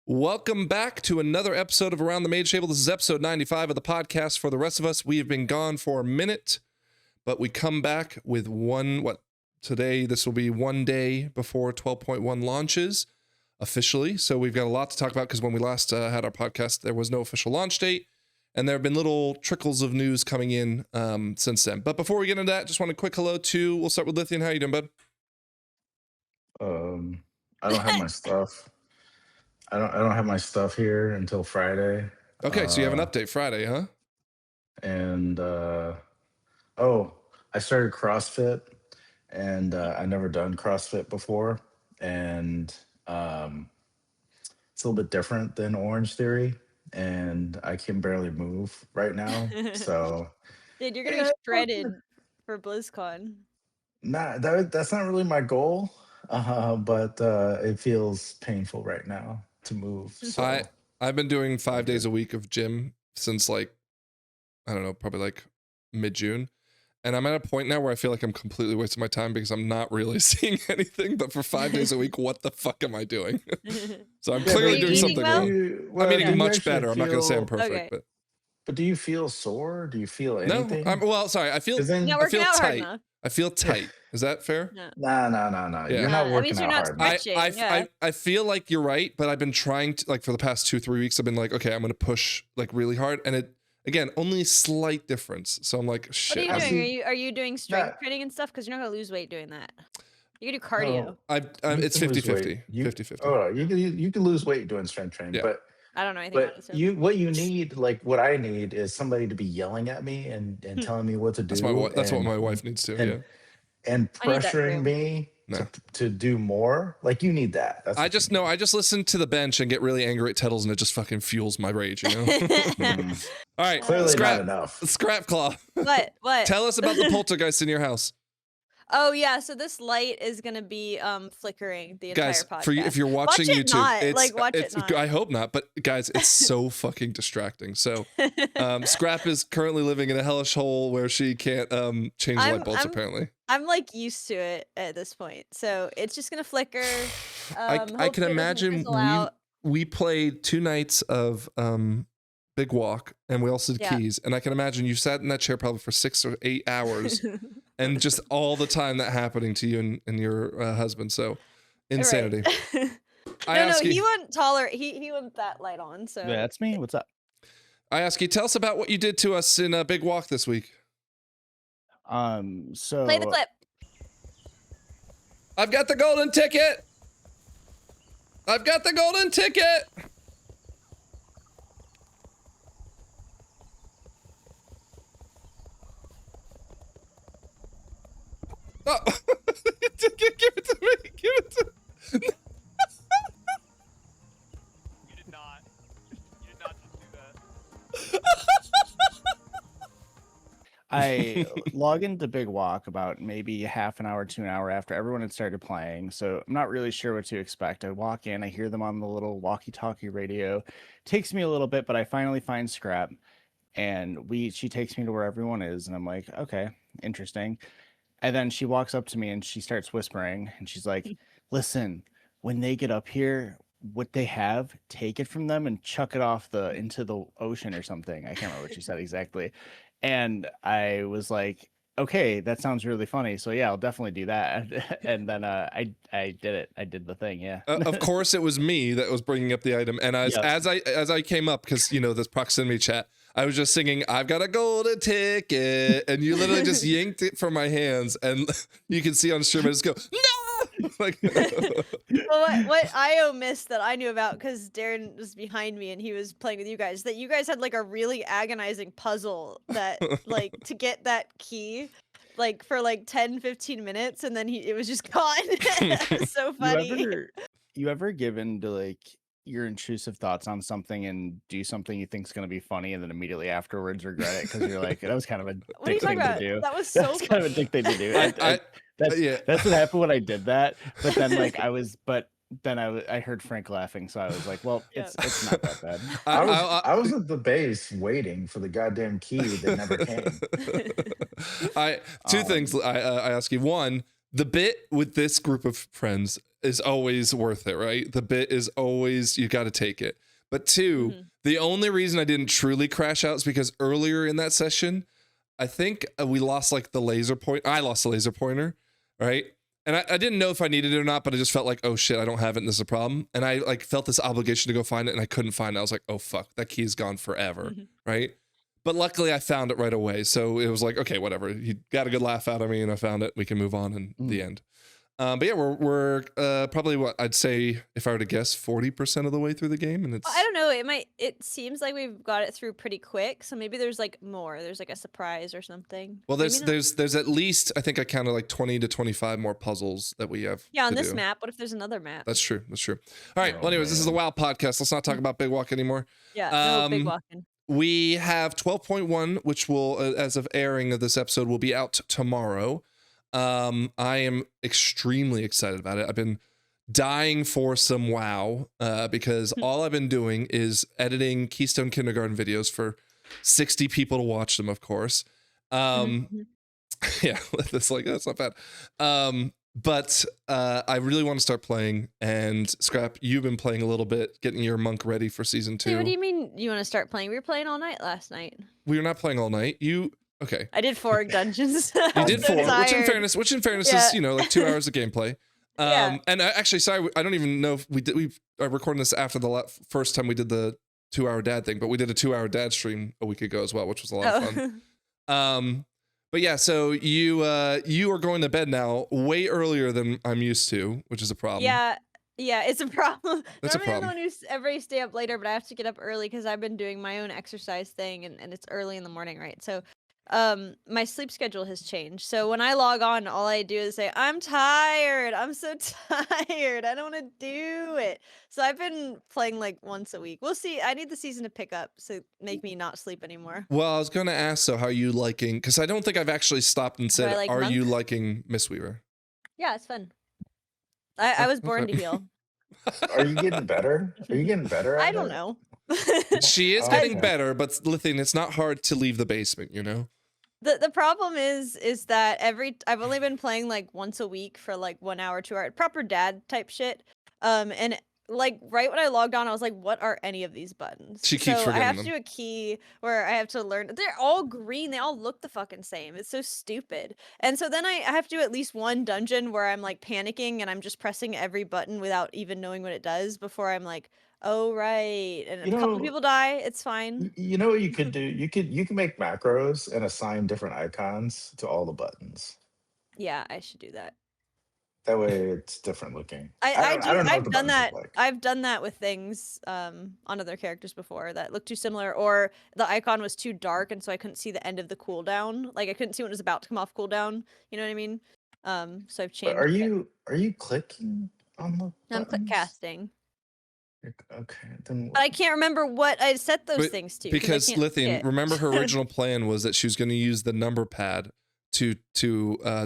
Welcome back to another episode of Around the Mage Table. This is episode 95 of the podcast. For the rest of us, we have been gone for a minute, but we come back with today this will be one day before 12.1 launches officially. So we've got a lot to talk about because when we last had our podcast, there was no official launch date, and there have been little trickles of news coming in since then. But before we get into that, just want a quick hello to, we'll start with Lythian. How you doing, bud? I don't have my stuff. I don't have my stuff here until Friday. Okay, so you have an update Friday, huh? And I started CrossFit, and I never done CrossFit before, and it's a little bit different than Orange Theory, and I can barely move right now. So, dude, you're gonna be shredded for Blizzcon. Nah, that's not really my goal, but it feels painful right now to move. So I've been doing 5 days a week of gym since I don't know, probably mid-June. And I'm at a point now where I feel like I'm completely wasting my time because I'm not really seeing anything. But for 5 days a week, what the fuck am I doing? So I'm clearly doing something wrong. I'm eating much better. I'm not going to say I'm perfect, but do you feel sore? Do you feel anything? No, sorry. I feel tight. I feel tight. Is that fair? No. Yeah. You're not working out hard. I feel like you're right, but I've been trying to, for the past 2-3 weeks, I've been okay, I'm going to push really hard. And it, again, only a slight difference. So I'm like, shit. What are you doing? Are you doing strength training and stuff? Because you're not going to lose weight doing that. You can do cardio. It's 50-50. 50-50. Oh, you can lose weight doing strength training, but I don't know anything about it. So. What you need, what I need, is somebody to be yelling at me and telling me what to do. That's what my wife needs to. And pressuring me to do more. You need that. I just listen to the bench and get really angry at Tettles, and it just fucking fuels my rage, you know? All right. Clearly not enough. Scrap Claw. What? Tell us about the poltergeist in your house. Oh yeah, so this light is gonna be flickering the entire podcast. Guys, if you're watching YouTube, watch it not. I hope not, but guys, it's so fucking distracting. So, Scrap is currently living in a hellish hole where she can't change light bulbs. Apparently, I'm used to it at this point, so it's just gonna flicker. I can imagine we played 2 nights of Big Walk, and we also did Keys, and I can imagine you sat in that chair probably for 6 or 8 hours. And just all the time that happening to you and your husband. So insanity. Right. He wouldn't tolerate. He wouldn't that light on. So yeah, that's me. What's up? I ask you, tell us about what you did to us in a Big Walk this week. So play the clip. I've got the golden ticket. I've got the golden ticket. Oh, give it to me. Give it to me. You did not just do that. I log into Big Walk about maybe half an hour to an hour after everyone had started playing, so I'm not really sure what to expect. I walk in, I hear them on the little walkie-talkie radio. Takes me a little bit, but I finally find Scrap, and she takes me to where everyone is, and I'm like, okay, interesting. And then she walks up to me and she starts whispering, and she's like, listen, when they get up here, what they have, take it from them and chuck it off into the ocean or something. I can't remember what she said exactly. And I was like, okay, that sounds really funny. So yeah, I'll definitely do that. And then I did it. I did the thing. Yeah. Of course, it was me that was bringing up the item. And as I came up, because this proximity chat, I was just singing, I've got a golden ticket. And you literally just yanked it from my hands. And you can see on stream, I just go, no! Well, what Io missed that I knew about, because Darren was behind me and he was playing with you guys, that you guys had a really agonizing puzzle that to get that key for 10-15 minutes, and then it was just gone. It was so funny. You ever given to your intrusive thoughts on something and do something you think is going to be funny, and then immediately afterwards regret it because you're like, that was kind of a dick thing to do. That was so funny. Kind of a dick thing to do. That's what happened when I did that. But then I heard Frank laughing, so I was like, well, it's not that bad. I was at the base waiting for the goddamn key that never came. Two things I ask you. One, the bit with this group of friends is always worth it, right? The bit is always, you got to take it. But two, the only reason I didn't truly crash out is because earlier in that session, I think we lost like the laser point. I lost the laser pointer, right? And I didn't know if I needed it or not, but I just felt like, oh shit, I don't have it and this is a problem. And I like felt this obligation to go find it and I couldn't find it. I was like, oh fuck, that key is gone forever, right? But luckily I found it right away. So it was like, okay, whatever. He got a good laugh out of me and I found it. We can move on in the end. But yeah, we're probably what I'd say, if I were to guess, 40% of the way through the game, and it's. I don't know. It seems like we've got it through pretty quick. So maybe there's like more. There's like a surprise or something. Well, Maybe not. there's at least, I think I counted like 20 to 25 more puzzles that we have. Yeah, on to this do. map. What if there's another map? That's true. All right. Well, anyways, this is the WoW podcast. Let's not talk about Big Walk anymore. Yeah, no big walking. We have 12.1, which will, as of airing of this episode, will be out tomorrow. I am extremely excited about it. I've been dying for some WoW because all I've been doing is editing Keystone Kindergarten videos for 60 people to watch them, of course. Yeah, that's like, that's not bad. But I really want to start playing, and Scrap, you've been playing a little bit, getting your monk ready for season 2. Hey, what do you mean you want to start playing? We were playing all night last night. We were not playing all night. Okay. I did 4 dungeons. You did 4, which in fairness is, like 2 hours of gameplay. Yeah. And actually, sorry, I don't even know if we are recording this after the first time we did the 2-hour dad thing, but we did a 2-hour dad stream a week ago as well, which was a lot of fun. But yeah, so you are going to bed now way earlier than I'm used to, which is a problem. Yeah, it's a problem. That's a Normally I'm the problem. one who's every stay up later, but I have to get up early because I've been doing my own exercise thing, and it's early in the morning, right? So my sleep schedule has changed. So when I log on, all I do is say, I'm tired. I'm so tired. I don't want to do it. So I've been playing like once a week. We'll see. I need the season to pick up so make me not sleep anymore. Well, I was going to ask, so how are you liking, because I don't think I've actually stopped and said, like are Monk? you liking Miss Weaver? Yeah, it's fun. I was born to heal. Are you getting better? Are you getting better at I don't it? know. She is Oh, getting okay. better, but Lythian, it's not hard to leave the basement, you know? The problem is that I've only been playing like once a week for like 1 hour, 2 hour proper dad type shit. And like right when I logged on, I was like, what are any of these buttons? She keeps so I forgetting have them. to do a key where I have to learn. They're all green. They all look the fucking same. It's so stupid. And so then I have to do at least one dungeon where I'm like panicking and I'm just pressing every button without even knowing what it does before I'm like, oh right. And You a couple know- people die. It's fine. You know what you could do? You can make macros and assign different icons to all the buttons. Yeah, I should do that. That way it's different looking. I don't know what I've the done buttons that. look like. I've done that with things on other characters before that look too similar, or the icon was too dark and so I couldn't see the end of the cooldown. Like I couldn't see when it was about to come off cooldown. You know what I mean? So I've But changed. are it. you clicking on the I'm click buttons? casting, Okay, then but I can't remember what I set those But- things to Because I can't see Lythian, it. remember her original plan was that she was going to use the number pad to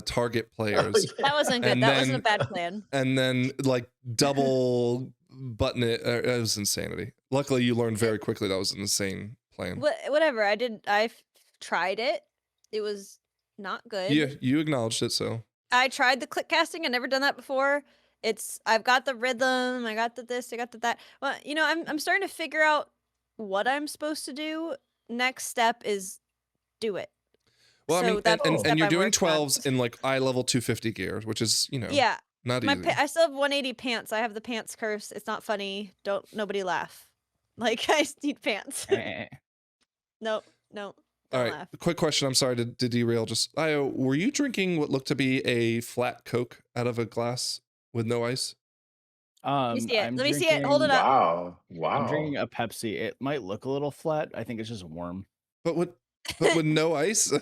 target players. That wasn't good. And That wasn't a then- bad plan. And then like double button it. It was insanity. Luckily, you learned very quickly that was an insane plan. Whatever. I tried it. It was not good. You acknowledged it, so I tried the click casting. I've never done that before. I've got the rhythm, I got the this, I got the that. Well, I'm starting to figure out what I'm supposed to do. Next step is do it. well, I So mean, that's the and step you're I'm doing working on. 12s in like eye level 250 gear, which is Yeah, not easy. I still have 180 pants. I have the pants curse. It's not funny. Nobody laugh. Like I just need pants. Nope. All Don't right, laugh. quick question. I'm sorry to derail. Just were you drinking what looked to be a flat Coke out of a glass with no ice? Let me see it. I'm Let me see it. Hold it drinking- up. Wow. I'm drinking a Pepsi. It might look a little flat. I think it's just warm. But with no ice?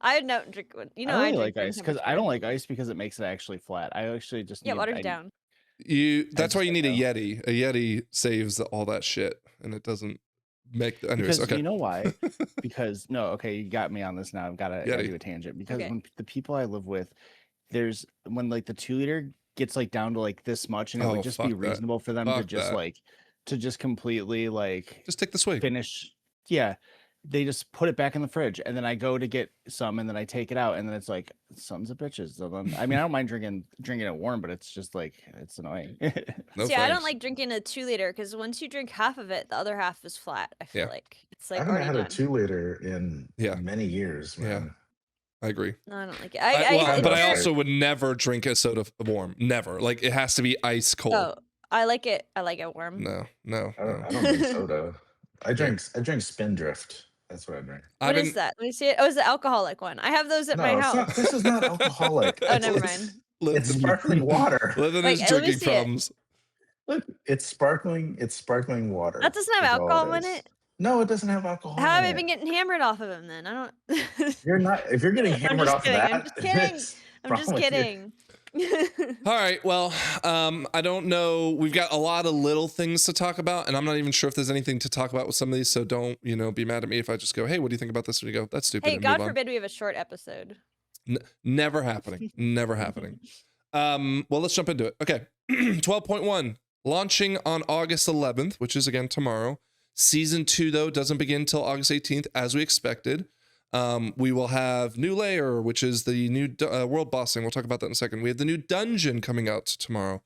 I don't drink one. I really like drink ice room because I temperature. don't like ice because it makes it actually flat. I actually just Yeah, need, water's I- down. That's why just you need a don't know. Yeti. A Yeti saves all that shit, and it doesn't make. Anyways, Because okay. you know why? Because no, okay, you got me on this now. I've got to Yeti. do a tangent because Okay. when the people I live with, when like the 2-liter gets like down to like this much, and it Oh, would just fuck be that. reasonable for them to Fuck just that. like to just completely like Just take the swig. finish. Yeah, they just put it back in the fridge, and then I go to get some, and then I take it out, and then it's like, sons of bitches. So then, I mean, I don't mind drinking it warm, but it's just like, it's annoying. No See, I don't thanks. like drinking a 2-liter because once you drink half of it, the other half is flat. I feel Yeah. like it's I like haven't already had done. a 2-liter in Yeah. many years, man. Yeah. I agree. No, I don't like it. But I it's- also would never drink a soda warm. Never. Like it has to be ice cold. Oh, I like it. I like it warm. No. I don't drink soda. I drink Spindrift. That's what I drink. What is that? Let me see it. Oh, it's the alcoholic one. I have those at my No, it's house. not. This is not alcoholic. Oh, never mind. It's sparkling water. Living Wait, his let me drinking see it. problems. Look, it's sparkling water. That doesn't have is all alcohol in is. it. No, it doesn't have alcohol. How have in I it. been getting hammered off of them then? I don't. You're not. If you're getting I'm hammered just off kidding. of that, I'm just kidding. it's I'm just probably- kidding. All right. Well, I don't know. We've got a lot of little things to talk about, and I'm not even sure if there's anything to talk about with some of these. So don't, be mad at me if I just go, "Hey, what do you think about this?" And you go, "That's stupid." Hey, and God move on. forbid we have a short episode. Never happening. Never happening. Well, let's jump into it. Okay. 12.1 launching on August 11th, which is again tomorrow. Season 2 though doesn't begin till August 18th as we expected. We will have new layer, which is the new world bossing. We'll talk about that in a second. We have the new dungeon coming out tomorrow.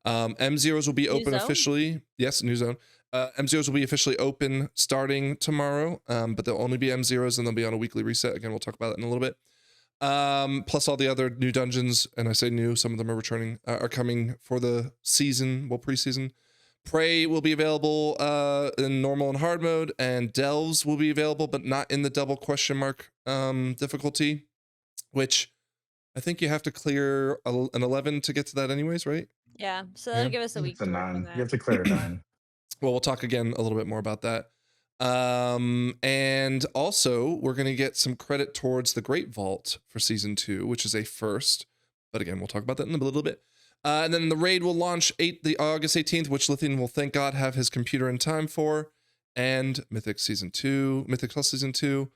M0s will be open zone? officially. Yes, new zone. M0s will be officially open starting tomorrow, but they'll only be M0s and they'll be on a weekly reset. Again, we'll talk about that in a little bit. Plus all the other new dungeons, and I say new, some of them are returning, are coming for the season, preseason. Prey will be available in normal and hard mode, and delves will be available, but not in the double question mark difficulty, which I think you have to clear an 11 to get to that anyways, right? Yeah, so that'll Yeah. give us a week It's a to work on 9. that. You have to clear a 9. Well, we'll talk again a little bit more about that. And also we're going to get some credit towards the Great Vault for season 2, which is a first, but again, we'll talk about that in a little bit. And then the raid will launch August 18th, which Lythian will, thank God, have his computer in time for, and Mythic Plus season 2.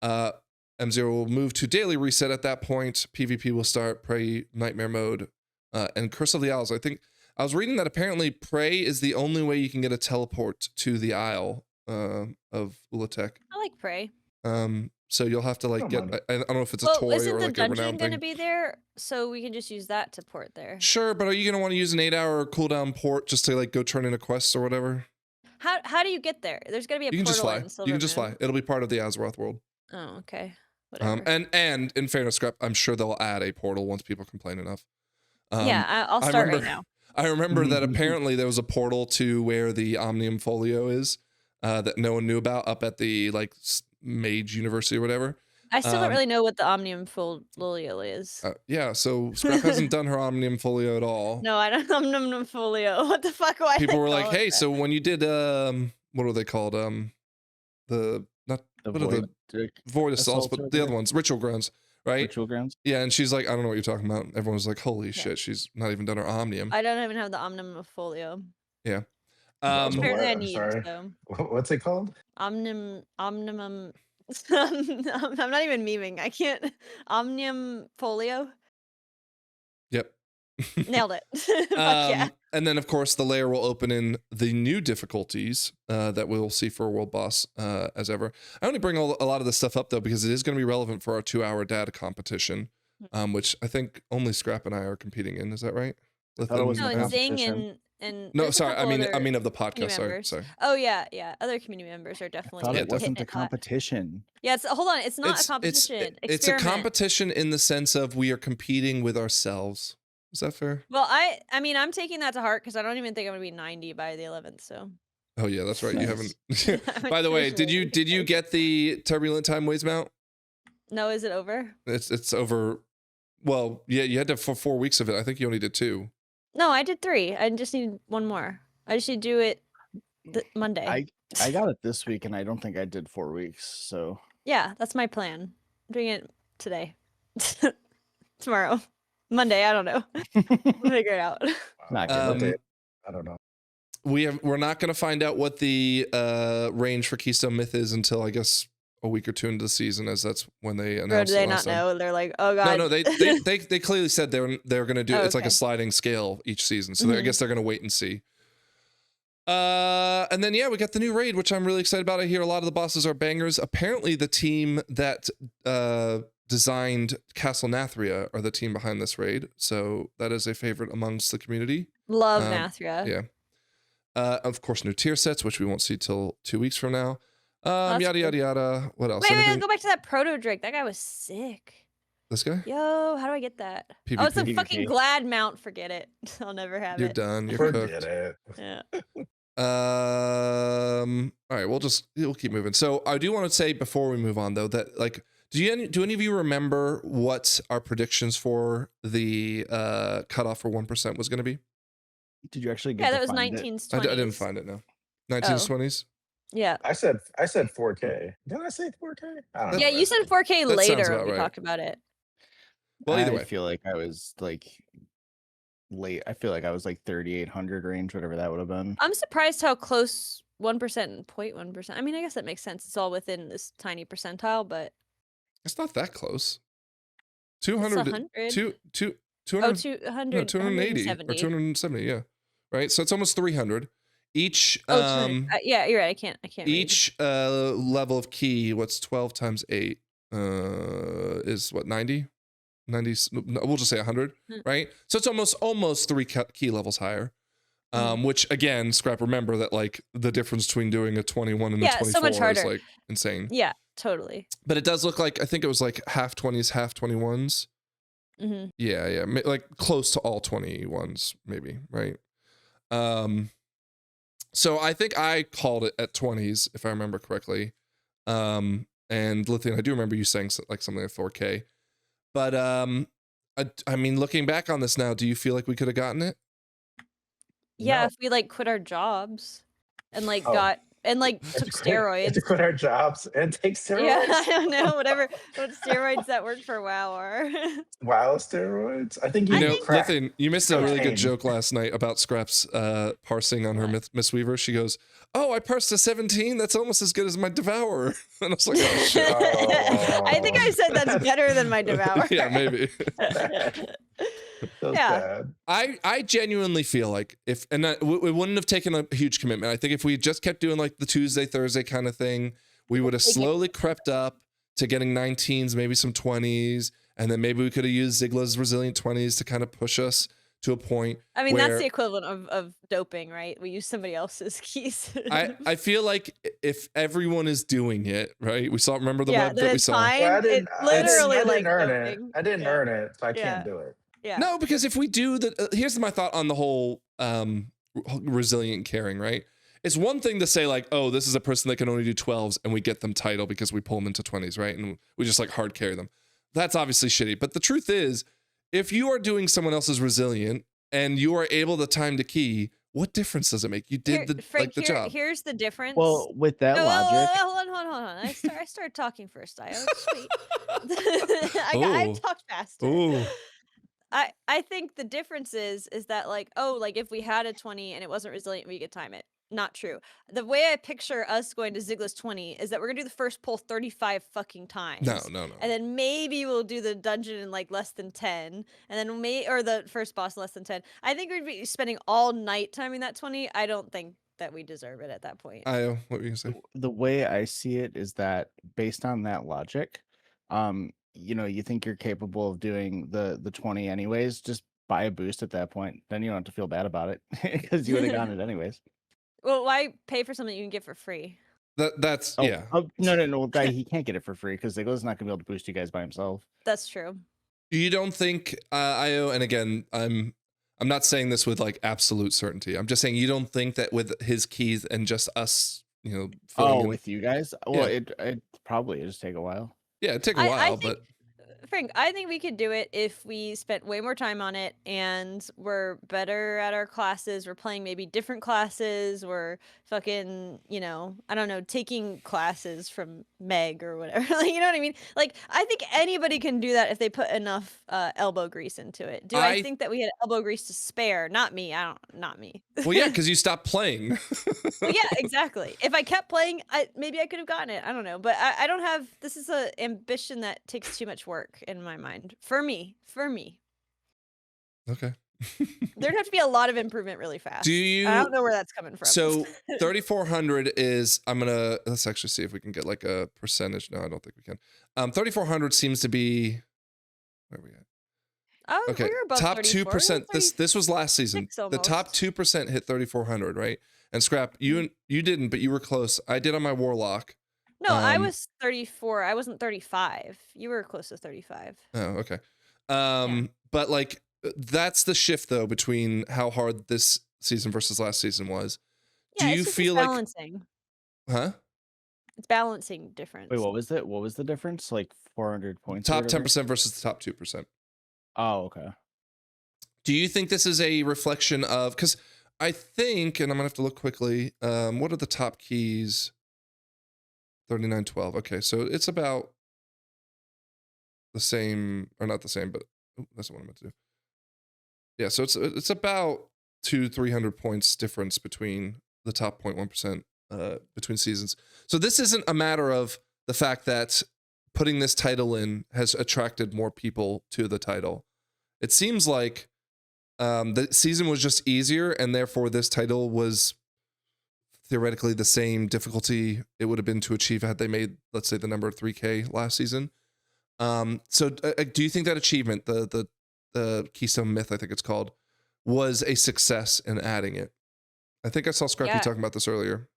M0 will move to daily reset at that point. PvP will start, Prey nightmare mode, and Curse of the Isles. I think I was reading that apparently Prey is the only way you can get a teleport to the Isle of Ulatek. I like Prey. So you'll have to Don't mind it. I don't know if it's a Well, toy isn't or the like a dungeon renowned going to thing. be there? So we can just use that to port there. Sure, but are you gonna want to use an 8-hour cooldown port just to like go turn in a quest or whatever? How do you get there? There's got to be a You can just portal fly. in Silver You can just Moon. fly. It'll be part of the Azeroth world. Oh, okay. Whatever. And in fairness, Scrap, I'm sure they'll add a portal once people complain enough. Yeah, I'll I start right remember- now. I remember that apparently there was a portal to where the Omnium Folio is that no one knew about up at the Mage University or whatever. I still don't really know what the Omnium Folio is. Yeah, so Scrap hasn't done her Omnium Folio at all. No, I don't. Omnium Folio. What the fuck? Why People they were like, call it "Hey, that? so when you did what are they called? The not The what are the Void Assaults, but the other ones, Ritual Grounds, right? Ritual grounds. Yeah, and she's like, I don't know what you're talking about. Everyone was like, holy shit, she's not even done her Omnium. I don't even have the Omnium Folio. Yeah. Apparently, I I'm need sorry. so. What's it called? Omnium. I'm not even memeing. I can't. Omnium Folio. Yep. Nailed it. Fuck yeah. And then, of course, the layer will open in the new difficulties that we'll see for a world boss as ever. I only bring a lot of this stuff up, though, because it is going to be relevant for our 2-hour data competition, which I think only Scrap and I are competing in. Is that right? thought it was No, in and Zing competition. and No, there's a sorry. I couple mean other of the podcast. community Sorry. members. Sorry. Oh yeah, yeah. Other community members are I definitely. thought Yeah, it wasn't hitting a it hot. competition. Yeah, it's hold on. It's not a competition. It's a Experiment. competition in the sense of we are competing with ourselves. Is that fair? Well, I mean, I'm taking that to heart because I don't even think I'm gonna be 90 by the 11th. So. Oh yeah, that's right. You Nice. haven't. By the way, did you get the Turbulent Time Waves mount? No, is it over? It's over. Well, yeah, you had to for 4 weeks of it. I think you only did 2. No, I did 3. I just need one more. I just need to do it Monday. I got it this week, and I don't think I did 4 weeks. So Yeah, that's my plan. I'm doing it today. Tomorrow. Monday, I don't know. We'll figure it out. not Um, good. I don't know. We're not going to find out what the range for Keystone Myth is until I guess a week or 2 into the season, as that's when they Bro, announced do they it not last time. know? They're like, oh god. No, they clearly said they're going to do Oh, it's like a okay. sliding scale each season. So I Mhm. guess they're going to wait and see. And then we got the new raid, which I'm really excited about. I hear a lot of the bosses are bangers. Apparently, the team that designed Castle Nathria are the team behind this raid, so that is a favorite amongst the community. Love Nathria. Yeah. Of course, new tier sets, which we won't see till 2 weeks from now. That's Yada cool. yada yada. What else? Wait, go back to that proto Drake. That guy was sick. This guy? Yo, how do I get that? PvP. Oh, it's a PvP. fucking glad mount. Forget it. I'll never have You're it. done. You're Forget cooked. it. Yeah. All right, we'll keep moving. So I do want to say before we move on though that like, do any of you remember what our predictions for the cutoff for 1% was going to be? Did you actually get? Yeah, to that was find it? 19s, I 20s. didn't find it. No, 19s, 20s. Yeah. I said 4K. Did I say 4K? I don't know. Yeah, you said 4K That sounds later about when we right. talked about it. Well, either I way, feel like I was like late. I feel like I was like 3,800 range, whatever that would have been. I'm surprised how close 1% and 0.1%. I mean, I guess that makes sense. It's all within this tiny percentile, but it's not that close. it's 200, 100. 200, Oh, 200, no, 280 or 170. 270. Yeah, right. So it's almost 300. Each Oh, 200. Yeah, you're right. I can't read. each level of key. What's 12 times 8? Is what 90? 90. We'll just say 100, right? So it's almost 3 key levels higher. Which again, Scrap, remember that like the difference between doing a 21 and a 24 so much harder. is like insane. Yeah, totally. But it does look like, I think it was like half 20s, half 21s. Mm-hmm. Yeah, like close to all 21s, maybe, right? So I think I called it at 20s, if I remember correctly. And Lythian, I do remember you saying like something like 4K. But I mean, looking back on this now, do you feel like we could have gotten it? Yeah, No. if we like quit our jobs and like Oh. got and like took steroids. To quit our jobs and take steroids. Yeah, I don't know, what steroids that work for WoW are. Wow, steroids. I think You know, crack. Lythian, you missed a really good Cocaine. joke last night about Scrap's parsing on her Miss Weaver. She goes, "Oh, I parsed a 17. That's almost as good as my Devourer." And I was like, "Oh shit." I think I said that's better than my Devourer. Yeah, maybe. So Yeah. sad. I genuinely feel like it wouldn't have taken a huge commitment. I think if we just kept doing like the Tuesday, Thursday kind of thing, we would have slowly crept up to getting 19s, maybe some 20s, and then maybe we could have used Zigla's Resilient 20s to kind of push us to a point. I mean, that's where the equivalent of doping, right? We use somebody else's keys. I feel like if everyone is doing it, right? We saw, remember the yeah, web then that we it's saw? fine. Well, It literally I like didn't earn doping. it. I didn't earn it, so I Yeah. can't do it. Yeah. No, because if we do the, here's my thought on the whole resilient carrying, right? It's one thing to say like, oh, this is a person that can only do 12s and we get them title because we pull them into 20s, right? And we just like hard carry them. That's obviously shitty. But the truth is, if you are doing someone else's resilient and you are able to time the key, what difference does it make? You did Frank, the job. Here's the difference. Well, with that logic, hold on. I started talking first. Sweet. I talked faster. Ooh. I think the difference is that like, oh, like if we had a 20 and it wasn't resilient, we could time it. Not true. The way I picture us going to Zigla's 20 is that we're gonna do the first pull 35 fucking times. No. And then maybe we'll do the dungeon in like less than 10. And then or the first boss in less than 10. I think we'd be spending all night timing that 20. I don't think that we deserve it at that point. What were you gonna say? the way I see it is that based on that logic, you think you're capable of doing the 20 anyways, just buy a boost at that point. Then you don't have to feel bad about it because you would have gotten it anyways. Well, why pay for something you can get for free? That's Oh, yeah. Oh, no, guy, he can't get it for free because Zigla's not gonna be able to boost you guys by himself. That's true. You don't think IO, and again, I'm not saying this with like absolute certainty. I'm just saying you don't think that with his keys and just us, filling in- With you guys? Well, Yeah. it probably just take a while. yeah, it'd take a while, but Frank, I think we could do it if we spent way more time on it and we're better at our classes. We're playing maybe different classes. We're fucking, I don't know, taking classes from Meg or whatever. You know what I mean? Like, I think anybody can do that if they put enough elbow grease into it. Do I think that we had elbow grease to spare? Not me. Not me. well, yeah, because you stopped playing. Well, yeah, exactly. If I kept playing, maybe I could have gotten it. I don't know. But I don't have, this is an ambition that takes too much work in my mind. For me. Okay. There'd have to be a lot of improvement really fast. Do you? I don't know where that's coming from. So 3,400 is. Let's actually see if we can get like a percentage. No, I don't think we can. 3,400 seems to be. Where are we at? Oh, Okay, we're above top 34. 2%. This was last season. The top 2% hit 3,400, right? And Scrap, you didn't, but you were close. I did on my Warlock. No, I was 34. I wasn't 35. You were close to 35. Oh, okay. But like that's the shift though between how hard this season versus last season was. Yeah, Do you it's just feel like balancing? Huh? It's balancing difference. Wait, what was it? What was the difference? Like 400 points? or Top whatever? 10% versus the top 2%? Oh, okay. Do you think this is a reflection of, because I think, and I'm gonna have to look quickly, what are the top keys? 3912. Okay, so it's about the same, or not the same, but that's what I'm meant to do. Yeah, so it's about 200-300 points difference between the top 0.1% between seasons. So this isn't a matter of the fact that putting this title in has attracted more people to the title. It seems like the season was just easier, and therefore this title was theoretically the same difficulty it would have been to achieve had they made, let's say, the number 3K last season. So do you think that achievement, the Keystone Myth, I think it's called, was a success in adding it? I think I saw Scrappy talking about this earlier.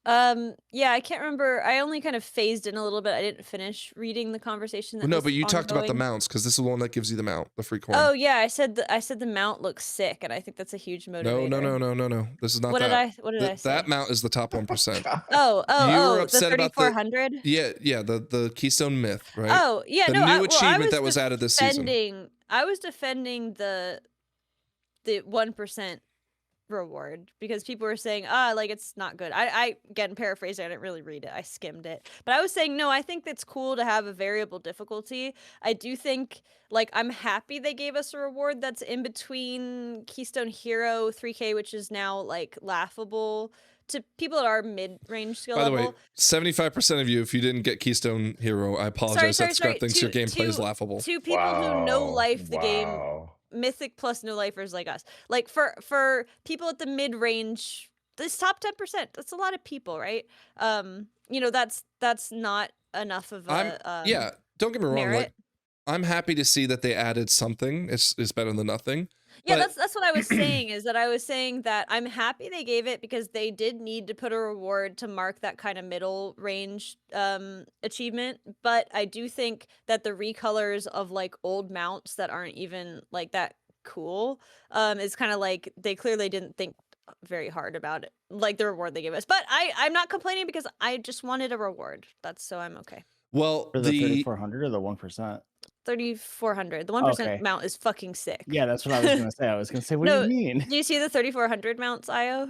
Yeah, I can't remember. I only kind of phased in a little bit. I didn't finish reading the conversation. Well, no, but you talked about the mounts, because this is the one that gives you the mount, the free coin. Oh yeah, I said the mount looks sick, and I think that's a huge motivator. No. This is not what that. What did I say? That mount is the top 1%. Oh, were upset the about 3,400. Yeah, the Keystone Myth, right? Oh yeah, the new achievement that was added this season. I was defending the 1% reward because people were saying like it's not good. I again paraphrasing, I didn't really read it, I skimmed it, but I was saying no, I think it's cool to have a variable difficulty. I do think, like, I'm happy they gave us a reward that's in between Keystone Hero 3K, which is now like laughable to people that are mid-range skill level. By the way, 75% of you, if you didn't get Keystone Hero, I apologize. That Scrap thinks your gameplay is laughable. To people who know life the game, Mythic plus no lifers like us. Like for people at the mid-range, this top 10%, that's a lot of people, right? You know, that's not enough of a yeah, don't get me wrong, merit. like I'm happy to see that they added something. It's better than nothing. Yeah, that's what I was saying, is that I was saying that I'm happy they gave it because they did need to put a reward to mark that kind of middle range achievement. But I do think that the recolors of like old mounts that aren't even like that cool is kind of like they clearly didn't think very hard about it, like the reward they gave us. But I'm not complaining because I just wanted a reward. So I'm okay. Well, for the 3,400 or the 1%? 3,400. The 1% mount is fucking sick. Yeah, that's what I was gonna say. I was gonna say, what do you mean? Do you see the 3,400 mounts, Io?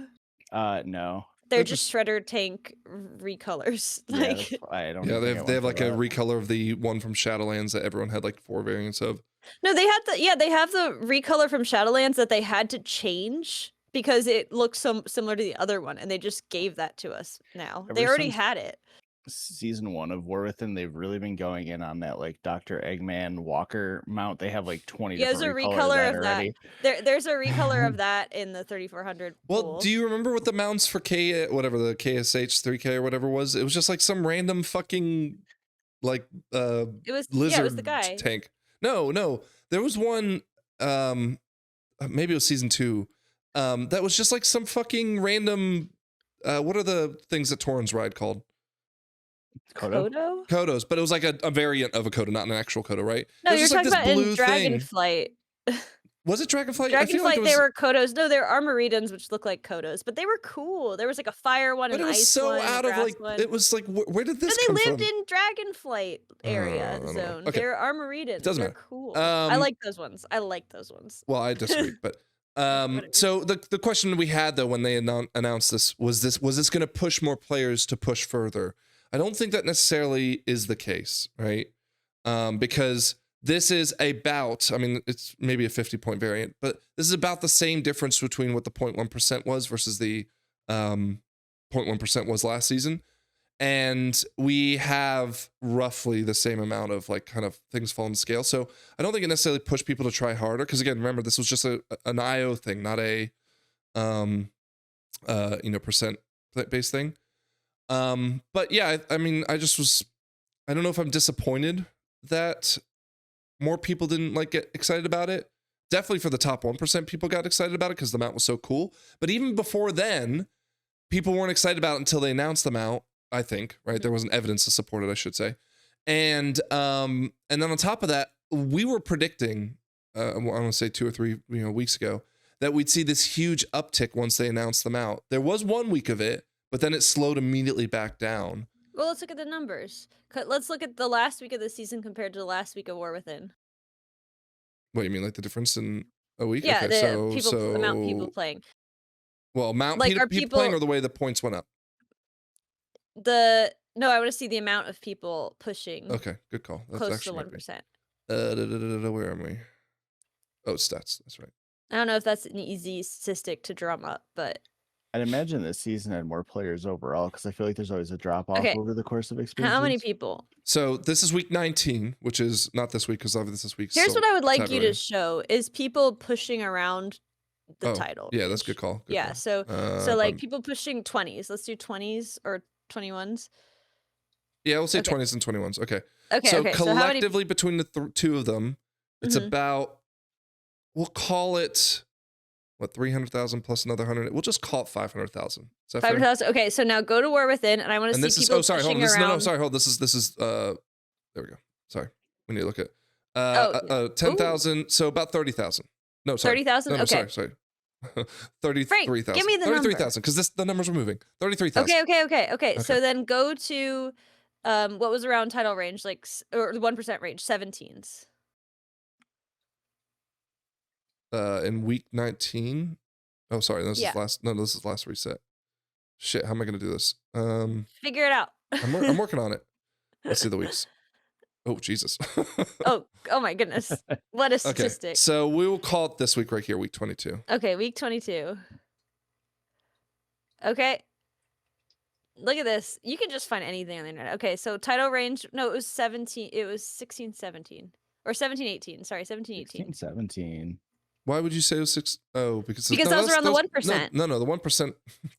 No. They're just Shredder tank recolors. Like, yeah, I don't. Yeah, they have like a recolor of the one from Shadowlands that everyone had like 4 variants of. No, they had they have the recolor from Shadowlands that they had to change because it looks so similar to the other one, and they just gave that to us now. They already had it. Season 1 of War Within, they've really been going in on that like Dr. Eggman Walker mount. They have like 20 different there's a recolor of that. There's a recolor of that in the 3,400 Well, pool. do you remember what the mounts for whatever the KSH 3K or whatever was? It was just like some random fucking like it was lizard it was the guy. tank. No. There was one maybe it was season 2. That was just like some fucking random what are the things that Torrens ride called? Kodo? Kodos, but it was like a variant of a Kodo, not an actual Kodo, right? No, you're talking about in Dragonflight. Was it Dragonflight? Dragonflight, they were Kodos. No, they're Armoridans, which look like Kodos, but they were cool. There was like a fire one, but an ice one, out of like one. It was like where did this come from? They lived in Dragonflight area zone. Okay. They're Armoridans. They're cool. I like those ones. Well, I disagree, but so the question we had though when they announced this was going to push more players to push further? I don't think that necessarily is the case, right? Because this is about, I mean, it's maybe a 50-point variant, but this is about the same difference between what the 0.1% was versus the 0.1% was last season. and we have roughly the same amount of like kind of things fall in scale. So I don't think it necessarily pushed people to try harder, because again, remember, this was just an IO thing, not a percent based thing. But yeah, I mean, I don't know if I'm disappointed that more people didn't like get excited about it. Definitely for the top 1%, people got excited about it because the mount was so cool. But even before then, people weren't excited about it until they announced the mount, I think, right? There wasn't evidence to support it, I should say. And then on top of that, we were predicting, I want to say 2 or 3 weeks ago, that we'd see this huge uptick once they announced them out. There was 1 week of it, but then it slowed immediately back down. Well, let's look at the numbers. Let's look at the last week of the season compared to the last week of War Within. What, you mean like the difference in a week? Yeah, okay, the amount of people playing. Well, amount Like, are people playing, or the way the points went up? No, I want to see the amount of people pushing. Okay, good call. That's close to actually 1%. Where am we? Oh, stats. That's right. I don't know if that's an easy statistic to drum up, but I'd imagine this season had more players overall, because I feel like there's always a drop off Okay. over the course of experiences. how many people? So this is week 19, which is not this week because obviously this week's. Here's still what I would like you to February. show is people pushing around the Oh, title. Yeah, that's a range. good call. Good Yeah, call. so like but- people pushing 20s. Let's do 20s or 21s. Yeah, we'll say Okay. 20s and 21s. Okay. Okay, So okay. So how many? collectively between the two of them, it's Mhm. about, we'll call it, what, 300,000 plus another 100. We'll just call it 500,000. Is that fair? 500,000. Okay, so now go to War Within, and I want to And see this is, people oh, sorry, hold on. pushing around. This is, there we go. Sorry. We need to look at, Oh, 10,000. So about 30,000. No, sorry. 30,000? No, Okay. sorry. 33,000. give me the number. 33,000, because the numbers are moving. 33,000. Okay. So Okay. then go to what was around title range, like or the 1% range, 17s. In week 19. Oh, sorry. This Yeah. is last reset. Shit, how am I gonna do this? Figure it out. I'm working on it. Let's see the weeks. Oh, Jesus. oh my goodness. What a Okay, statistic. so we will call it this week right here, week 22. Okay, week 22. Okay. Look at this. You can just find anything on the internet. Okay, so title range, no, it was 16, 17. Or 17, 18. Sorry, 17, 18. 16, 17. Why would you say it was 6? Oh, because Because that was around the 1%. No, the 1%.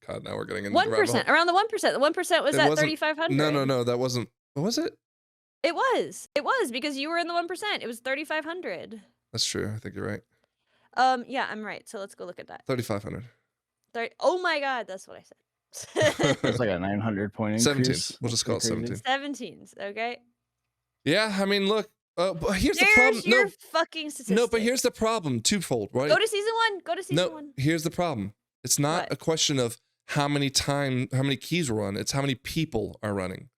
God, now we're getting into the rabbit 1%. hole. Around the 1%. The 1% was It at wasn't- 3,500. No, that wasn't. What was it? It was because you were in the 1%. It was 3,500. That's true. I think you're right. Yeah, I'm right. So let's go look at that. 3,500. Oh my God, that's what I said. It's like a 900 point 17. increase. We'll just call it Crazy. 17. 17s, okay? Yeah, I mean, look. But here's the There's problem. your fucking statistic. No, but here's the problem. Twofold, right? Go to season 1. Go to season No, 1. here's the problem. It's not What? a question of how many keys were run. It's how many people are running,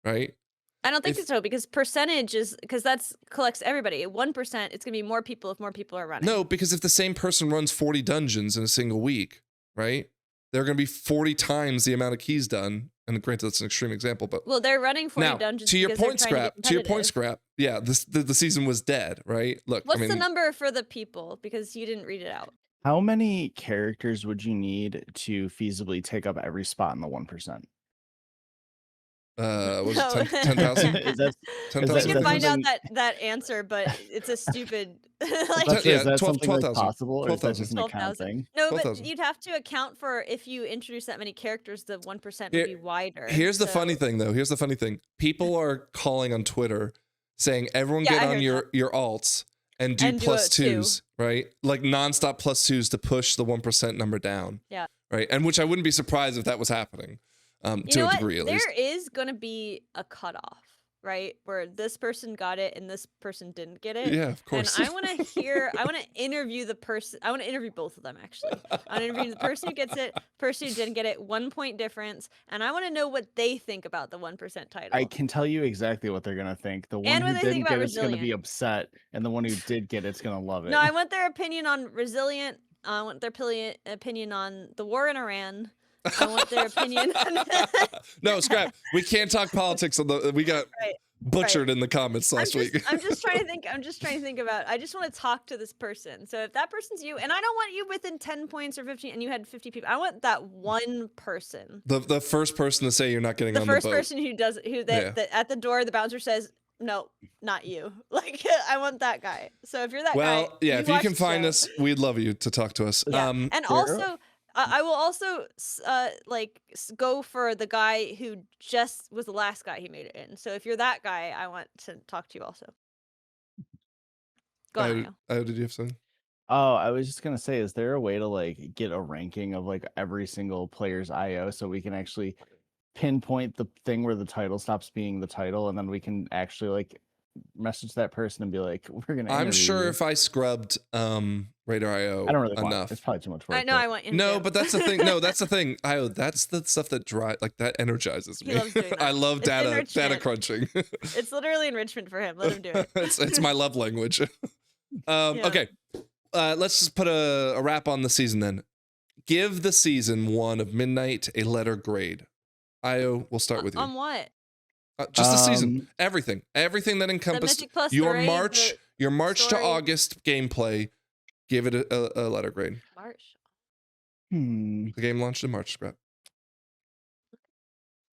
right? I don't think if- so because percentage is because that's collects everybody. At 1%, it's gonna be more people if more people are running. No, because if the same person runs 40 dungeons in a single week, right? There are going to be 40 times the amount of keys done. And granted, that's an extreme example, but Well, they're running 40 now dungeons. to your because they're point, trying to get competitive. Scrap. Yeah, the season was dead, right? Look, What's I mean, the number for the people? Because you didn't read it out. How many characters would you need to feasibly take up every spot in the 1%? was No. it 10,000? Is that 10,000? We can find out something- that answer, but it's a stupid. But like, yeah, is that 12 something like 12,000. possible, or is that 12,000. just an account 12,000. thing? no, but 12,000. you'd have to account for if you introduce that many characters, the 1% Here- would be wider. Here's the so- funny thing, though. Here's the funny thing. People are calling on Twitter saying, everyone Yeah, get I on heard your alts and do And do plus it too. twos, right? Like nonstop plus twos to push the 1% number down. Yeah. Right. And which I wouldn't be surprised if that was happening You to know a what? degree, at least. There is going to be a cutoff, right? Where this person got it and this person didn't get it. Yeah, of course. And I want to interview the person. I want to interview both of them, actually. I want to interview the person who gets it, person who didn't get it, 1 point difference. And I want to know what they think about the 1% title. I can tell you exactly what they're gonna think. The one And what who they think didn't about get it's gonna be Resilient. upset, and the one who did get it's gonna love it. No, I want their opinion on Resilient. I want their opinion on the war in Iran. I want their opinion on... No, scrap. We can't talk politics on the. We got. Right. butchered in the comments last week. I'm just trying to think. I'm just trying to think about. I just want to talk to this person. So if that person's you, and I don't want you within 10 points or 15, and you had 50 people. I want that one person. The first person to say you're not getting The on the boat. first person who does that at the door, the bouncer says, "No, not you." Like I want that guy. So if you're that guy, well, yeah, if you watch can the find show. us, we'd love you to talk to us. Yeah. And also, I will also go for the guy who just was the last guy he made it in. So if you're that guy, I want to talk to you also. Go on. Did you have something? Oh, I was just gonna say, is there a way to like get a ranking of like every single player's IO so we can actually pinpoint the thing where the title stops being the title, and then we can actually like message that person and be like, we're gonna. I'm sure you. if I scrubbed Radar IO I don't really enough. want, it's probably too much work. I know I want him No, to. but that's the thing. No, that's the thing. IO, that's the stuff that that energizes me. He loves doing that. I love It's data enrichment. crunching. It's literally enrichment for him. Let him do it. it's my love language. Okay. Let's just put a wrap on the season then. Give the season 1 of Midnight a letter grade. Io, we'll start with you. On what? Just the season. Everything that encompassed Mythic Plus, your the raid, March, your March to story. August gameplay. Give it a letter grade. March. The game launched in March, Scrap.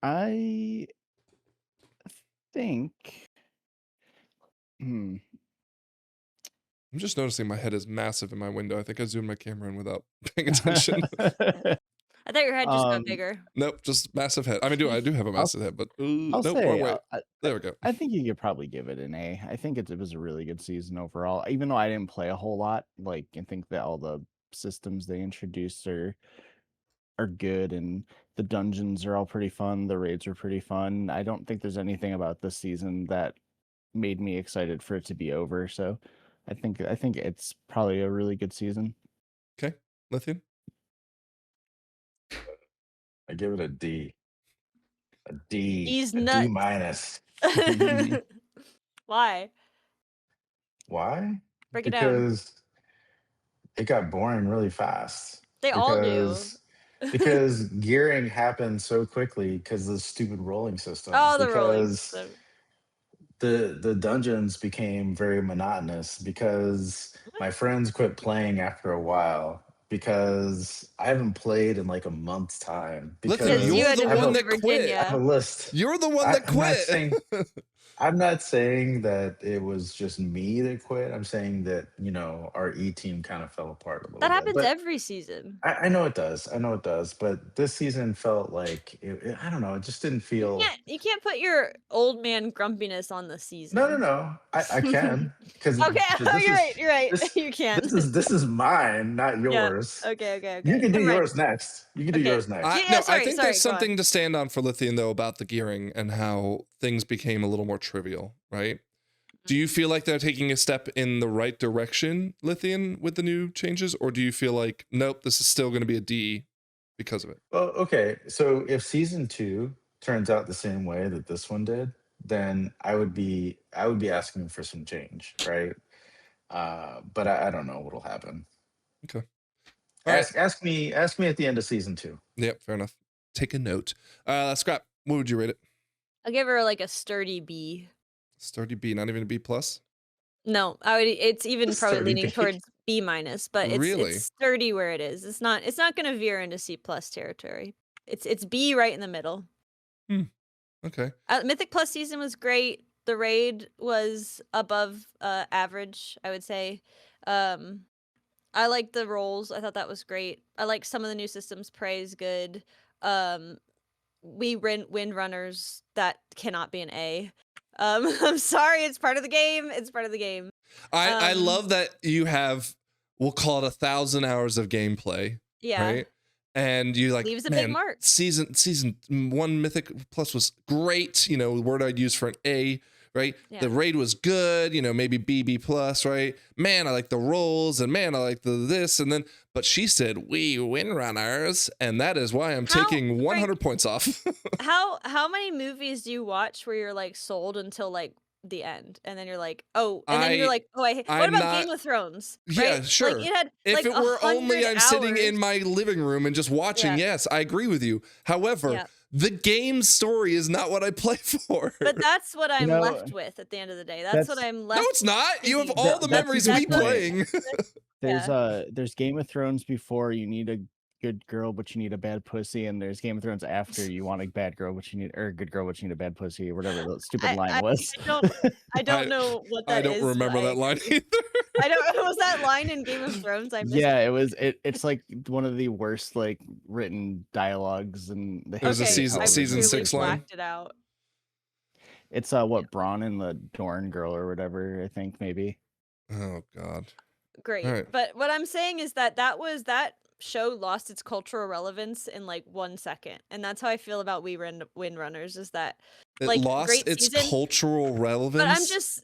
I think. I'm just noticing my head is massive in my window. I think I zoomed my camera in without paying attention. I thought your head just got bigger. Nope, just massive head. I mean, I do have a massive head, but I'll nope, say, wrong way. There we go. I think you could probably give it an A. I think it was a really good season overall, even though I didn't play a whole lot. Like, I think that all the systems they introduced are good, and the dungeons are all pretty fun. The raids are pretty fun. I don't think there's anything about this season that made me excited for it to be over. So, I think it's probably a really good season. Okay, Lythian. I give it a D. A D. He's a nuts. D minus. Why? Why? Break it down. Because it got boring really fast. They all do. Because gearing happened so quickly because of the stupid rolling system. Oh, the rolling because system. the dungeons became very monotonous because my friends quit playing after a while because I haven't played in like a month's time. Lythian, Because you you're had the to move one to that quit. I have a list. You're the one that quit. I'm not saying that it was just me that quit. I'm saying that, our E team kind of fell apart a little That bit. happens But every season. I know it does. I know it does. But this season felt like, I don't know. It just didn't feel. You can't put your old man grumpiness on the season. No. I can. Because Okay, you're right. You can't. This is mine, not yours. Okay. You can do I'm right. yours next. You can do yours next. I think there's go on. something to stand on for Lythian, though, about the gearing and how things became a little more trivial, right? Do you feel like they're taking a step in the right direction, Lythian, with the new changes? Or do you feel like, nope, this is still going to be a D because of it? Well, okay. So if season 2 turns out the same way that this one did, then I would be asking for some change, right? But I don't know what'll happen. Okay. Ask me at the end of season 2. Yep, fair enough. Take a note. Scrap, what would you rate it? I'll give her like a sturdy B. Sturdy B, not even a B plus? No, it's even probably Sturdy leaning B. towards B minus, but Really? it's sturdy where it is. It's not gonna veer into C plus territory. It's B right in the middle. Okay. Mythic Plus season was great. The raid was above average, I would say. I liked the rolls. I thought that was great. I like some of the new systems. Prey is good. We wind runners, that cannot be an A. I'm sorry, it's part of the game. It's part of the game. I love that you have, we'll call it 1,000 hours of gameplay. Yeah. Right? And you like, Leaves a man, big mark. Season 1 Mythic Plus was great. The word I'd use for an A, right? Yeah. The raid was good, maybe B plus, right? Man, I like the rolls, and man, I like the this, and then, but she said, we win runners, and that is why I'm taking 100 points off. How many movies do you watch where you're like sold until like the end, and then you're like, oh, and then you're like, oh, what about Game of Thrones? Yeah, right? sure. Like, it had, if like, it were only 100 I'm sitting in hours. my living room and just watching, yes, I agree with you. However, The game story is not what I play for. But that's what I'm know, left with at the end of the day. That's what I'm left. No, it's not. You have thinking. all the That's a memories good of me point. playing. There's Game of Thrones before you need a good girl, but you need a bad pussy, and there's Game of Thrones after you want a bad girl, but you need or a good girl, but you need a bad pussy, or whatever the stupid line was. I don't know what that I is. don't remember that line either. I don't. Was that line in Game of Thrones? I missed Yeah, it. it was. It's like one of the worst like written dialogues in the It was a history of season- I season really 6 line. blacked it out. It's what Braun and the Dorn girl or whatever, I think maybe. Oh God. Great. All right. But what I'm saying is that that show lost its cultural relevance in like 1 second, and that's how I feel about Windrunners. Is that It like lost great its season, cultural relevance. but I'm just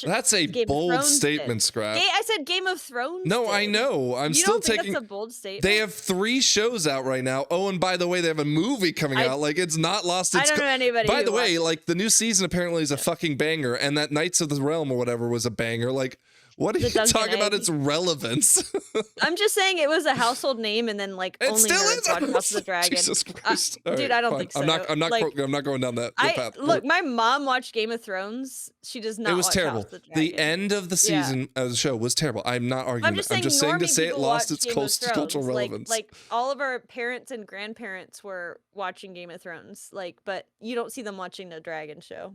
That's a Game of bold Thrones statement, did. Scrap. I said Game of Thrones. No, I did. know. I'm You still don't think taking. that's a bold statement. They have 3 shows out right now. Oh, and by the way, they have a movie coming out. Like, it's not lost I its. don't know anybody. By who the way, watched- like the new season apparently is a fucking banger, and that Knights of the Realm or whatever was a banger. Like, what are The you Dunkin' talking about? Egg. Its relevance. I'm just saying it was a household name, and then like It only still nerds is. watch House of the Dragon. Jesus Christ. All dude, right, I don't fine. think so. I'm not. Like, I'm not going down that path. Look, my mom watched Game of Thrones. She does not. It was watch terrible. House of the The Dragon. end of the season of the show was terrible. I'm not arguing. I'm just saying, to normie say it people lost watch its Game of Thrones. cultural relevance. Like all of our parents and grandparents were watching Game of Thrones. Like, but you don't see them watching the Dragon show.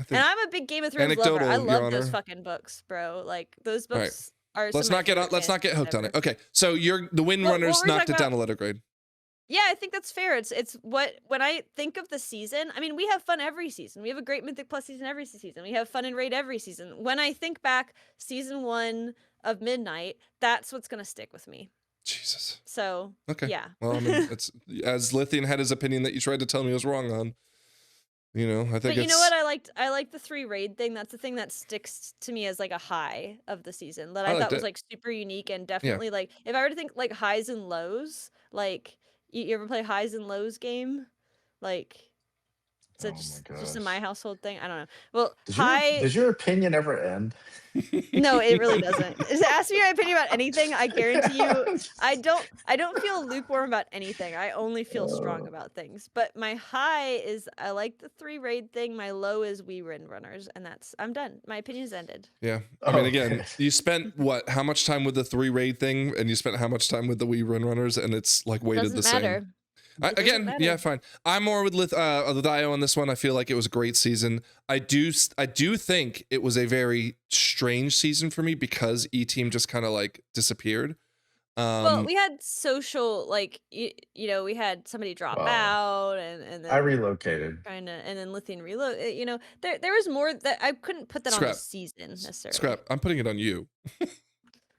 And I'm a big Game of Thrones lover. I Your love those Honor. fucking books, bro. Like those All right. books are. Let's some of not my get on. favorite Let's not get hooked on it. ever. Okay, so the Wind What Runners were we knocked talking it down about? a letter grade. Yeah, I think that's fair. It's what when I think of the season. I mean, we have fun every season. We have a great Mythic Plus season every season. We have fun in Raid every season. When I think back, season 1 of Midnight, that's what's gonna stick with me. Jesus. So Okay. yeah. Well, I mean, it's as Lythian had his opinion that you tried to tell me I was wrong on. You know, I think. But you it's, know what? I liked the 3 raid thing. That's the thing that sticks to me as like a high of the season that I liked thought was it. like super unique and definitely like if I were to think like highs and lows, like you ever play highs and lows game? Like is that Oh my just in gosh. my household thing? I don't know. Well, Does your opinion ever end? no, it really doesn't. Ask me my opinion about anything. I guarantee you, I don't feel lukewarm about anything. I only feel strong about things. But my high is I like the 3 raid thing. My low is we runners, and I'm done. My opinion's ended. Yeah. I mean, Oh, again, okay. you spent what? How much time with the 3 raid thing, and you spent how much time with the Wii Runners, and it's like weighted Doesn't the matter. same. Again, matter. yeah, fine. I'm more with Io on this one. I feel like it was a great season. I do think it was a very strange season for me because E-Team just kind of like disappeared. Well, we had social, like you know, we had somebody drop Wow. out, and then I relocated. and then Lythian reload. You know, there was more that I couldn't put that on Scrap. the season necessarily. Scrap. I'm putting it on you.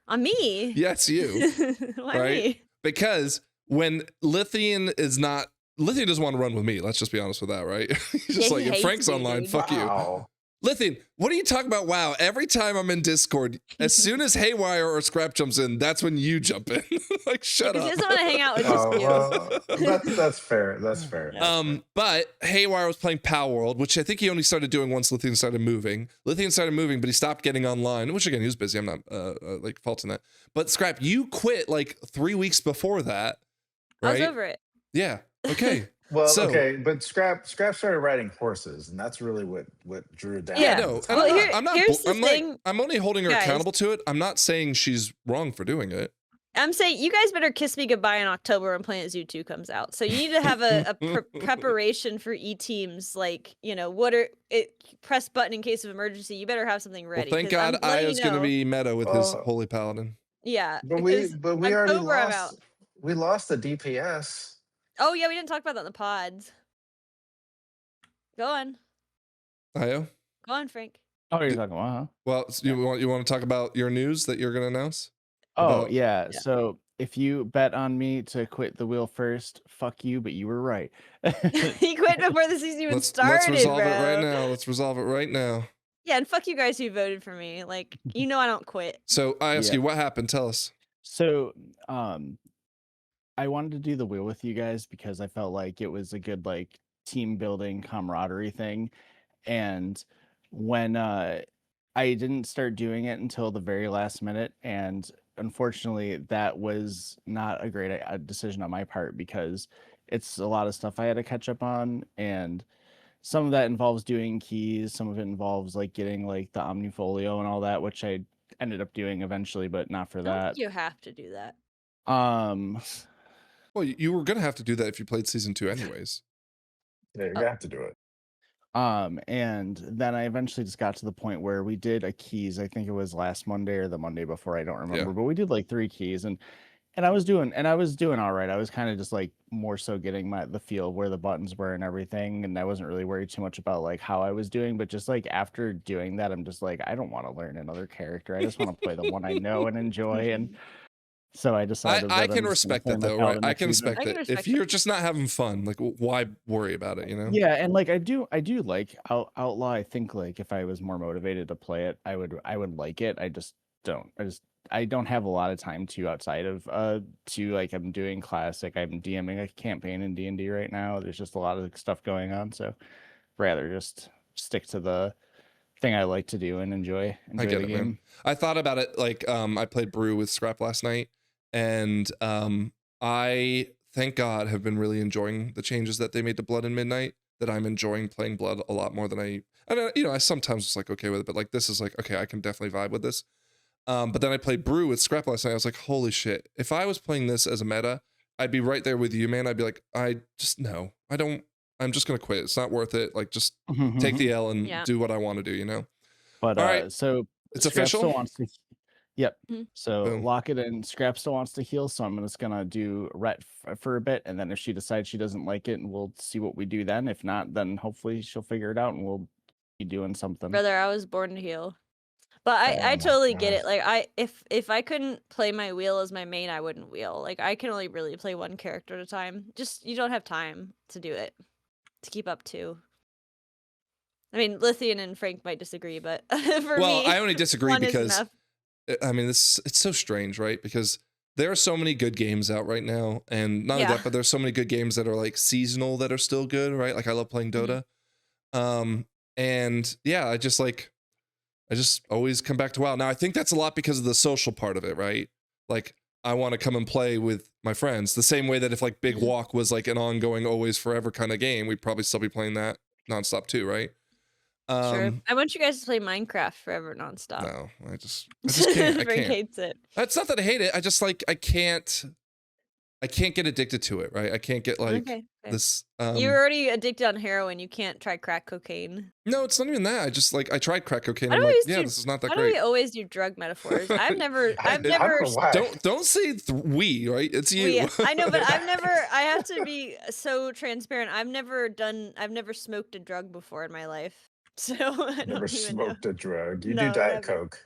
On me. Yes, you. Why right? me? Because when Lythian doesn't want to run with me. Let's just be honest with that, right? He's just Yeah, like, he if hates Frank's me, online, dude. fuck you. Wow. Lythian, what are you talking about? Wow, every time I'm in Discord, as soon as Haywire or Scrap jumps in, that's when you jump in. Like, shut Because up. he doesn't want to hang out with just you. Well, that's fair. That's fair. But Haywire was playing Pow World, which I think he only started doing once Lythian started moving. Lythian started moving, but he stopped getting online, which again, he was busy. I'm not like faulting that. But Scrap, you quit like 3 weeks before that, I was right? over it. Yeah. Okay. Well, So- okay, but Scrap started riding horses, and that's really what drew it down. Yeah. No, and Well, here's the I'm like, thing, I'm only holding her guys. accountable to it. I'm not saying she's wrong for doing it. I'm saying you guys better kiss me goodbye in October when Planet Zoo 2 comes out. So you need to have a preparation for E-teams. Like, you know, press button in case of emergency. You better have something ready. Well, thank 'cause I'm God letting Aya's you going to know. be meta with his Oh. Holy Paladin. Yeah. But we because already October I'm out. lost. We lost the DPS. Oh yeah, we didn't talk about that in the pods. Go on, Ayo? Frank. Oh, you're talking about, huh? Well, you want to talk about your news that you're going to announce? Oh, About- yeah. Yeah. So if you bet on me to quit the wheel first, fuck you, but you were right. He quit before the season even Let's started, resolve bro. it right now. Let's resolve it right now. Yeah, and fuck you guys who voted for me. Like, you know I don't quit. So I ask Yeah. you, what happened? Tell us. So, I wanted to do the wheel with you guys because I felt like it was a good like team building camaraderie thing. And when I didn't start doing it until the very last minute, and unfortunately, that was not a great decision on my part because it's a lot of stuff I had to catch up on, and some of that involves doing keys, some of it involves like getting like the Omnifolio and all that, which I ended up doing eventually, but not for I don't that. think you have to do that. Well, you were gonna have to do that if you played season 2 anyways. Yeah, you have to do it. And then I eventually just got to the point where we did a keys. I think it was last Monday or the Monday before, I don't remember, but we did like 3 keys, and I was doing all right. I was kind of just like more so getting the feel of where the buttons were and everything, and I wasn't really worried too much about like how I was doing. But just like after doing that, I'm just like, I don't want to learn another character. I just want to play the one I know and enjoy. And so I decided I that can respect that though, right? I can respect I can that. respect If you're that. just not having fun, like why worry about it, you know? Yeah, and like I do like Outlaw. I think like if I was more motivated to play it, I would like it. I just don't. I don't have a lot of time to outside of to like I'm doing classic. I'm DMing a campaign in D&D right now. There's just a lot of stuff going on, so rather just stick to the thing I like to do and enjoy I get the it, game. man. I thought about it like I played Brew with Scrap last night, and I thank God have been really enjoying the changes that they made to Blood and Midnight. That I'm enjoying playing Blood a lot more than I don't, you know, I sometimes was like okay with it, but like this is like okay, I can definitely vibe with this. But then I played Brew with Scrap last night. I was like, holy shit! If I was playing this as a meta, I'd be right there with you, man. I'd be like, I just no, I don't. I'm just gonna quit. It's not worth it. Like, just take the L and do what I want to do. You know. But all right, so it's Scrap official. still wants to. Yep. So Boom. lock it in. Scrap still wants to heal, so I'm just gonna do Rhett for a bit, and then if she decides she doesn't like it, and we'll see what we do then. If not, then hopefully she'll figure it out, and we'll be doing something. Brother, I was born to heal. But I totally get it. Like if I couldn't play my wheel as my main, I wouldn't wheel. Like I can only really play one character at a time. Just you don't have time to do it. To keep up to. I mean, Lythian and Frank might disagree, but for me, I only disagree because enough. I mean it's so strange, right? Because there are so many good games out right now, and not only that, but there's so many good games that are like seasonal that are still good, right? Like I love playing Dota. And yeah, I just always come back to WoW. Now I think that's a lot because of the social part of it, right? Like I want to come and play with my friends the same way that if like Big Walk was like an ongoing, always forever kind of game, we'd probably still be playing that nonstop too, right? Sure. I want you guys to play Minecraft forever nonstop. No, I just can't. I Frank can't. hates it. It's not that I hate it. I just like I can't get addicted to it, right? I can't get like this. You're already addicted on heroin. You can't try crack cocaine. No, it's not even that. I just like I tried crack cocaine. Why I'm do like, we yeah, this is not that Why great. do we always do drug metaphors? I've never. Don't say we, right? It's you. I know, but I have to be so transparent. I've never smoked a drug before in my life. So I Never don't even smoked know. a drug. You No, do Diet never. Coke.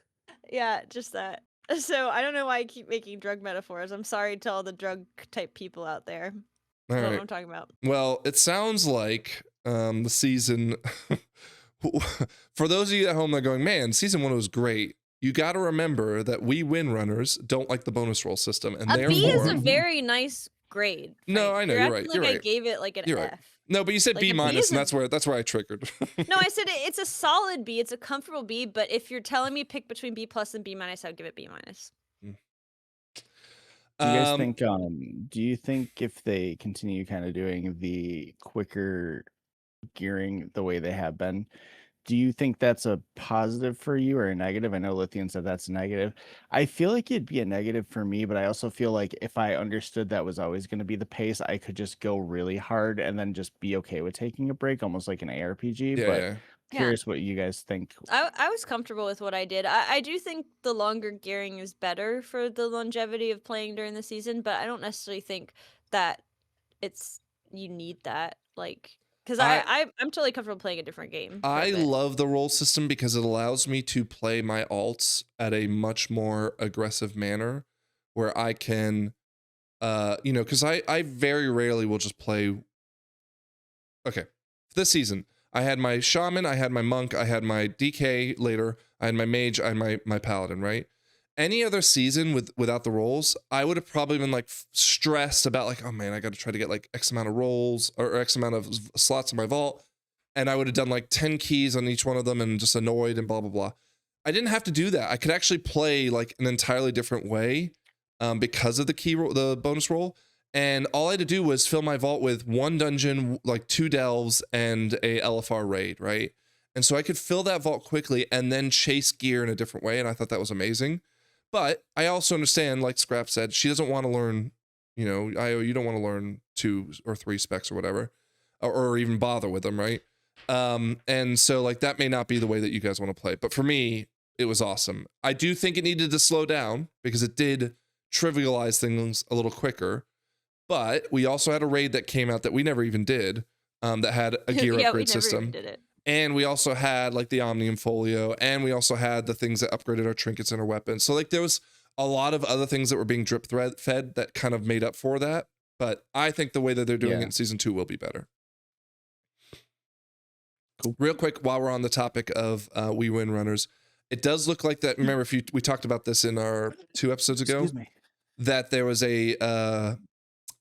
Yeah, just that. So I don't know why I keep making drug metaphors. I'm sorry to all the drug type people out there. I don't know what I'm talking about. Well, it sounds like the season. For those of you at home that are going, man, season 1 was great. You got to remember that we win runners don't like the bonus roll system, and A therefore B is a very nice grade. No, I know you're right. You're right. I gave it like an You're F. right. No, but you said Like, B a B minus, is and a- that's where I triggered. No, I said it's a solid B. It's a comfortable B. But if you're telling me pick between B plus and B minus, I would give it B minus. Do you guys think? Do you think if they continue kind of doing the quicker gearing the way they have been, do you think that's a positive for you or a negative? I know Lythian said that's a negative. I feel like it'd be a negative for me, but I also feel like if I understood that was always going to be the pace, I could just go really hard and then just be okay with taking a break, almost like an ARPG. But curious what you guys think. I was comfortable with what I did. I do think the longer gearing is better for the longevity of playing during the season, but I don't necessarily think that you need that. Like, because I'm totally comfortable playing a different game. I love the roll system because it allows me to play my alts at a much more aggressive manner where I can, because I very rarely will just play. Okay, this season, I had my shaman, I had my monk, I had my DK later, I had my mage, I had my paladin, right? Any other season without the rolls, I would have probably been like stressed about like, oh man, I got to try to get like X amount of rolls or X amount of slots in my vault. And I would have done like 10 keys on each one of them and just annoyed and blah, blah, blah. I didn't have to do that. I could actually play like an entirely different way because of the bonus roll. And all I had to do was fill my vault with 1 dungeon, like 2 delves, and a LFR raid, right? And so I could fill that vault quickly and then chase gear in a different way. And I thought that was amazing. But I also understand, like Scrap said, she doesn't want to learn, you know, you don't want to learn 2 or 3 specs or whatever, or even bother with them, right? And so like that may not be the way that you guys want to play. But for me, it was awesome. I do think it needed to slow down because it did trivialize things a little quicker. But we also had a raid that came out that we never even did, that had a gear yeah, upgrade we never system. even did it. And we also had like the Omnium Folio, and we also had the things that upgraded our trinkets and our weapons. So like there was a lot of other things that were being drip fed that kind of made up for that. But I think the way that they're doing it in season 2 will be better. Cool. Real quick, while we're on the topic of We Win runners, it does look like that. Remember, we talked about this in our 2 episodes ago, Excuse me. that there was a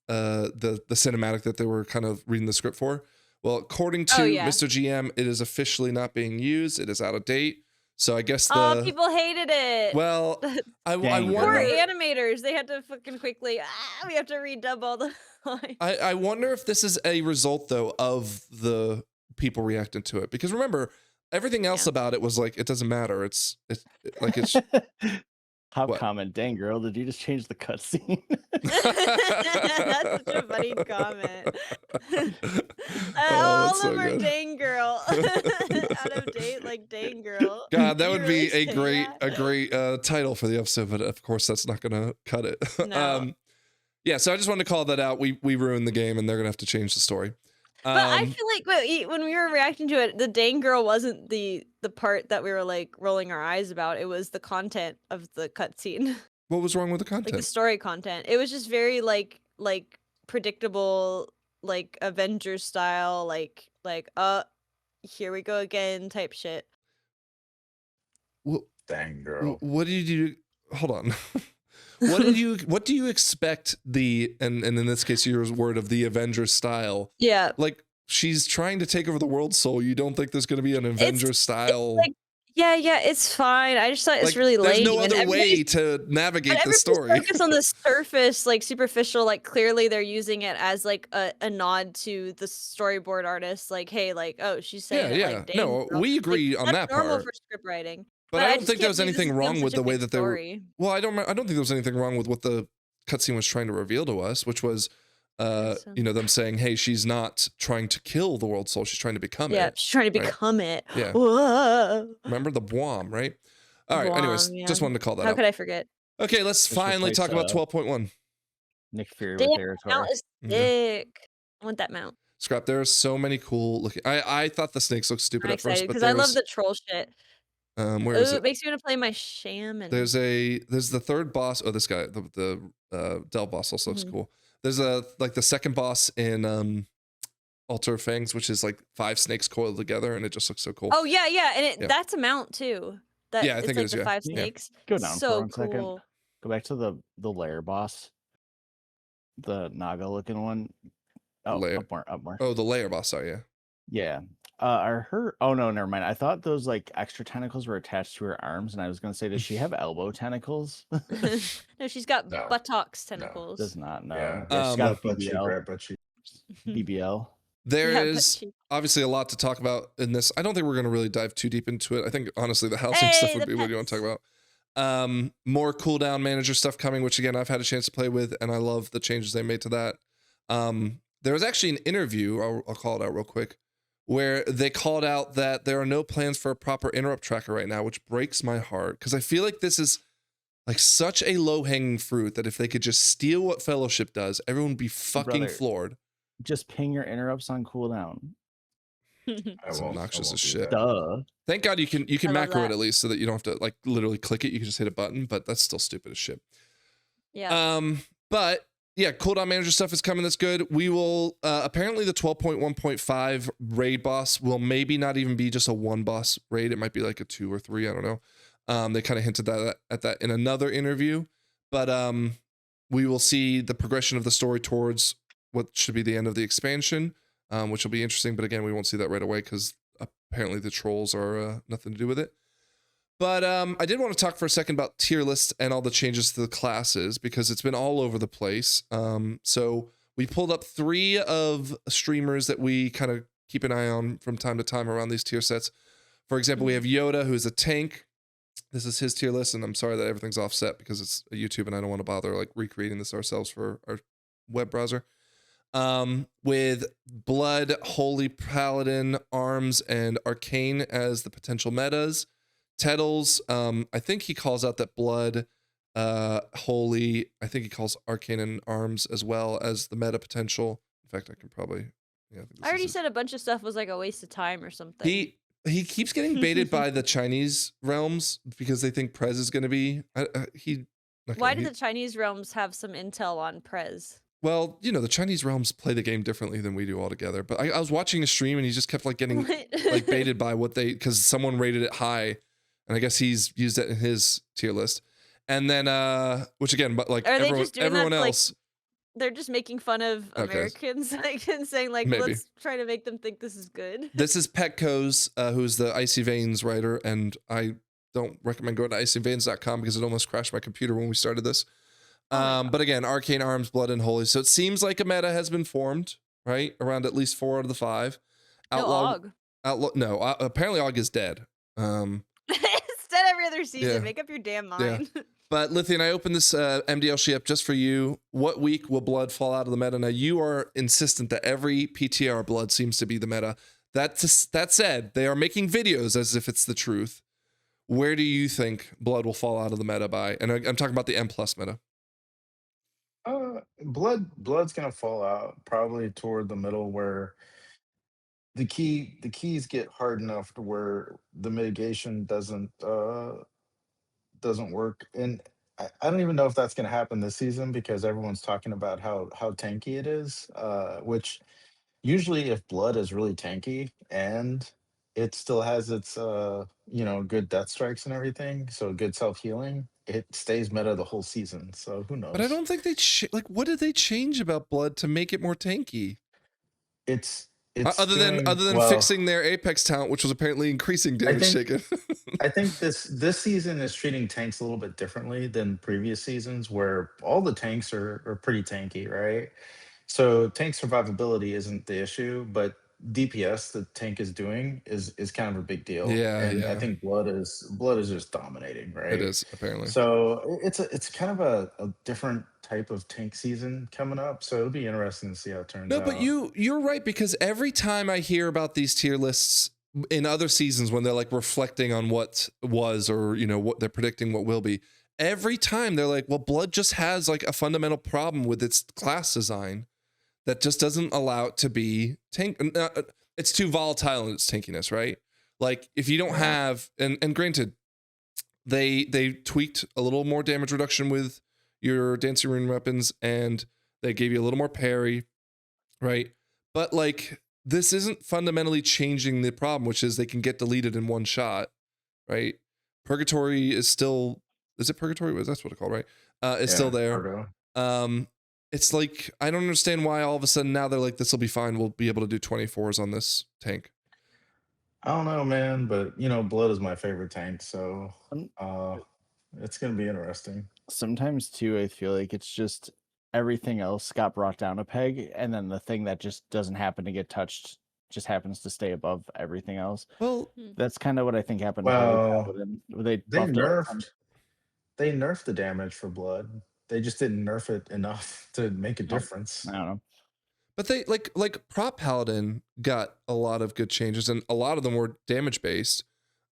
the cinematic that they were kind of reading the script for. Well, according to Mr. GM, it is officially not being used. It is out of date. So I guess people hated it. Well, I Poor wonder. animators, they had to fucking quickly. We have to redub all the lines. I wonder if this is a result though of the people reacting to it, because remember everything else about it was like it doesn't matter. It's like it's. Top comment, dang girl, did you just change the cutscene? That's such a funny comment. Oh, all so of them are good. dang girl. Out of date, like dang girl. God, that You would be really a say great that? title for the episode, but of course that's not gonna cut it. No. Yeah, so I just wanted to call that out. We ruined the game, and they're gonna have to change the story. But I feel like when we were reacting to it, the dang girl wasn't the part that we were like rolling our eyes about. It was the content of the cutscene. What was wrong with the Like content? the story content. It was just very like predictable, like Avengers style, like here we go again type shit. Well, Dang girl. what did you do? Hold on. What do you expect and in this case your word of the Avengers style? Yeah. Like she's trying to take over the world, so you don't think there's gonna be an Avengers style? Like, yeah, it's fine. I just thought it's really lame. There's no other way to navigate the story. Focus on the surface, like superficial, like clearly they're using it as like a nod to the storyboard artist. Like, hey, like, oh, she's saying it, like, dang, no, girl. we agree like, on that's that normal part. for script writing. But I don't just think there can't was believe this anything has become wrong with such a the way big that they were. story. Well, I don't think there was anything wrong with what the cutscene was trying to reveal to us, which was, you know, them saying, "Hey, she's not trying to kill the world soul; she's trying to become it." Yeah, she's trying to right? become it. Yeah. Whoa. Remember the Bwam, right? All right. Anyways, Bwam, just yeah. wanted to call that How out. could I forget? Okay, let's Just finally replace, talk about 12.1. Nick Fury Damn, with that Aerotor. mount is sick. I want that mount. Scrap. There are so many cool looking. I thought the snakes looked stupid I'm at first, excited but because there I love was, the troll shit. where is Ooh, it? it makes me want to play my shaman. There's the third boss. Oh, this guy, the Del boss also looks cool. There's the second boss in Altar of Fangs, which is like 5 snakes coiled together, and it just looks so cool. Oh yeah, and that's a mount too. That Yeah, I it's think it like is, the yeah. 5 Yeah. snakes. Go down So for 1 second. cool. Go back to the lair boss. The Naga looking one. Oh, Lair. up more. Oh, the layer boss. Sorry, yeah. Yeah. Are her? Oh no, never mind. I thought those like extra tentacles were attached to her arms, and I was gonna say, does she have elbow tentacles? No, she's got No. buttocks tentacles. Does not know. Yeah. She's got a Butt cheek, BBL. right butt cheek. BBL. There Yeah, is but obviously a lot to talk about in this. I don't think we're going to really dive too deep into it. I think honestly the housing stuff would the be what you want to pets. talk about. More cooldown manager stuff coming, which again I've had a chance to play with, and I love the changes they made to that. There was actually an interview, I'll call it out real quick, where they called out that there are no plans for a proper interrupt tracker right now, which breaks my heart because I feel like this is like such a low-hanging fruit that if they could just steal what Fellowship does, everyone would be fucking Brother. floored. Just ping your interrupts on cooldown. It's obnoxious as do shit. that. Duh. Thank God you can I love macro it that. at least so that you don't have to like literally click it. You can just hit a button, but that's still stupid as shit. Yeah. But yeah, cooldown manager stuff is coming. That's good. We will apparently the 12.1.5 raid boss will maybe not even be just a 1 boss raid. It might be like a 2 or 3. I don't know. They kind of hinted at that in another interview, but we will see the progression of the story towards what should be the end of the expansion, which will be interesting. But again, we won't see that right away because apparently the trolls are nothing to do with it. But I did want to talk for a second about tier lists and all the changes to the classes because it's been all over the place. So we pulled up 3 of streamers that we kind of keep an eye on from time to time around these tier sets. For example, we have Yoda, who's a tank. This is his tier list, and I'm sorry that everything's offset because it's a YouTube and I don't want to bother like recreating this ourselves for our web browser. With Blood, Holy Paladin, Arms, and Arcane as the potential metas. Tettles, I think he calls out that Blood, Holy, I think he calls Arcane and Arms as well as the meta potential. In fact, I can probably, yeah. I already said a bunch of stuff was like a waste of time or something. He keeps getting baited by the Chinese realms because they think Prez is going to be, Why do the Chinese realms have some intel on Prez? Well, you know, the Chinese realms play the game differently than we do altogether. But I was watching a stream and he just kept like getting like baited by what they, because someone rated it high. And I guess he's used it in his tier list. And then, which again, but like everyone else. Like, they're just making fun of Americans, like, and saying like, Maybe. let's try to make them think this is good. This is Petco's, who's the Icy Veins writer. And I don't recommend going to icyveins.com because it almost crashed my computer when we started this. But again, Arcane, Arms, Blood, and Holy. So it seems like a meta has been formed, right? Around at least 4 out of the 5. Og. Apparently Og is dead. It's dead every other season. Yeah. Make up your damn mind. Yeah. But Lythian, I opened this MDL sheet up just for you. What week will Blood fall out of the meta? Now you are insistent that every PTR Blood seems to be the meta. That said, they are making videos as if it's the truth. Where do you think Blood will fall out of the meta by? And I'm talking about the M+ meta. Blood's gonna fall out probably toward the middle where the keys get hard enough to where the mitigation doesn't work. And I don't even know if that's gonna happen this season because everyone's talking about how tanky it is. Which usually if Blood is really tanky and it still has its good death strikes and everything, so good self-healing, it stays meta the whole season. So who knows? But I don't think they what did they change about Blood to make it more tanky? It's other than fixing their Apex talent, which was apparently increasing damage taken. I think this season is treating tanks a little bit differently than previous seasons where all the tanks are pretty tanky, right? So tank survivability isn't the issue, but DPS the tank is doing is kind of a big deal. Yeah, I think Blood is just dominating, right? It is, apparently. So it's kind of a different type of tank season coming up. So it'll be interesting to see how it turns out. No, but you're right, because every time I hear about these tier lists in other seasons when they're like reflecting on what was, or what they're predicting what will be, every time they're like, well, Blood just has like a fundamental problem with its class design that just doesn't allow it to be tank. It's too volatile in its tankiness, right? Like if you don't have, and granted, they tweaked a little more damage reduction with your dancing rune weapons, and they gave you a little more parry, right? But like this isn't fundamentally changing the problem, which is they can get deleted in one shot, right? Purgatory is still, is it Purgatory? That's what it's called, right? It's still there. Purgo. It's like, I don't understand why all of a sudden now they're like, this will be fine. We'll be able to do 24s on this tank. I don't know, man, but Blood is my favorite tank, so it's gonna be interesting. Sometimes too, I feel like it's just everything else got brought down a peg, and then the thing that just doesn't happen to get touched just happens to stay above everything else. Well, that's kind of what I think happened. Well, they nerfed the damage for Blood. They just didn't nerf it enough to make a difference. I don't know. But they like Prop Paladin got a lot of good changes, and a lot of them were damage based.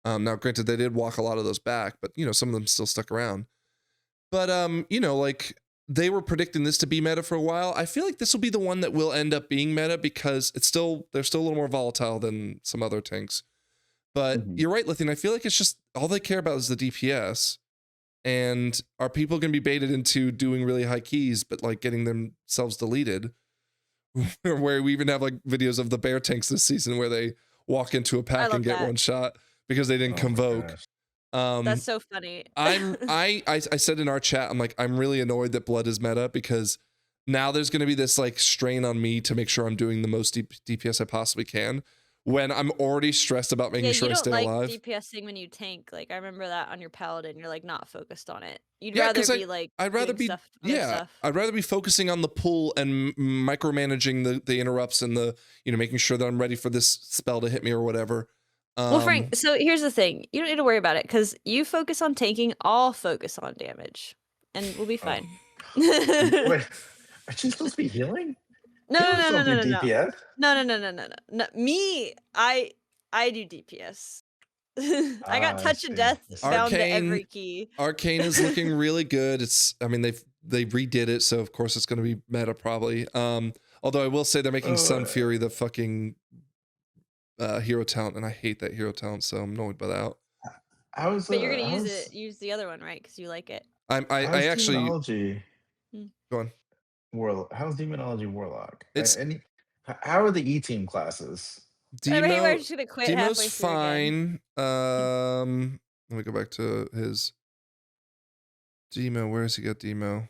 Now, granted, they did walk a lot of those back, but some of them still stuck around. But like they were predicting this to be meta for a while. I feel like this will be the one that will end up being meta because they're still a little more volatile than some other tanks. But you're right, Lythian. I feel like it's just all they care about is the DPS. And are people going to be baited into doing really high keys, but like getting themselves deleted? Where we even have like videos of the bear tanks this season where they walk into a pack and get one shot because they didn't convoke. That's so funny. I said in our chat, I'm like, I'm really annoyed that Blood is meta because now there's going to be this like strain on me to make sure I'm doing the most DPS I possibly can, when I'm already stressed about making Yeah, sure you I don't stay like alive. DPSing when you tank. Like I remember that on your paladin, you're like not focused on it. You'd Yeah, rather 'cause be like I'd rather doing be stuff, other stuff. I'd rather be focusing on the pull and micromanaging the interrupts and the making sure that I'm ready for this spell to hit me or whatever. Well, Frank, so here's the thing. You don't need to worry about it because you focus on tanking, I'll focus on damage. And we'll be fine. Wait, are you supposed to be healing? No, Healing's no, no, supposed no, to no, be no. DPS? No. Me, I do DPS. I got touch of death bound to every key. Arcane is looking really good. I mean they redid it, so of course it's going to be meta probably. Although I will say they're making Sun Fury the fucking hero talent, and I hate that hero talent, so I'm annoyed by that. But you're gonna use the other one, right? Because you like it. I actually Demonology go on. How's Demonology Warlock? It's how are the E-team classes? We're just gonna quit halfway Demo's through again. fine. Let me go back to his Demo. Where does he get Demo?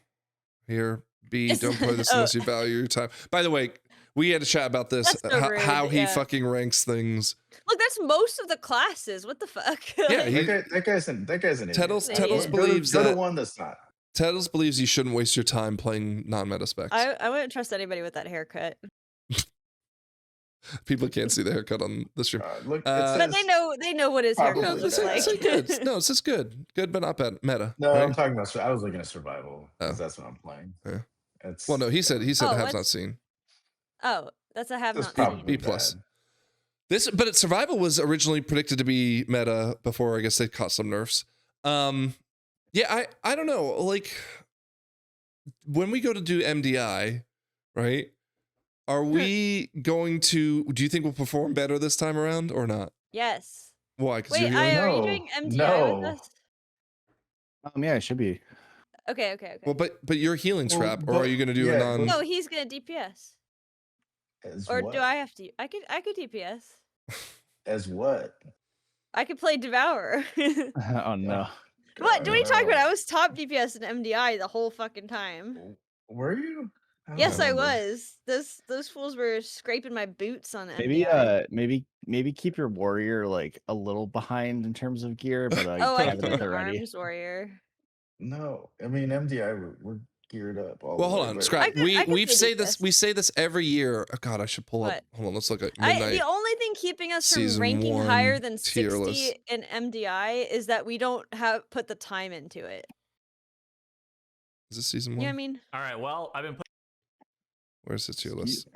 Here. B, don't play this unless you value your time. By the way, we had a chat about this. That's so rude, how he fucking ranks things. Look, that's most of the classes. What the fuck? Yeah, that guy's an idiot. Tettles believes go that to one that's not. Tettles believes you shouldn't waste your time playing non-meta specs. I wouldn't trust anybody with that haircut. People can't see the haircut on the stream. Look, but they know what his haircut looks like. Good. No, it's just good. Good, but not bad. Meta. No, right? I'm talking about. I was looking at survival because that's what I'm playing. Yeah. It's, well, no, he said have not seen. Oh, that's a have not seen. B+. But survival was originally predicted to be meta before I guess they caught some nerfs. Yeah, I don't know. Like when we go to do MDI, right? Are we going to? Do you think we'll perform better this time around or not? Yes. Why? Wait, are you doing MDI with us? Yeah, it should be. Okay. Well, but you're healing scrap, or are you going to do a non? No, he's gonna DPS. Or what? do I have to? I could DPS. As what? I could play Devourer. Oh no. What are you talking about? I was top DPS in MDI the whole fucking time. Were you? Yes, I was. Those fools were scraping my boots on MDI. Maybe keep your warrior like a little behind in terms of gear, but oh, I have can it keep an ready. arms warrior. No, I mean MDI we're geared up. Well, hold on, Scrap. We say this every year. Oh God, I should pull up. Hold on, let's look at Midnight. The only thing keeping us from Season ranking 1 higher than tier 60 list. in MDI is that we don't put the time into it. Is this season 1? Yeah, I mean. All right. Well, I've been. Where's the tier list?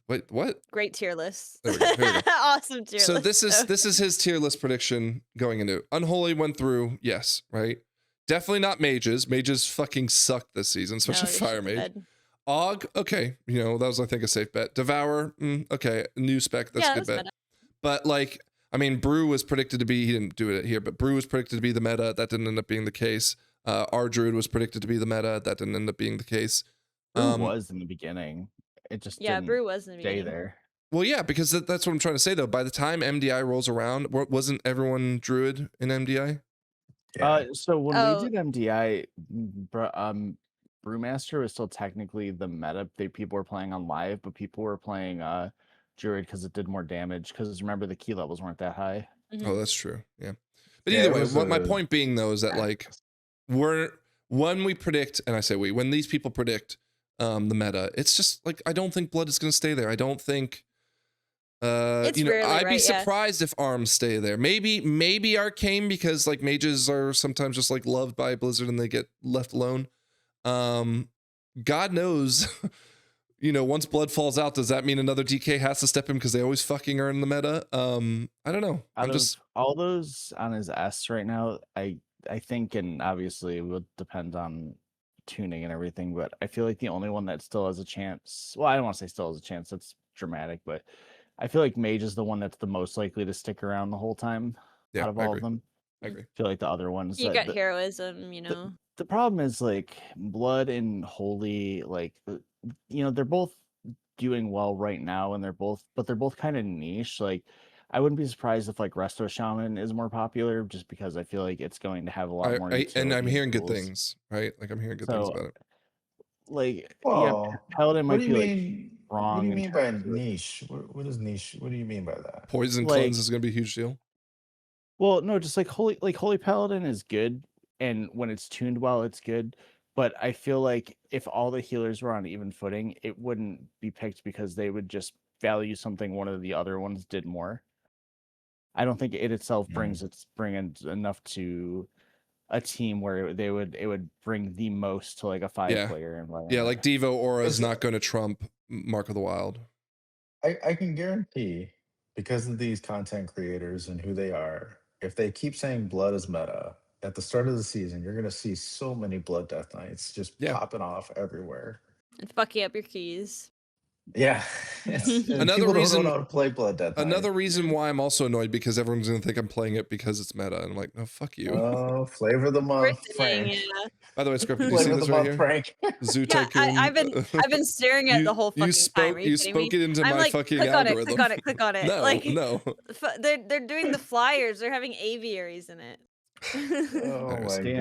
Wait, what? Great tier list. There we go. Here we go. Awesome tier list. So this is his tier list prediction going into it. Unholy went through, yes, right? Definitely not mages. Mages fucking sucked this season, especially Fire Mage. Og, okay, that was I think a safe bet. Devour, okay, new spec, that's a good bet. Meta. But like, I mean, Brew was predicted to be. He didn't do it here, but Brew was predicted to be the meta. That didn't end up being the case. Our Druid was predicted to be the meta. That didn't end up being the case. Brew was in the beginning. It just didn't Brew was in the beginning. Stay there. Well, yeah, because that's what I'm trying to say though. By the time MDI rolls around, wasn't everyone Druid in MDI? Yeah. So when we did MDI, Brewmaster was still technically the meta. People were playing on live, but people were playing Druid because it did more damage. Because remember, the key levels weren't that high. Oh, that's true. Yeah, but either way, what my point being though is that like when we predict, and I say when these people predict the meta, it's just like I don't think Blood is going to stay there. I don't think. I'd be surprised if arms stay there. Maybe Arcane because like mages are sometimes just like loved by Blizzard and they get left alone. God knows, once Blood falls out, does that mean another DK has to step in because they always fucking are in the meta? I don't know. I'm just all those on his S right now. I think, and obviously it will depend on tuning and everything, but I feel like the only one that still has a chance. Well, I don't want to say still has a chance. That's dramatic, but I feel like Mage is the one that's the most likely to stick around the whole time out of all of them. I agree. I feel like the other ones. You got heroism, The problem is like Blood and Holy, like they're both doing well right now, and they're both kind of niche. Like I wouldn't be surprised if like Resto Shaman is more popular, just because I feel like it's going to have a lot more. And I'm hearing good things, right? Like I'm hearing good things about it. Like Paladin might be like. wrong. What do you in mean by terms of- niche? What is niche? What do you mean by that? Poison Like- cleanse is gonna be a huge deal. Well, no, just like Holy Paladin is good, and when it's tuned well, it's good. But I feel like if all the healers were on even footing, it wouldn't be picked because they would just value something one of the other ones did more. I don't think it itself brings enough to a team where it would bring the most to like a 5-player environment. Yeah, like Devo Aura is Is- not going to trump Mark of the Wild. I can guarantee, because of these content creators and who they are, if they keep saying blood is meta, at the start of the season, you're going to see so many blood death knights just Yeah. popping off everywhere. It's fucking up your keys. Yeah. Another People reason- don't know how to play blood death knight. Another reason why I'm also annoyed because everyone's going to think I'm playing it because it's meta. And I'm like, no, fuck you. Oh, flavor of the month, Thing, Frank. yeah. By the way, Script, did you see Flavor of this the right month, here? Frank. Zoo Yeah, Tycoon. I've been staring at the whole fucking time. Are you You kidding spoke me? it into I'm my like, fucking click algorithm. on it, click on it. No, like, no. They're doing the flyers. They're having aviaries in it. Oh my Damn,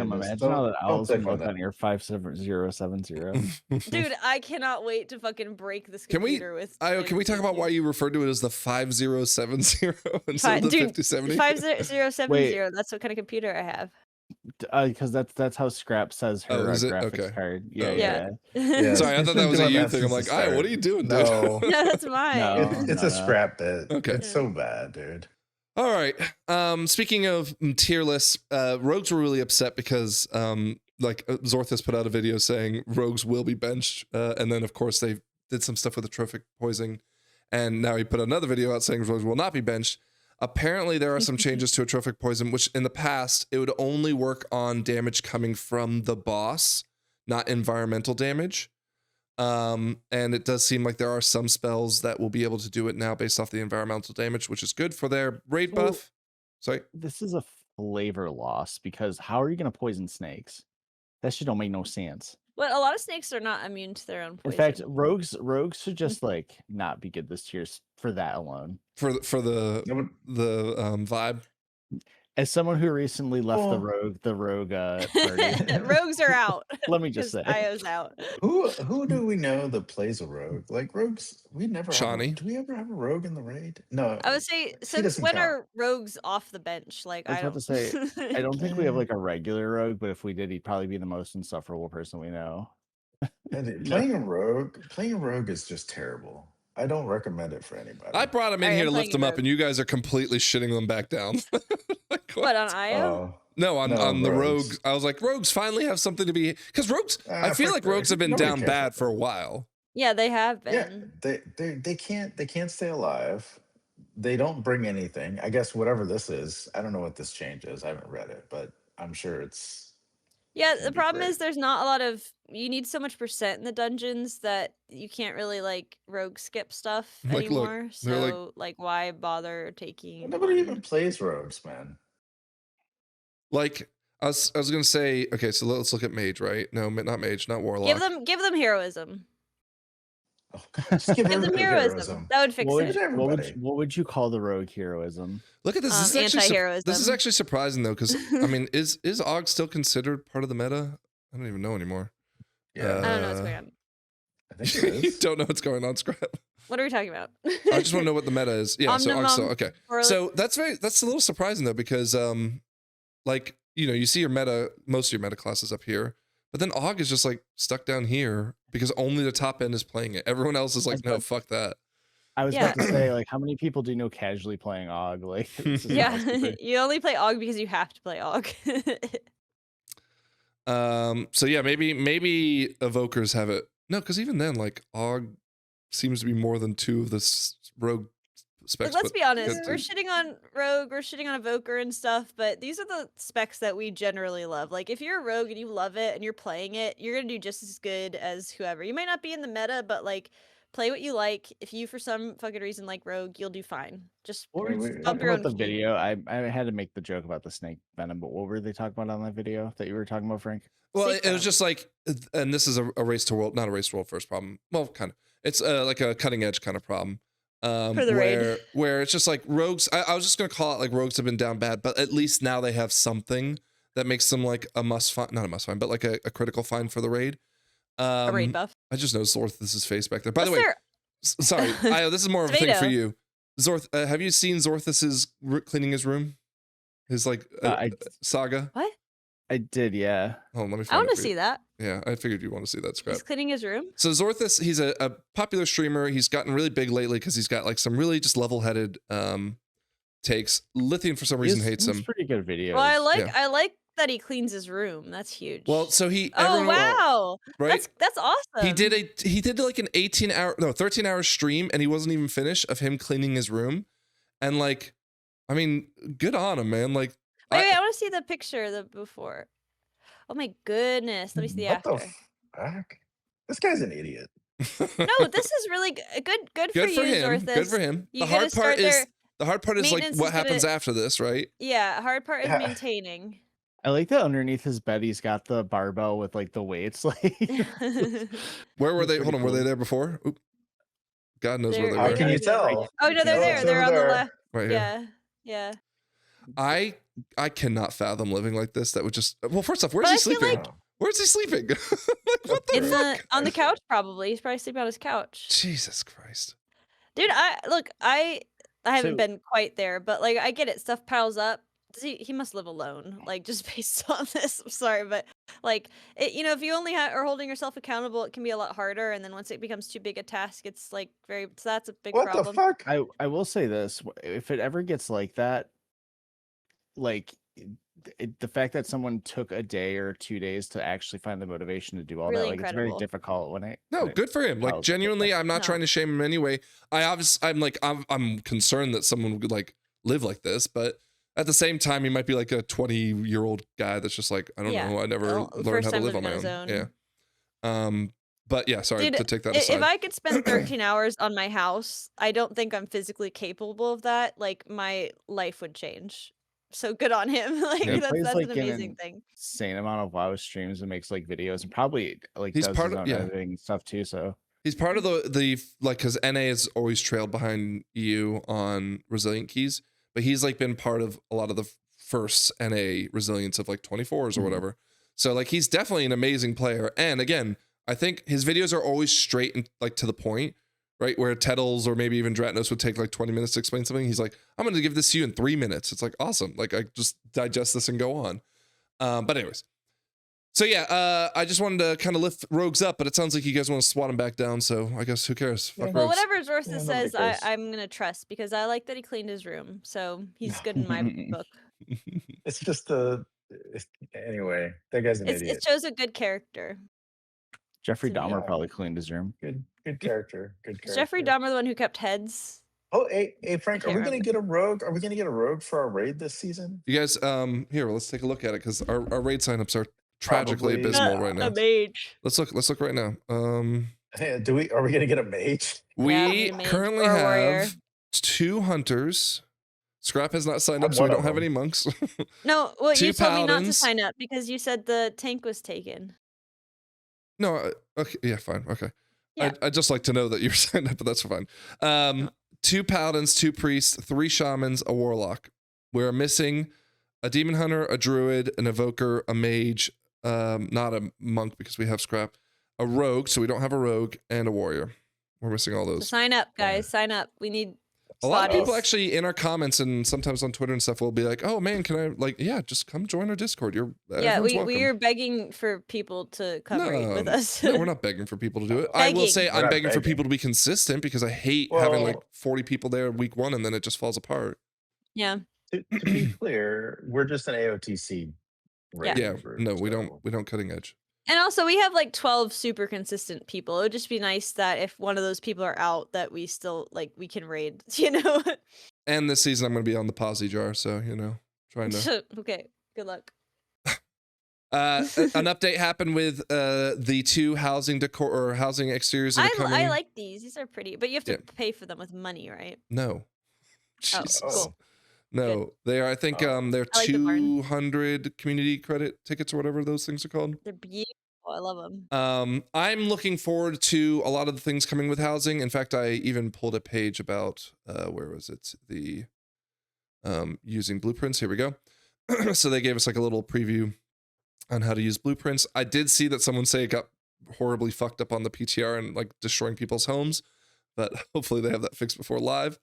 goodness. imagine how the Don't owls click would on look that. on your 57070. Dude, I cannot wait to fucking break this Can we- computer with. Can we talk about why you referred to it as the 5070 instead of the Dude, 5070? 5070. Wait. That's what kind of computer I have. Because that's how Scrap says her Oh, is it? graphics Okay. card. Yeah, Oh, yeah. Yeah. Sorry, I It's thought been that was a doing you that thing. I'm since like, the what are start. you doing, dude? No. No, that's mine. No. It's a scrap bit. Okay. It's so bad, dude. All right. Speaking of tier lists, rogues were really upset because Zorthus put out a video saying rogues will be benched, and then of course they did some stuff with the trophic poison, and now he put another video out saying rogues will not be benched. Apparently there are some changes to a trophic poison, which in the past it would only work on damage coming from the boss, not environmental damage. And it does seem like there are some spells that will be able to do it now based off the environmental damage, which is good for their raid Well, buff. Sorry. This is a flavor loss because how are you going to poison snakes? That shit don't make no sense. But a lot of snakes are not immune to their own In poison. fact, rogues should just like not be good this tier for that alone. For the vibe. As someone who recently left Well- the rogue party, rogues are out. let me just 'cause say, IO's out. Who do we know that plays a rogue? Like rogues, we never Shawnee. do we ever have a rogue in the raid? No. I would say, since doesn't when count. are rogues off the bench? Like, I was I about don't. to say, I don't think we have like a regular rogue, but if we did, he'd probably be the most insufferable person we know. Playing a rogue is just terrible. I don't recommend it for anybody. I brought him in Alright, here I'm to lift playing him a up, rogue. and you guys are completely shitting them back down. Like, What, on IO? Oh. No, on No, the rogues. rogues. I was like, rogues finally have something to be, because rogues. I feel fuck like rogues have been Nobody down cares bad about for a rogues. while. Yeah, they have Yeah, been. they can't stay alive. They don't bring anything. I guess whatever this is, I don't know what this change is. I haven't read it, but I'm sure it's Yeah, gonna the be problem great. is there's not a lot of. You need so much percent in the dungeons that you can't really like rogue skip stuff Like, look, anymore. they're like- So like, why bother taking? nobody one? even plays rogues, man. Like, I was gonna say, okay, so let's look at Mage, right? No, not Mage, not Warlock. Give them heroism. Oh, God, just give Give them everybody heroism. That would fix What it. Everybody. would you call the rogue heroism? Look at this. This is actually Anti-heroism. this is actually surprising though, because I mean, is Og still considered part of the meta? I don't even know anymore. Yeah, I don't know what's going on. I think it You is. don't know what's going on, Scrap. What are we talking about? I just want to know what the meta is. Yeah, so Og still Omnimum, okay. Or So that's a little surprising though, because like, you know, you see your meta, most of your meta classes up here, but then Og is just like stuck down here because only the top end is playing it. Everyone else is like, no, fuck that. I was Yeah. about to say, like, how many people do you know casually playing Og? Like, this is yeah, stupid. you only play Og because you have to play Og. So yeah, maybe evokers have it. No, because even then, like, Og seems to be more than two of the rogue specs. Like, let's but be honest, good we're too. shitting on Rogue, we're shitting on Evoker and stuff, but these are the specs that we generally love. Like, if you're a Rogue and you love it and you're playing it, you're gonna do just as good as whoever. You might not be in the meta, but like, play what you like. If you, for some fucking reason, like Rogue, you'll do fine. Just What were we- bump Talking your about own the key. video, I had to make the joke about the snake venom, but what were they talking about on that video that you were talking about, Frank? Well, Sleep it was Venom. just like, and this is a race to world, not a race to world first problem. Well, kind of. It's like a cutting edge kind of problem. For the raid. Where it's just like rogues. I was just gonna call it like rogues have been down bad, but at least now they have something that makes them like a must find, not a must find, but like a critical find for the raid. A raid buff. I just noticed Zorthus' face back there. By the What's way, their Sorry, Io, this is more of a thing for Tomato. you. Zorth, have you seen Zorthus's cleaning his room? His like saga? What? I did, yeah. Oh, let me I find want it to for see you. that. Yeah, I figured you want to see that scrap. He's cleaning his room. So Zorthus, he's a popular streamer. He's gotten really big lately because he's got like some really just level-headed takes. Lythian for some reason hates him. Pretty good videos. Well, Yeah. I like that he cleans his room. That's huge. Well, so he. Oh everyone- wow! Right? That's awesome. He did like an 13-hour stream, and he wasn't even finished of him cleaning his room, and like, I mean, good on him, man. Like, Wait, I want to see the picture, the before. Oh my goodness! Let me see the What after. the fuck? This guy's an idiot. No, this is really good. Good for you, him. Zorthus. Good for him. You The gotta hard start part is there. like Maintenance what is happens gonna- after this, right? Yeah, hard part is Yeah. maintaining. I like that underneath his bed he's got the barbell with like the weights. Like Where were That's they? Hold pretty on, were they cool. there before? Oop. God knows where they How were. can you tell? Oh no, they're Oh, there. it's They're over on the there. left. Right here. Yeah. I cannot fathom living like this. That would just. Well, first off, where's But he I feel sleeping? like- Where's he sleeping? Like, what the In fuck? the on the couch probably. He's probably sleeping on his couch. Jesus Christ. Dude, I haven't So- been quite there, but like I get it. Stuff piles up. He must live alone. Like just based on this. I'm sorry, but like if you only are holding yourself accountable, it can be a lot harder. And then once it becomes too big a task, it's like so that's a big What problem. the fuck? I will say this: if it ever gets like that, like the fact that someone took a day or 2 days to actually find the motivation to do all Really that, like it's very incredible. difficult when it. No, when it good for him. Like piles up like genuinely, that. I'm not No. trying to shame him anyway. I'm concerned that someone would like live like this, but at the same time, he might be like a 20-year-old guy that's just like, I don't Yeah. know, I never Well, learned first how to time live on living my on own. his Yeah. But yeah, sorry Dude, to take that If aside. I could spend 13 hours on my house, I don't think I'm physically capable of that. Like my life would change. So good on him. Like Yeah. He that's plays, an like, in amazing an thing. insane amount of WoW streams and makes like videos and probably like He's does part his of- own yeah. editing and stuff too. So He's part of the like, because NA is always trailed behind you on resilient keys, but he's like been part of a lot of the first NA resilience of like 24s or Mhm. whatever. So like he's definitely an amazing player. And again, I think his videos are always straight and like to the point, right? Where Tettles or maybe even Dratnos would take like 20 minutes to explain something. He's like, I'm going to give this to you in 3 minutes. It's like, awesome. Like I just digest this and go on. But anyways. So yeah, I just wanted to kind of lift Rogues up, but it sounds like you guys want to swat him back down. So I guess who cares? Fuck Well, Rogues. whatever Zorthus nobody says, cares. I'm gonna trust because I like that he cleaned his room. So he's good in my book. It's just anyway. That guy's an idiot. It shows a good character. Jeffrey To me. Dahmer probably cleaned his room. Good character. Good character. Is Jeffrey Dahmer the one who kept heads? Oh, hey, Frank, are can't we gonna remember. get a rogue? Are we gonna get a rogue for our raid this season? You guys, here, let's take a look at it because our raid signups are tragically Probably. abysmal right now. A mage. Let's look right now. Hey, are we gonna get a mage? Yeah, We need a mage currently or a warrior. have 2 hunters. Scrap has not signed I'm up, so we one don't of have them. any monks. No, well, you 2 told me not to paladins. sign up because you said the tank was taken. No, okay, yeah, fine, okay. Yeah. I'd just like to know that you're signed up, but that's fine. 2 paladins, 2 priests, 3 shamans, a warlock. We're missing a demon hunter, a druid, an evoker, a mage, not a monk because we have scrap, a rogue, so we don't have a rogue, and a warrior. We're missing all So those. sign up, guys. Sign up. We need A lot of people slotties. actually in our comments and sometimes on Twitter and stuff will be like, "Oh man, can I like yeah, just come join our Discord. You're Yeah, everyone's we welcome." are begging for people to come raid with us. No, we're not begging for people to do it. I will Begging. say We're I'm not begging for begging. people to be consistent because I hate having like Well- 40 people there week 1 and then it just falls apart. Yeah. To be clear, we're just an AOTC raid Yeah, group, no, we so- don't cutting edge. And also, we have like 12 super consistent people. It would just be nice that if one of those people are out, that we still like we can raid. You know. And this season I'm going to be on the posse jar, so trying to. Okay. Good luck. An update happened with the 2 housing decor or housing exteriors that are coming. I like these. These are pretty, but you have to Yeah. pay for them with money, right? No. Oh, Jesus. cool. No, they are. I think Oh. they're I like the barn. 200 community credit tickets or whatever those things are called. They're beautiful. I love them. I'm looking forward to a lot of the things coming with housing. In fact, I even pulled a page about where was it? The using blueprints. Here we go. So they gave us like a little preview on how to use blueprints. I did see that someone say it got horribly fucked up on the PTR and like destroying people's homes. but hopefully they have that fixed before live.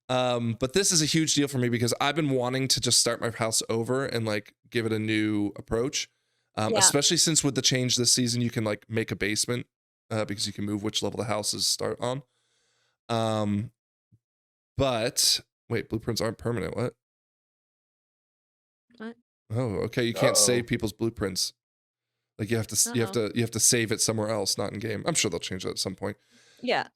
But this is a huge deal for me because I've been wanting to just start my house over and like give it a new approach. Especially since with the change this season, you can like make a basement because you can move which level the houses start on. But wait, blueprints aren't permanent. What? Oh, okay. You can't save people's blueprints. Like you have to save it somewhere else, not in game. I'm sure they'll change that at some point. Yeah.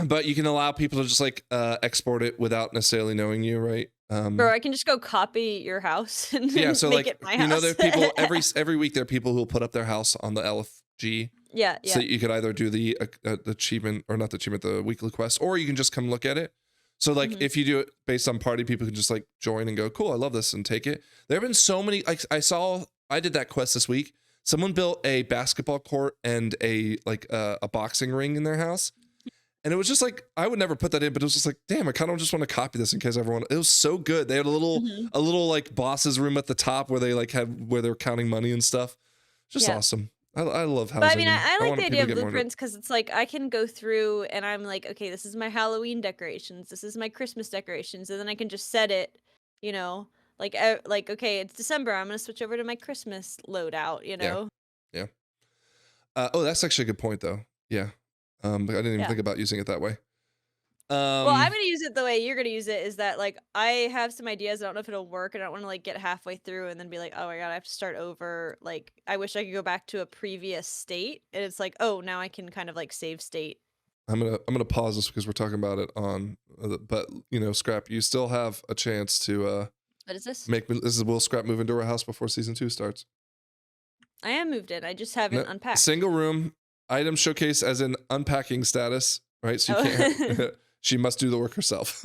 But you can allow people to just like export it without necessarily knowing you, right? Bro, I can just go copy your house and so make like it my house. there are people every week there are people who will put up their house on the LFG. Yeah. So you could either do the achievement or not the achievement, the weekly quest, or you can just come look at it. So like if you do it based on party, people can just like join and go, cool, I love this, and take it. There have been so many. Like I did that quest this week. Someone built a basketball court and a boxing ring in their house. And it was just like, I would never put that in, but it was just like, damn, I kind of just want to copy this in case everyone, it was so good. They had a little like boss's room at the top where they like where they're counting money and stuff. Just awesome. I love housing. But I mean, I like the idea of people to get more into it. blueprints because it's like I can go through and I'm like, okay, this is my Halloween decorations, this is my Christmas decorations, and then I can just set it, you know, like okay, it's December, I'm gonna switch over to my Christmas loadout, you know. Yeah. Oh, that's actually a good point though. Yeah. But I didn't even think about using it that way. Well, I'm gonna use it the way you're gonna use it. Is that like I have some ideas. I don't know if it'll work. I don't want to like get halfway through and then be like, oh my god, I have to start over. Like I wish I could go back to a previous state. And it's like, oh, now I can kind of like save state. I'm gonna pause this because we're talking about it on. But you know, Scrap, you still have a chance to. What is this? Will Scrap move into her house before season 2 starts? I am moved in. I just haven't unpacked. Single room. Item showcase as in unpacking status, right? So you can't. She must do the work herself.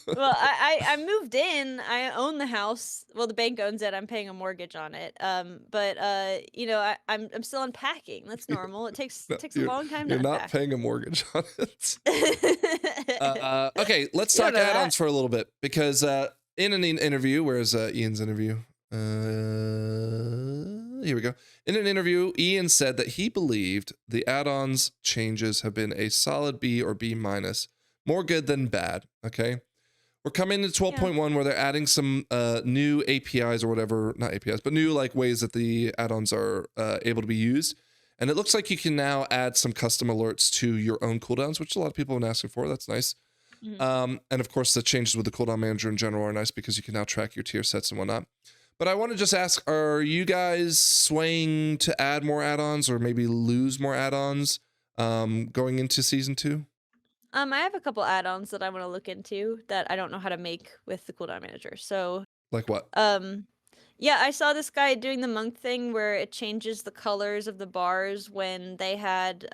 Well, I moved in. I own the house. Well, the bank owns it. I'm paying a mortgage on it. But you know, I'm still unpacking. That's normal. It takes a long time to unpack. You're not paying a mortgage on it. Okay, let's talk add-ons for a little bit because in an interview, where's Ian's interview? Here we go. In an interview, Ian said that he believed the add-ons changes have been a solid B or B minus, more good than bad. Okay, we're coming to 12.1 where they're adding some new APIs or whatever, not APIs, but new like ways that the add-ons are able to be used. And it looks like you can now add some custom alerts to your own cooldowns, which a lot of people have been asking for. That's nice. And of course, the changes with the cooldown manager in general are nice because you can now track your tier sets and whatnot. But I want to just ask, are you guys swaying to add more add-ons or maybe lose more add-ons going into season 2? I have a couple add-ons that I want to look into that I don't know how to make with the cooldown manager. So like what? Yeah, I saw this guy doing the monk thing where it changes the colors of the bars when they had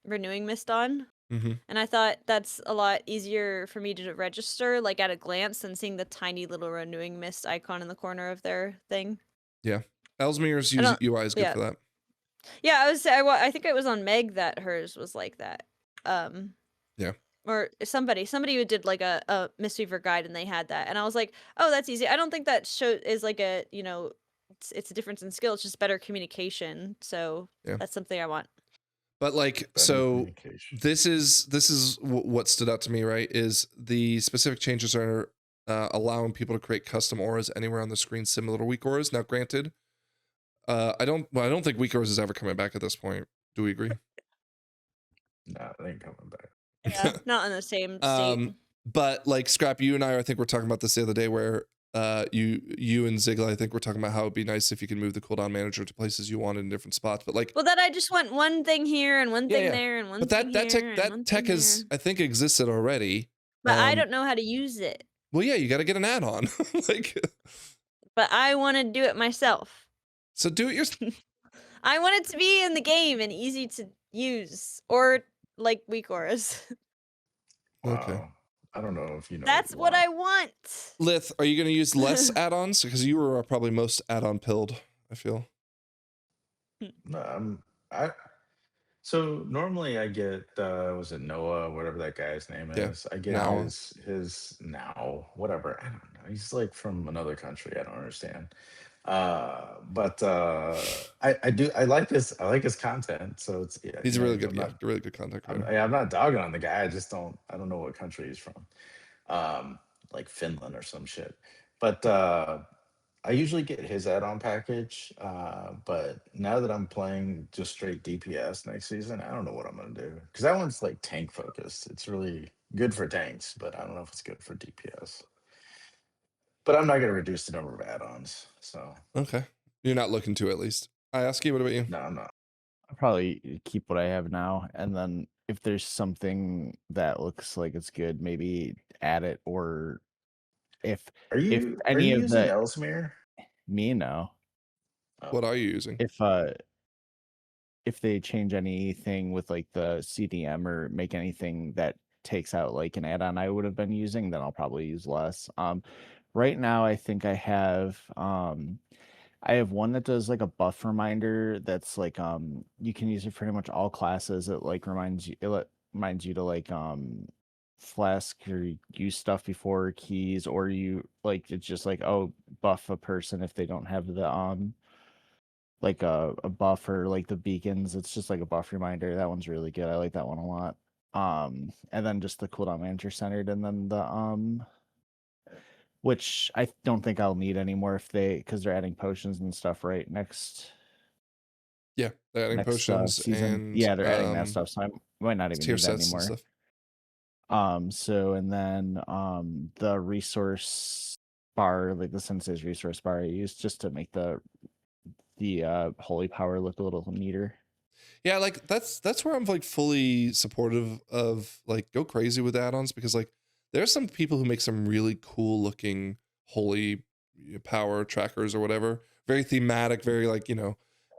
renewing mist on. And I thought that's a lot easier for me to register, like at a glance, than seeing the tiny little renewing mist icon in the corner of their thing. Yeah, Ellesmere's UI is good for that. Yeah, I think it was on Meg that hers was like that. Yeah. Or somebody who did like a Mistweaver guide and they had that, and I was like, oh, that's easy. I don't think that is like a it's a difference in skill. It's just better communication. So that's something I want. But like, so this is what stood out to me, right? Is the specific changes are allowing people to create custom auras anywhere on the screen, similar to weak auras. Now, granted, I don't think weak auras is ever coming back at this point. Do we agree? No, they ain't coming back. Yeah, not in the same state. But like Scrap, you and I think we're talking about this the other day, where you and Zigla, I think we're talking about how it'd be nice if you can move the cooldown manager to places you want in different spots. But like, well, that I just want one thing here and one thing there and one thing that here. That tech has, I think, existed already. But I don't know how to use it. Well, yeah, you got to get an add-on. Like, but I want to do it myself. So do it yourself. I want it to be in the game and easy to use, or like weak auras. Okay. I don't know if you know. That's what I want. Lith, are you going to use less add-ons? Because you were probably most add-on pilled, I feel. So normally I get, was it Noah, whatever that guy's name is? I get Now. his now, whatever. I don't know. He's like from another country. I don't understand. But I like his content. So it's He's a really good, I'm really good content I'm, creator. I'm not dogging on the guy. I don't know what country he's from, like Finland or some shit. But I usually get his add-on package. But now that I'm playing just straight DPS next season, I don't know what I'm gonna do because that one's like tank focused. It's really good for tanks, but I don't know if it's good for DPS. But I'm not gonna reduce the number of add-ons. So Okay, you're not looking to at least. I ask you, what about you? no, I'm not. I'll probably keep what I have now, and then if there's something that looks like it's good, maybe add it. Or if Are if you any of using the Ellesmere? me no, Oh. What are you using? if they change anything with like the CDM or make anything that takes out like an add-on I would have been using, then I'll probably use less. Right now I think I have one that does like a buff reminder that's like you can use it for pretty much all classes. It like reminds you to like flask or use stuff before keys, or you like it's just like, oh, buff a person if they don't have the like a buff or like the beacons. It's just like a buff reminder. That one's really good. I like that one a lot. And then just the cooldown manager centered, and then the which I don't think I'll need anymore because they're adding potions and stuff right next. Yeah, they're adding potions season. and Yeah, they're adding that stuff, so I might not even tier need that sets and anymore. stuff. So and then the resource bar, like the Sensei's resource bar, I used just to make the holy power look a little neater. Yeah, like that's where I'm like fully supportive of like go crazy with add-ons, because like there's some people who make some really cool looking holy power trackers or whatever, very thematic, very like,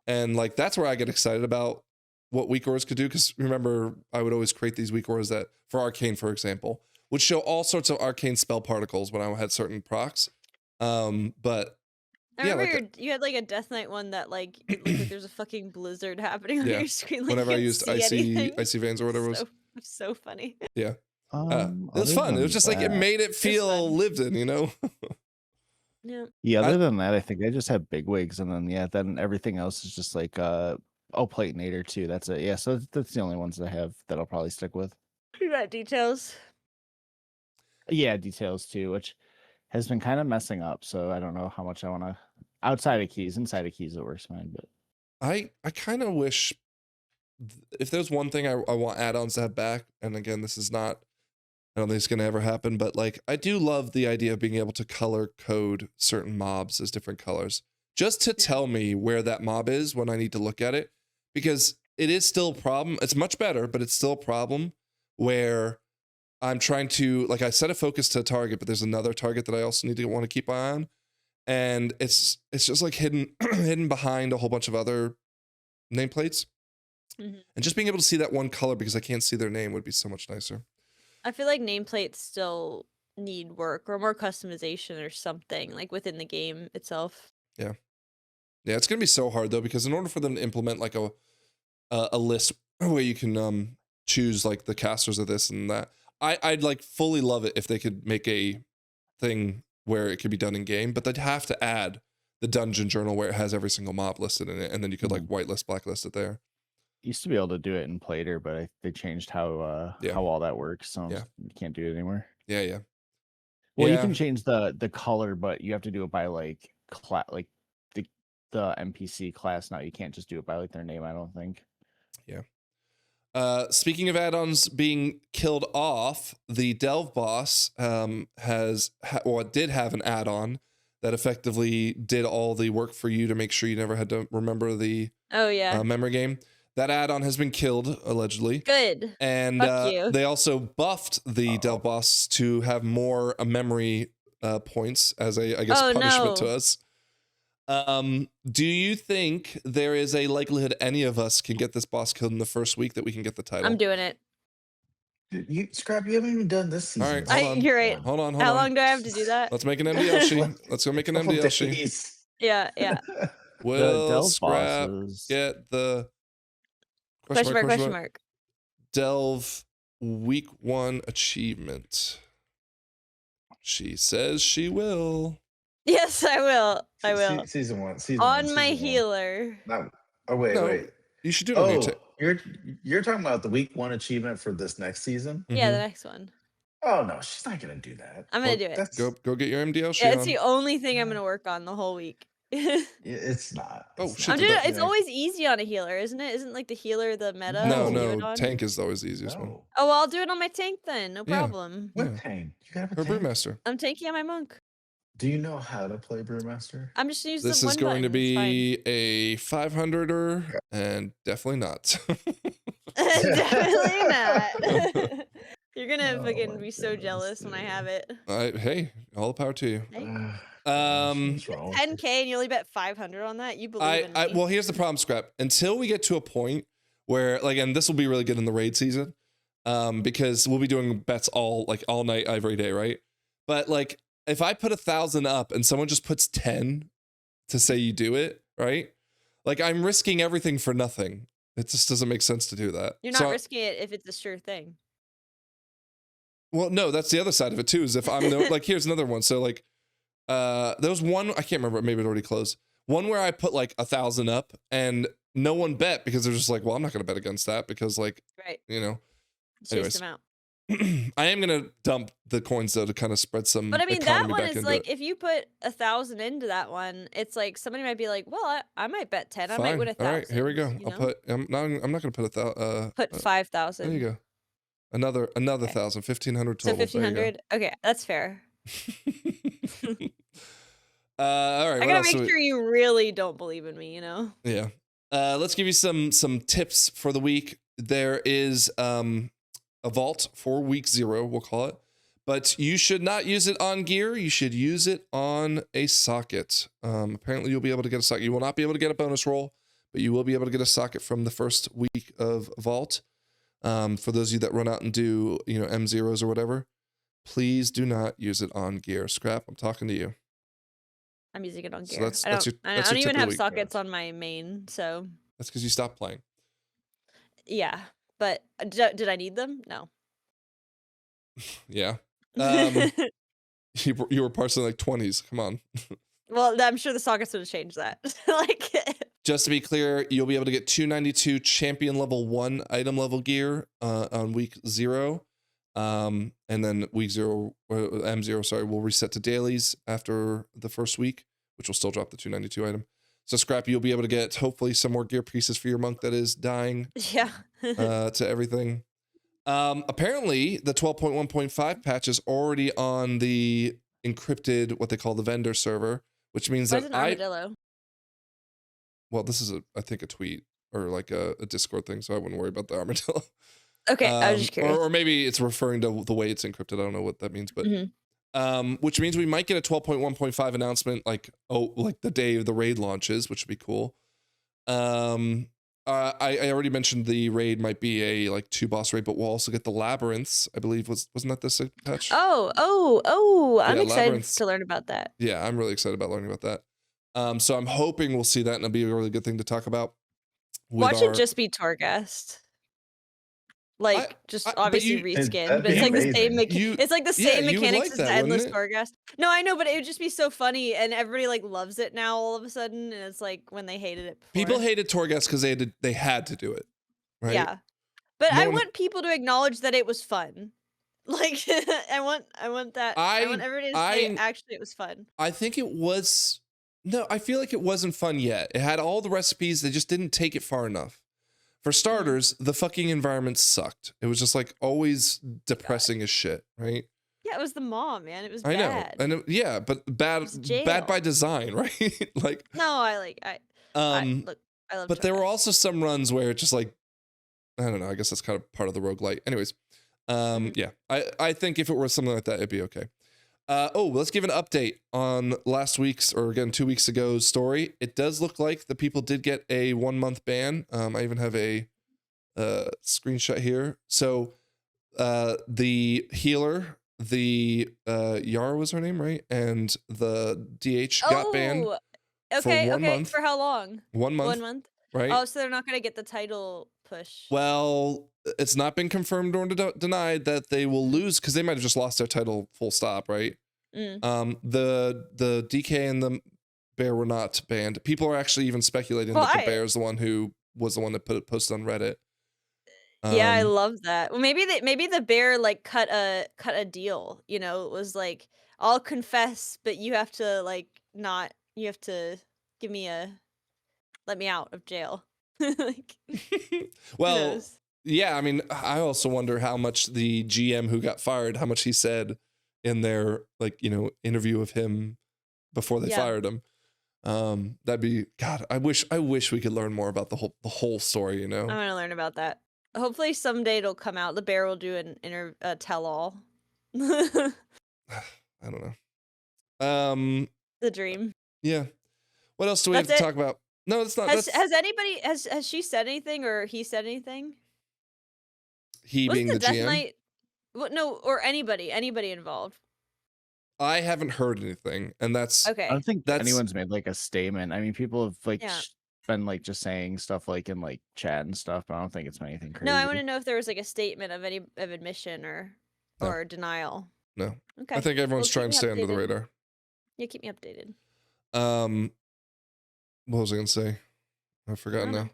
and like that's where I get excited about what weak auras could do. Because remember, I would always create these weak auras that for arcane, for example, would show all sorts of arcane spell particles when I had certain procs. But I yeah, remember like you had like a Death Knight one that like it looked like there's a fucking blizzard happening on yeah, your screen. Like whenever I you used can't see anything. icy veins or whatever it was. So funny. Yeah. It was Other fun. It was than just like it that- made it feel fun. lived in, Yeah. Yeah, other than that, I think I just have big wigs, and then everything else is just like Platinator too. That's it. Yeah, so that's the only ones I have that I'll probably stick with. You got details. Yeah, details too, which has been kind of messing up. So I don't know how much I want to. Outside of keys, inside of keys, it works fine. But I kind of wish if there's one thing I want add-ons to have back, and again, this is not, I don't think it's going to ever happen, but like I do love the idea of being able to color code certain mobs as different colors, just to tell me where that mob is when I need to look at it, because it is still a problem. It's much better, but it's still a problem where I'm trying to, like I set a focus to a target, but there's another target that I also need to want to keep eye on. And it's just like hidden behind a whole bunch of other nameplates. Mm-hmm. And just being able to see that one color because I can't see their name would be so much nicer. I feel like nameplates still need work or more customization or something like within the game itself. Yeah. Yeah, it's going to be so hard though, because in order for them to implement like a list where you can choose like the casters of this and that, I'd like fully love it if they could make a thing where it could be done in game, but they'd have to add the dungeon journal where it has every single mob listed in it, and then you could like whitelist, blacklist it there. Used to be able to do it in Plater, but they changed how all that works, so you can't do it anymore. Yeah. Well, you can change the color, but you have to do it by like the NPC class now. You can't just do it by like their name, I don't think. Yeah. Speaking of add-ons being killed off, the Delve boss did have an add-on that effectively did all the work for you to make sure you never had to remember the memory game. That add-on has been killed, allegedly. Good. And Fuck you. they also buffed the Delve boss to have more memory points as a, I guess, punishment to us. Do you think there is a likelihood any of us can get this boss killed in the first week that we can get the title? I'm doing it. You haven't even done this season. All right, hold on. You're right. Hold on. How long do I have to do that? Let's make an MDL sheet. Let's go make an MDL sheet. Yeah. Will Delve Scrap bosses get the question mark. Delve week 1 achievement? She says she will. Yes, I will. I will. Season one. On my season one. healer. Not, oh wait, No, wait. you should do it on your You're talking about the week 1 achievement for this next season? Yeah, the Mhm. next one. Oh no, she's not gonna do that. I'm gonna do it. That's Go get your MDL Yeah, shit it's on. the only thing I'm gonna work on the whole week. it's not. Oh, It's shit, not. I'm did doing. that- It's always easy on a healer, isn't it? Isn't like the healer the meta? No, to do it no, on? tank is always the easiest one. No. Oh, well, I'll do it on my tank then. No Yeah. problem. What Yeah. tank? You got Or a tank? Brewmaster. I'm tanking on my monk. Do you know how to play Brewmaster? I'm just using This the is one going to button, it's fine. be a 500er and definitely not. Definitely not. You're gonna Oh fucking my be so goodness, jealous when I dude. have it. Hey, all the power to you. Hey, What's wrong with 10k and you only bet 500 on that? You believe in me? Well, here's the problem, Scrap. Until we get to a point where, like, and this will be really good in the raid season, because we'll be doing bets all night, every day, right? But like, if I put 1,000 up and someone just puts 10 to say you do it, right? Like, I'm risking everything for nothing. It just doesn't make sense to do that. You're not risking it if it's a sure thing. Well, no, that's the other side of it too. Is if I'm like, here's another one. So like, there was one, I can't remember, maybe it already closed. One where I put like 1,000 up and no one bet because they're just like, well, I'm not going to bet against that because, like, Right. you know. Chase Anyways. them out. I am going to dump the coins though to kind of spread some But I mean, that economy one back is into like, it. if you put 1,000 into that one, it's like somebody might be like, well, I might bet 10. I might Fine. win 1,000. All right, here we go. you I'll know? put. I'm not going to put Put 5,000. there you go. Another Okay. 1,000, 1,500 So total. There you go. 1,500. Okay, that's fair. All right. I what gotta else make do we- sure you really don't believe in me, you know? Yeah. Let's give you some tips for the week. There is a vault for week 0, we'll call it. But you should not use it on gear. You should use it on a socket. Apparently, you'll be able to get a socket. You will not be able to get a bonus roll, but you will be able to get a socket from the first week of vault. For those of you that run out and do, M0s or whatever, please do not use it on gear. Scrap, I'm talking to you. I'm using it on So gear. that's I your- don't that's your even tip of the have week. sockets on my main, so That's because you stopped playing. yeah. But did I need them? No. Yeah. You were parsing like 20s. Come on. Well, I'm sure the sockets would have changed that. Like, Just to be clear, you'll be able to get 292 champion level 1 item level gear on week 0. And then week 0, M0, sorry, will reset to dailies after the first week, which will still drop the 292 item. So, Scrap, you'll be able to get hopefully some more gear pieces for your monk that is dying yeah. to everything. Apparently, the 12.1.5 patch is already on the encrypted, what they call the vendor server, which means Where's that an armadillo? well, this is I think a tweet or like a Discord thing, so I wouldn't worry about the armadillo. Okay, I was just curious. Or maybe it's referring to the way it's encrypted. I don't know what that means, but Mhm. which means we might get a 12.1.5 announcement like the day of the raid launches, which would be cool. I already mentioned the raid might be a like 2 boss raid, but we'll also get the labyrinths. I believe wasn't that this patch? Oh! I'm Yeah, excited labyrinths. to learn about that. Yeah, I'm really excited about learning about that. So I'm hoping we'll see that, and it'll be a really good thing to talk about. Watch it just be Torghast. Like, just but obviously you- reskin, that'd but it's be like the same. amazing. It's like the yeah, same you would mechanics like as that, the endless wouldn't it? Torghast. No, I know, but it would just be so funny, and everybody like loves it now all of a sudden, and it's like when they hated it before. People hated Torghast because they had to do it, right? Yeah, but No I one- want people to acknowledge that it was fun. Like, I want that. I want everybody to say actually it was fun. I think it was. No, I feel like it wasn't fun yet. It had all the recipes. They just didn't take it far enough. For starters, the fucking environment sucked. It was just like always depressing as shit, right? Yeah, it was the mom, man. It was I know, bad. and yeah, but bad was jail. by design, right? Like, No, I look. I love. but there were Torghast. also some runs where it just like, I don't know. I guess that's kind of part of the roguelite. Anyways, yeah, I think if it were something like that, it'd be okay. Let's give an update on last week's, or again 2 weeks ago's story. It does look like the people did get a 1-month ban. I even have a screenshot here. So the healer, the Yara was her name, right? And the DH got banned. Okay, 1 month. For how long? 1 month, 1 month. right? Oh, so they're not gonna get the title push. Well, it's not been confirmed or denied that they will lose, because they might have just lost their title full stop, right? The DK and the bear were not banned. People are actually even speculating that the bear is the one who was the one that posted on Reddit. Yeah, I love that. Well, maybe the bear like cut a deal. You know, it was like, I'll confess, but you have to like not. You have to give me let me out of jail. Like, well, yeah. I mean, I also wonder how much the GM who got fired, how much he said in their like interview of him before they fired him. That'd be God. I wish we could learn more about the whole story. I want to learn about that. Hopefully someday it'll come out. The bear will do an tell-all. I don't know. The dream. Yeah. What else do we have to talk about? No, it's not. Has anybody has she said anything or he said anything? He being the Death GM. Knight, no, or anybody involved. I haven't heard anything, and that's okay. I don't think anyone's made like a statement. I mean, people have like been like just saying stuff like in like chat and stuff, but I don't think it's been anything crazy. No, I want to know if there was like a statement of admission or denial. No. Okay. I think everyone's trying to stay under the radar. Yeah, keep me updated. What was I gonna say? I've forgotten now.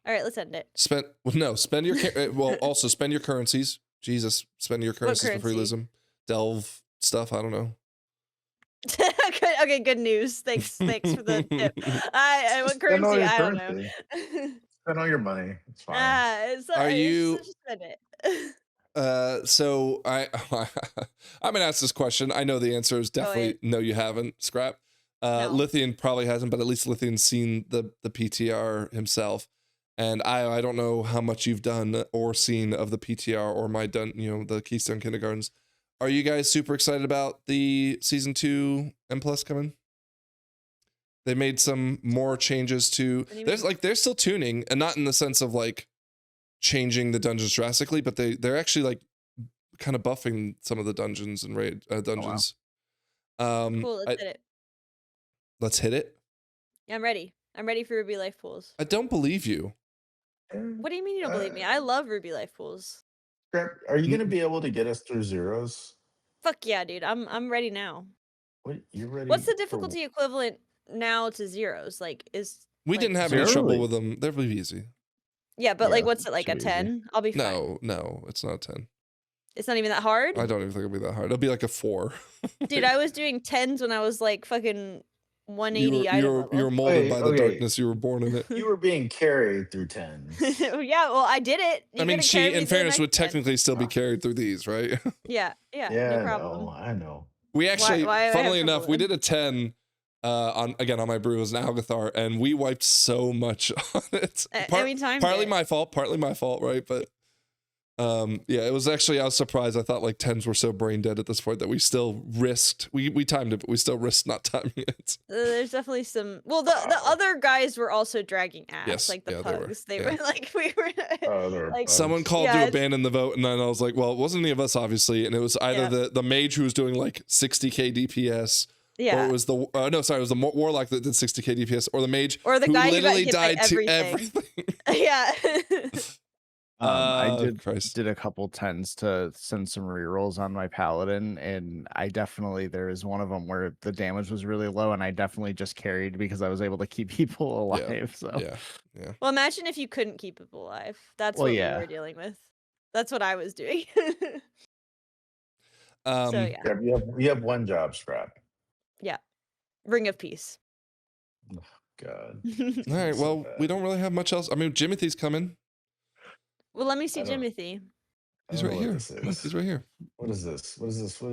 All right, let's end it. Spend your also spend your currencies. Jesus, spend your currencies for realism. Delve stuff. I don't know. Okay, good news. Thanks for the tip. What currency? I don't know. Spend all your money. It's fine. Are you? Just spend it. So I'm gonna ask this question. I know the answer is definitely no. You haven't. Scrap. No. Lithian probably hasn't, but at least Lithian's seen the PTR himself. And I don't know how much you've done or seen of the PTR or the Keystone Kindergartens. Are you guys super excited about the season 2 M+ coming? They made some more changes to. They're still tuning, and not in the sense of like changing the dungeons drastically, but they're actually like kind of buffing some of the dungeons and raid dungeons. Oh, wow. Cool. Let's hit it. Let's hit it. Yeah, I'm ready. I'm ready for Ruby Life Pools. I don't believe you. What do you mean you don't believe me? I love Ruby Life Pools. Are you gonna be able to get us through zeros? Fuck yeah, dude. I'm ready now. What, you're ready? What's the difficulty equivalent now to zeros? Like, we didn't have any trouble with them. They're really easy. Yeah, but like, what's it like, a 10? I'll be fine. No, it's not a 10. It's not even that hard? I don't even think it'll be that hard. It'll be like a 4. Dude, I was doing 10s when I was like fucking 180. You were molded by the darkness. You were born in it. You were being carried through 10s. Yeah, well, I did it. I mean, she, in fairness, would technically still be carried through these, right? Yeah, no problem. I know. We actually, funnily enough, we did a 10 on my brew as an Algathar, and we wiped so much on it. Every time. Partly my fault, right? But yeah, it was actually, I was surprised. I thought like 10s were so brain dead at this point that we still risked. We timed it, but we still risked not timing it. There's definitely some. Well, the other guys were also dragging ass, yes, like the pugs. They were like, we were. Like, someone called to abandon the vote, and then I was like, well, it wasn't any of us, obviously, and it was either the mage who was doing like 60k DPS. Yeah. Or it was the it was the warlock that did 60k DPS, or the mage or the who guy literally who got hit died by everything. Yeah. I did a couple 10s to send some rerolls on my paladin, and there is one of them where the damage was really low, and I definitely just carried because I was able to keep people alive. Yeah. Well, imagine if you couldn't keep people alive. That's what we were dealing with. That's what I was doing. So yeah. You have one job, Scrap. Yeah. Ring of Peace. Oh, God. All right. Well, we don't really have much else. I mean, Jimothy's coming. Well, let me see Jimothy. He's right here. He's right here. What is this?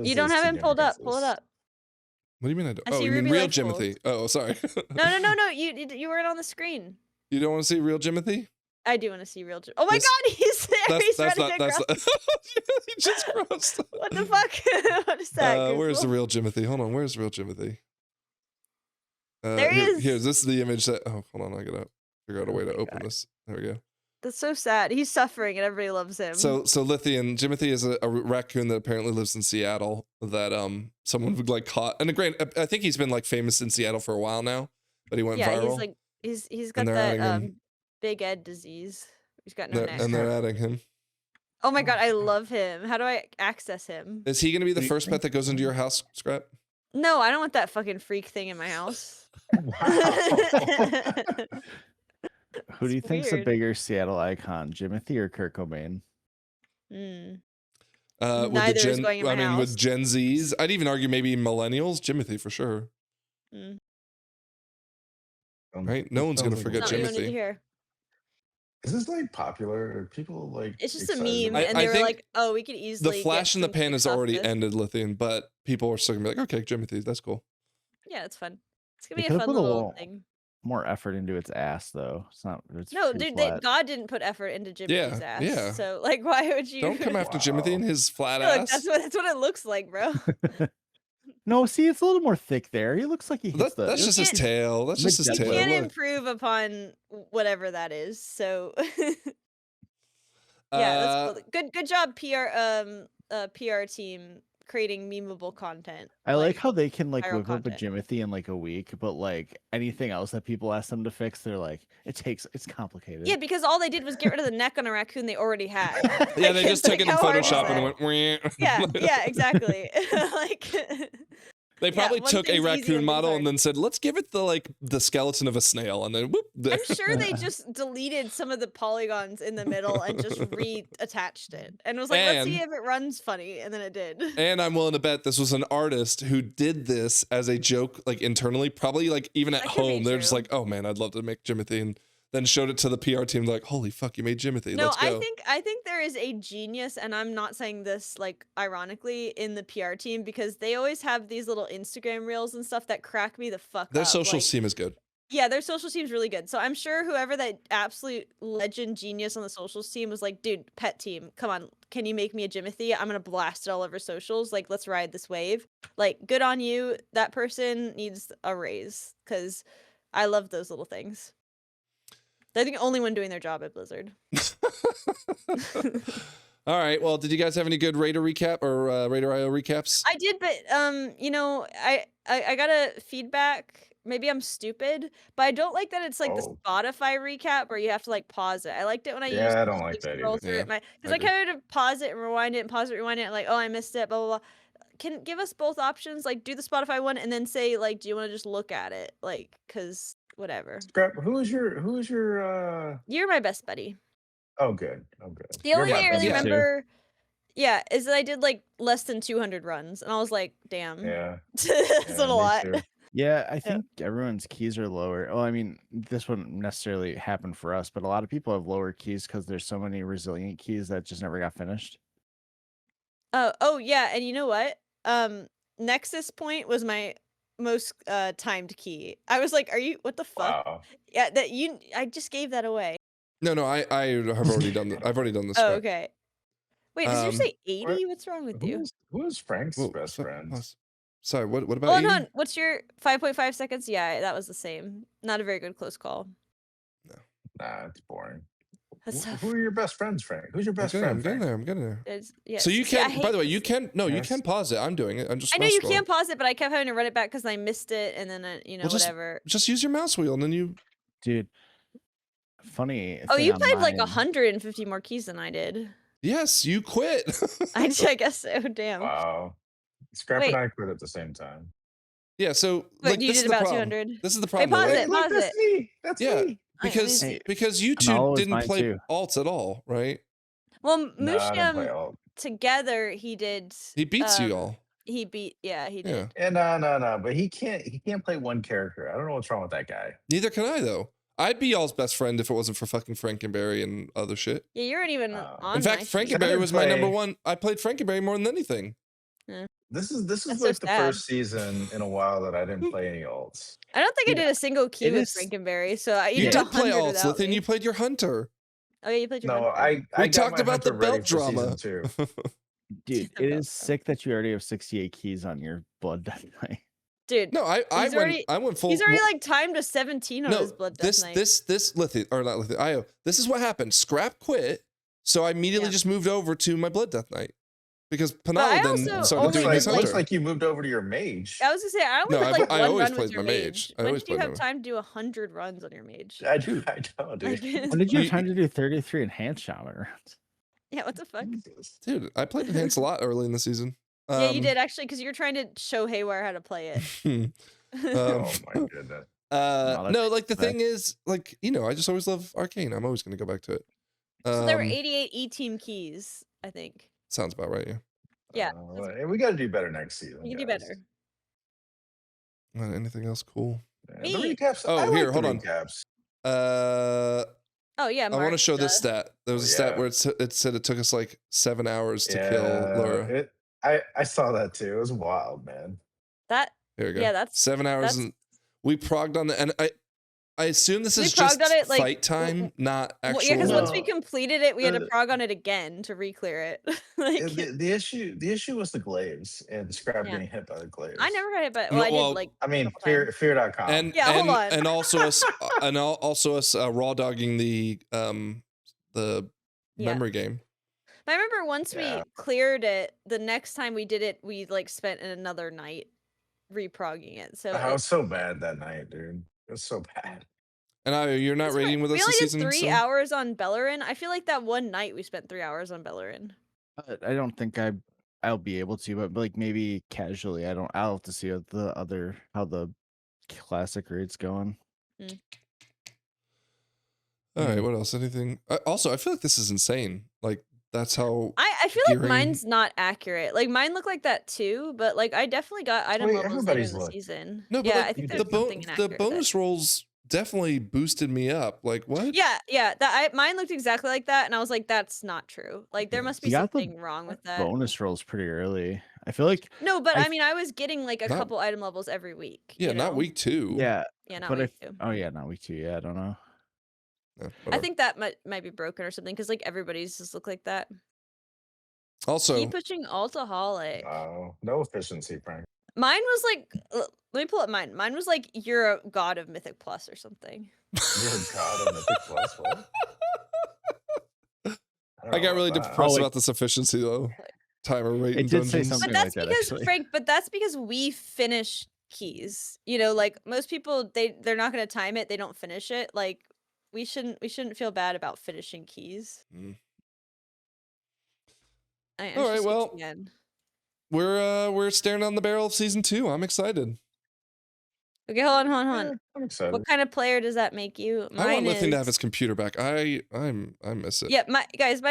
You don't have him pulled up. Pull it up. What do you mean I don't? Oh, you mean real Jimothy? Oh, sorry. No. You weren't on the screen. You don't want to see real Jimothy? I do want to see real Jimothy. Oh my God, he's there. He's ready to cross. He just crossed. What the fuck? What is that? Where's the real Jimothy? Hold on. Where's real Jimothy? There he is. Here's this is the image that. Oh, hold on. I gotta figure out a way to open this. There we go. That's so sad. He's suffering and everybody loves him. So Lythian, Jimothy is a raccoon that apparently lives in Seattle that someone would like caught. And I think he's been like famous in Seattle for a while now, but he went viral. He's got that Big Ed disease. He's got no neck. And they're adding him. Oh my god, I love him. How do I access him? Is he going to be the What do you first pet think? that goes into your house, Scrap? No, I don't want that fucking freak thing in my house. Wow. Who do you It's think's a weird. bigger Seattle icon, Jimothy or Kurt Cobain? Mm. With Neither the is Gen, going in my I mean, house. with Gen Zs, I'd even argue maybe millennials, Jimothy for sure. Mm. Right? No one's gonna forget Not what you wanted to Jimothy. hear. Is this like popular? Are people like It's just a excited meme, about and I they were think like, "Oh, we could The easily." flash get in the some pan clicks has off already this. ended, Lythian, but people are still gonna be like, okay, Jimothy, that's cool. Yeah, it's fun. It's gonna They be a could have fun put a little little thing. more effort into its ass, though. It's not. It's No, pretty dude, flat. God didn't put effort into Jimothy's ass. yeah. So, like, why would you? Don't come after Jimothy and Wow. his flat Look, ass. that's what it looks like, bro. No, see, it's a little more thick there. He looks like he hits That's You just his can't- tail. That's Mid just his deadlift. You tail. can't Look. improve upon whatever that is. So, yeah, that's cool. Good job, PR team creating memeable content. I like how they can like viral whip up a content. Jimothy in like a week, but like anything else that people ask them to fix, they're like, it's complicated. Yeah, because all they did was get rid of the neck on a raccoon they already had. Yeah, Like, they just it's took like, it in how hard is Photoshop and that? went. Wah. Yeah, exactly. Like, They probably one took a thing's easy, raccoon one thing's model hard. and then said, let's give it the skeleton of a snail, and then whoop. I'm sure they just deleted some of the polygons in the middle and just reattached it, and was like, "Let's see And- if it runs funny," and then it did. And I'm willing to bet this was an artist who did this as a joke, like internally, probably like even at That could be home. They're just true. like, oh man, I'd love to make Jimothy, and then showed it to the PR team, like, holy fuck, you made Jimothy. No, Let's go. I think there is a genius, and I'm not saying this like ironically, in the PR team, because they always have these little Instagram reels and stuff that crack me the fuck Their up. social like, team is good. Yeah, their social team's really good. So I'm sure whoever that absolute legend genius on the socials team was like, dude, pet team, come on, can you make me a Jimothy? I'm gonna blast it all over socials. Like, let's ride this wave. Like, good on you. That person needs a raise, because I love those little things. They're the only one doing their job at Blizzard. All right. Well, did you guys have any good Raider recap or Raider IO recaps? I did, but you know, I got a feedback. Maybe I'm stupid, but I don't like that it's like the Oh. Spotify recap where you have to like pause it. I liked it when I used Yeah, I to don't just, like that scroll either. through Yeah, it. Because I I kind of pause it and rewind it and pause it, rewind it, like, oh, I missed it, blah blah blah. Can give us both options, like do the Spotify one and then say like, do you want to just look at it, like, cause whatever. Scrap. Who is your You're my best buddy. Oh good. Oh good. The You're only my thing I really best too. remember, yeah, is that I did like less than 200 runs, and I was like, damn, Yeah. that's Yeah, not a me lot. too. Yeah, I think everyone's keys are lower. Well, I mean, this wouldn't necessarily happen for us, but a lot of people have lower keys because there's so many resilient keys that just never got finished. Oh yeah, and you know what? Nexus point was my most timed key. I was like, are you, what the fuck? Wow. Yeah, I just gave that away. No, I have already done that. I've already done this. Oh, okay. Wait, did you say 80? what- What's wrong with you? Who is Frank's Whoa, best friend? Sorry, what about Oh 80? no, what's your 5.5 seconds? Yeah, that was the same. Not a very good close call. Nah, it's boring. That's tough. Who are your best friends, Frank? Who's your I'm best getting friend? Frank? there. I'm getting there. Yeah, So you see, I can, by the way, hate you this. can, no, you Yes. can pause it. I'm doing it. I'm just I know you scrolling. can pause it, but I kept having to run it back because I missed it, and then you know, Well, whatever. Just use your mouse wheel and then you. Dude, funny. Oh, thing you on played like mine- 150 more keys than I did. Yes, you quit. I guess so. Damn. Wow. Scrap Wait. and I quit at the same time. Yeah, so Wait, like you this is did the about problem. 200. This is the Wait, problem. though, pause right? it. Look, Pause that's it. me. That's Yeah. me. Because Hey, because you Kamala two was didn't mine play too. alts at all, right? Well, No, I don't play Mushiam alt. together he did. He beats you all. He beat. Yeah, he Yeah. did. And no. But he can't play one character. I don't know what's wrong with that guy. Neither can I though. I'd be y'all's best friend if it wasn't for fucking Frankenberry and other shit. Yeah, you weren't even Oh. on. In fact, my team. Frankenberry didn't was my number play- one. I played Frankenberry more than anything. This is That's like so the sad. first season in a while that I didn't play any alts. I don't think I Yeah, did a single key it with is- Frankenberry, so You did did play 100 alts, without Lythian. me. You played your hunter. Oh yeah, you played your. No, hunter. I We got talked my about the hunter ready belt for season drama. 2. Dude, About it is that. sick that you already have 68 keys on your Blood Death Knight. Dude. No, I He's already- went full. He's already like timed to 17 on his Blood Death Knight. this Lythian, or not Lythian, IO. This is what happened. Scrap quit, so I immediately Yeah. just moved over to my Blood Death Knight because I Panala then also started only doing did, his like- hunter. Looks like you moved over to your mage. I was gonna say I only No, did like I one always run played with your my mage. mage. I When always did you played have my- time to do 100 runs on your mage? I know, dude. Like, When did you You- have time to do 33 enhanced shaman rounds? Yeah, what the fuck? Jesus. Dude, I played Enhanced a lot early in the season. Yeah, you did actually, because you're trying to show Haywire how to play it. Oh my goodness. No, no, that's like the fair. thing is, like, you know, I just always love Arcane. I'm always gonna go back to it. So there were 88 E-team keys, I think. Sounds about right, yeah. Yeah. Hey, we got to do better next season. You can do guys. better. Anything else cool? Yeah, Me. the recaps. Oh, I here, like hold the on. recaps. Oh yeah, I want to show this Mark, stat. There was a Oh, stat yeah. where it said it took us like 7 hours to kill Laura. I saw that too. It was wild, man. That Here we go. yeah, that's 7 hours, that's- and we progged on the. And I assume this We is just progged on it, like, fight time, not actual. well, yeah, because once we No. completed it, we had to The- prog on it again to re-clear it. Like, The issue was the glaives and Scrap Yeah. getting hit by the glaives. I never got it, but No, well, I well, did like. I mean, couple times. fear.com. and Yeah, hold on. and also us also us raw dogging the Yeah. memory game. I remember once Yeah. we cleared it, the next time we did it, we like spent another night reprogging it. So I was so bad that night, dude. It was so bad. And you're not That's fine. rating with us We only this did season. 3 so? hours on Bellerin. I feel like that one night we spent 3 hours on Bellerin. I don't think I'll be able to, but like maybe casually. I'll have to see how the classic raid's going. All right, what else? Anything? Also, I feel like this is insane. Like that's how. I feel like Gearing- mine's not accurate. Like mine looked like that too, but like I definitely got item Wait, levels later in everybody's the look. season. No, but yeah, like, I think the there's something the inaccurate. bonus rolls definitely boosted me up. Like what? Yeah. Mine looked exactly like that, and I was like, "That's not true. Like there must be You got the something wrong with that." Bonus rolls pretty early. I feel like No, but I I mean, I was getting like a Not- couple item levels every week. Yeah, you not know? week 2. yeah, Yeah, not but week 2. oh yeah, not week 2. Yeah, I don't know. Yeah, I whatever. think that might be broken or something because like everybody's just look like that. Also, Keep pushing Altaholic. No efficiency, Frank. Mine was like, let me pull up mine. Mine was like, you're a god of Mythic Plus or something. You're a god of Mythic Plus. What? I got really depressed. depressed like- about this efficiency though. Timer rate in It did say dungeons. something But that's like that, because actually. Frank. But that's because we finish keys. You know, like most people, they're not going to time it. They don't finish it. Like we shouldn't feel bad about finishing keys. Mm. I All right, should switch well, again. We're staring down the barrel of season 2. I'm excited. Okay, hold on. Yeah, I'm excited. What kind of player does that make you? I want Lythian to have is- his computer back. I miss it. Yeah, my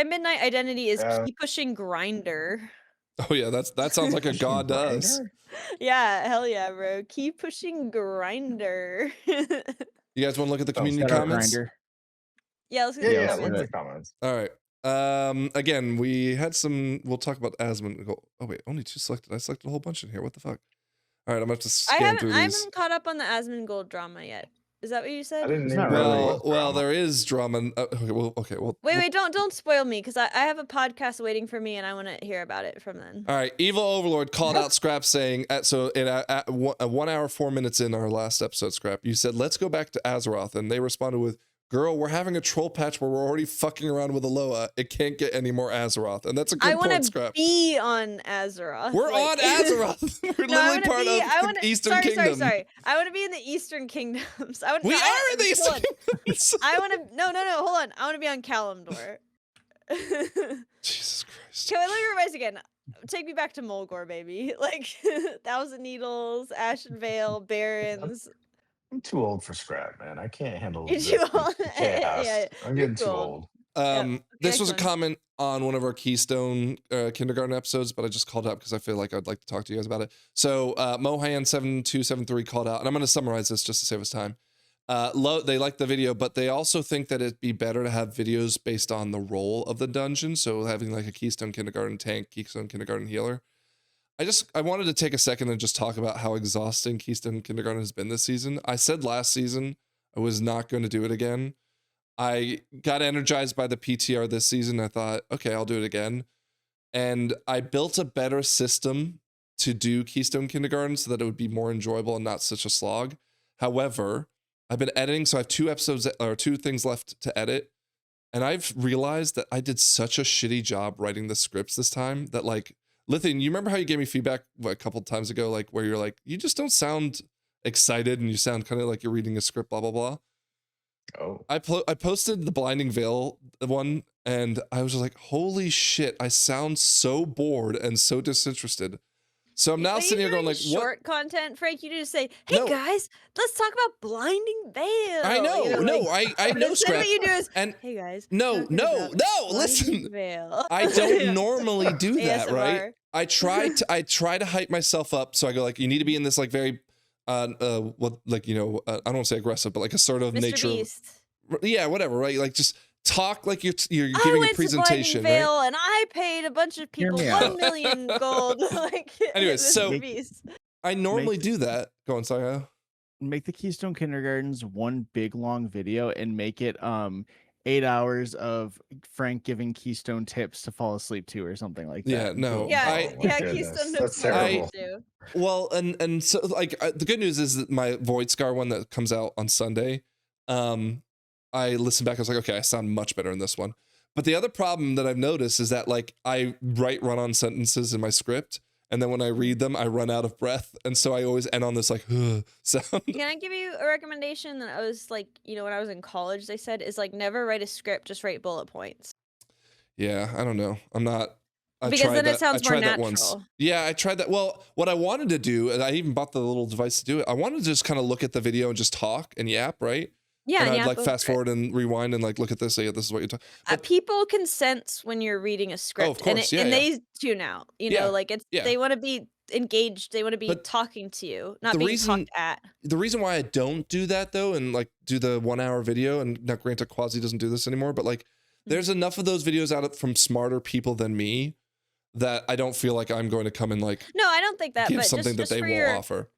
midnight identity is Yeah. keep pushing grinder. Oh yeah, that sounds like a Pushing god to us. grinder? Yeah, hell yeah, bro. Keep pushing grinder. You guys want to look at the Oh, community Shout out comments? Grinder. Yeah, let's Yeah, get yeah. the let's Look comments. at the comments. All right. Again, we had some. We'll talk about Asmund. Oh wait, only 2 selected. I selected a whole bunch in here. What the fuck? All right, I'm gonna have to scan through I these. haven't caught up on the Asmongold drama yet. Is that what you said? I didn't It's even not know really. there Well, was well, drama. there is drama. Okay, well. Wait, don't spoil me because I have a podcast waiting for me and I want to hear about it from then. All right, Evil Overlord called out Scrap saying, at 1 hour 4 minutes in our last episode, Scrap, you said, let's go back to Azeroth. And they responded with, girl, we're having a troll patch where we're already fucking around with Alola. It can't get any more Azeroth. And that's a good I want point, to Scrap. be on Azeroth. We're like- on Azeroth. We're No, I literally wanna part be- I of wanna- the Eastern Kingdom. Sorry. I want to be in the Eastern Kingdoms. We are in the Eastern Hold on. Kingdoms. I want to. No. Hold on. I want to be on Kalimdor. Jesus Christ. Okay, wait, let me revise again. Take me back to Mulgore, baby. Like Thousand Needles, Ashen Vale, Barrens. I'm too old for scrap, man. I can't handle You're this too old. chaos. Yeah, I'm you're getting too too old. old. This was a excellent. comment on one of our Keystone kindergarten episodes, but I just called out because I feel like I'd like to talk to you guys about it. So Mohan7273 called out, and I'm going to summarize this just to save us time. They like the video, but they also think that it'd be better to have videos based on the role of the dungeon. So having like a Keystone Kindergarten tank, Keystone Kindergarten healer. I wanted to take a second and just talk about how exhausting Keystone Kindergarten has been this season. I said last season I was not going to do it again. I got energized by the PTR this season. I thought, okay, I'll do it again. And I built a better system to do Keystone Kindergarten so that it would be more enjoyable and not such a slog. However, I've been editing, so I have 2 episodes or 2 things left to edit. And I've realized that I did such a shitty job writing the scripts this time that, like, Lythian, you remember how you gave me feedback a couple times ago, like where you're like, you just don't sound excited and you sound kind of like you're reading a script, blah, blah, blah. Oh, I posted the Blinding Veil one, and I was just like, holy shit, I sound so bored and so disinterested. So I'm now But sitting you're here going doing like, what? short content, Frank. You just say, "Hey No. guys, let's talk about Blinding Veil." I know, You know, no, like, I but know instead what script. you do is, And "Hey guys, no, talking no, about no, Blinding listen. Veil." I don't normally do that, right? ASMR. I try to hype myself up. So I go like, you need to be in this like very, what, like, you know, I don't want to say aggressive, but like assertive Mr. nature. Beast. Yeah, whatever, right? Like just talk like you're I giving a went to presentation, Blinding right? Veil and I paid a bunch of Hear people me 1 out. million gold. Like, Anyways, Mr. so- Beast. I normally Make- do that. Go on, sorry. Make the Keystone Kindergartens one big long video and make it 8 hours of Frank giving Keystone tips to fall asleep to or something like that. Yeah, no, Yeah, I- my yeah, goodness, Keystone that's Tips are terrible. too. Well, and so like the good news is that my Void Scar one that comes out on Sunday, I listened back. I was like, okay, I sound much better in this one. But the other problem that I've noticed is that like I write run-on sentences in my script, and then when I read them, I run out of breath, and so I always end on this like sound. Can I give you a recommendation that I was like, you know, when I was in college, they said is like never write a script, just write bullet points. Yeah, I don't know. I'm not. I Because tried then it that. sounds I tried more that once. natural. Yeah, I tried that. Well, what I wanted to do, and I even bought the little device to do it. I wanted to just kind of look at the video and just talk and yap, right? Yeah, and I'd yeah, like go fast for it. forward and rewind and like look at this. Say, this is what you're talking. People can sense when you're reading a script, course, yeah, and yeah. they tune out. You Yeah, know, like it's yeah. they want to be engaged. They want to be But talking to you, not the being reason- talked at. The reason why I don't do that though, and like do the 1 hour video, and now granted Quasi doesn't do this anymore, but like there's enough of those videos out from smarter people than me that I don't feel like I'm going to come and like No, I don't think that. give But something just that they for will your, offer.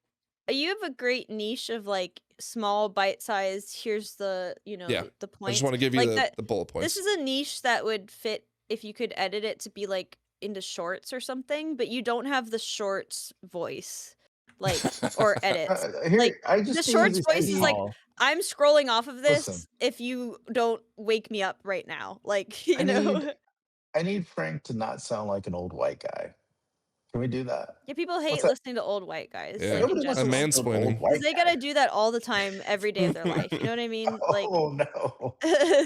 you have a great niche of like small bite size. Here's the the I point. just want to give you like the bullet points. This is a niche that would fit if you could edit it to be like into shorts or something, but you don't have the shorts voice, like or edits. Here, Like, I just the need shorts to voice see- is like, I'm scrolling off of this. Listen. If you don't wake me up right now, like I need Frank to not sound like an old white guy. Can we do that? yeah, people hate What's that? listening to old white guys. Yeah. in Nobody wants to general. listen to an old mansplaining. white Because they guy. gotta do that all the time, every day of their life. You know what I mean? Like, Oh no.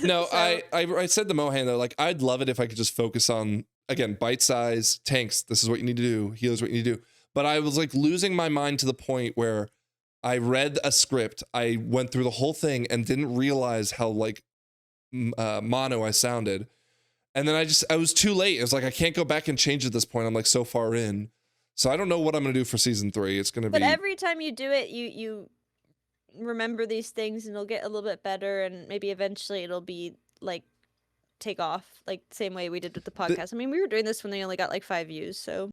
No, so- I said to Mohan though, like I'd love it if I could just focus on again bite size tanks. This is what you need to do. Healers, what you need to do. But I was like losing my mind to the point where I read a script, I went through the whole thing and didn't realize how like mono I sounded, and then I was too late. It was like I can't go back and change at this point. I'm like so far in, so I don't know what I'm gonna do for season 3. It's gonna But be every time you do it, you remember these things, and it'll get a little bit better, and maybe eventually it'll be like take off, like same way we did with the podcast. I mean, we were doing this when they only got like 5 views, so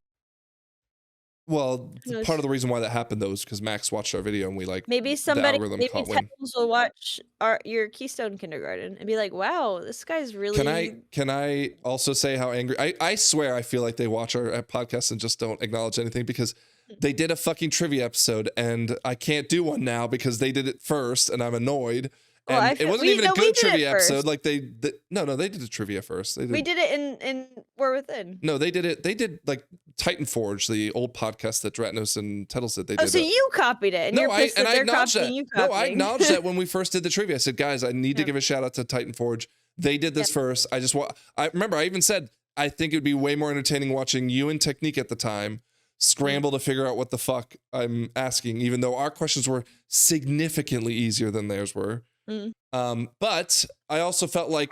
well. Who knows? Part of the reason why that happened though is because Max watched our video and we like maybe the somebody, algorithm maybe caught wind. Tedros will watch your Keystone Kindergarten and be like, "Wow, this guy's really." Can I also say how angry I swear I feel like they watch our podcast and just don't acknowledge anything because they did a fucking trivia episode and I can't do one now because they did it first and I'm annoyed. Well, And it wasn't even a good trivia episode. Like they did the trivia first. We did it in War Within. No, they did it. They did like Titan Forge, the old podcast that Dratnos and Tettles did. They Oh, did so it. you copied it, and you're pissed that they're acknowledged copying that. you No, I copying. acknowledged that when we first did the trivia. I said, guys, I need to Yeah. give a shout out to Titan Forge. They did this Yeah. first. I remember I even said I think it'd be way more entertaining watching you and Technique at the time scramble to figure out what the fuck I'm asking, even though our questions were significantly easier than theirs were. Mm. But I also felt like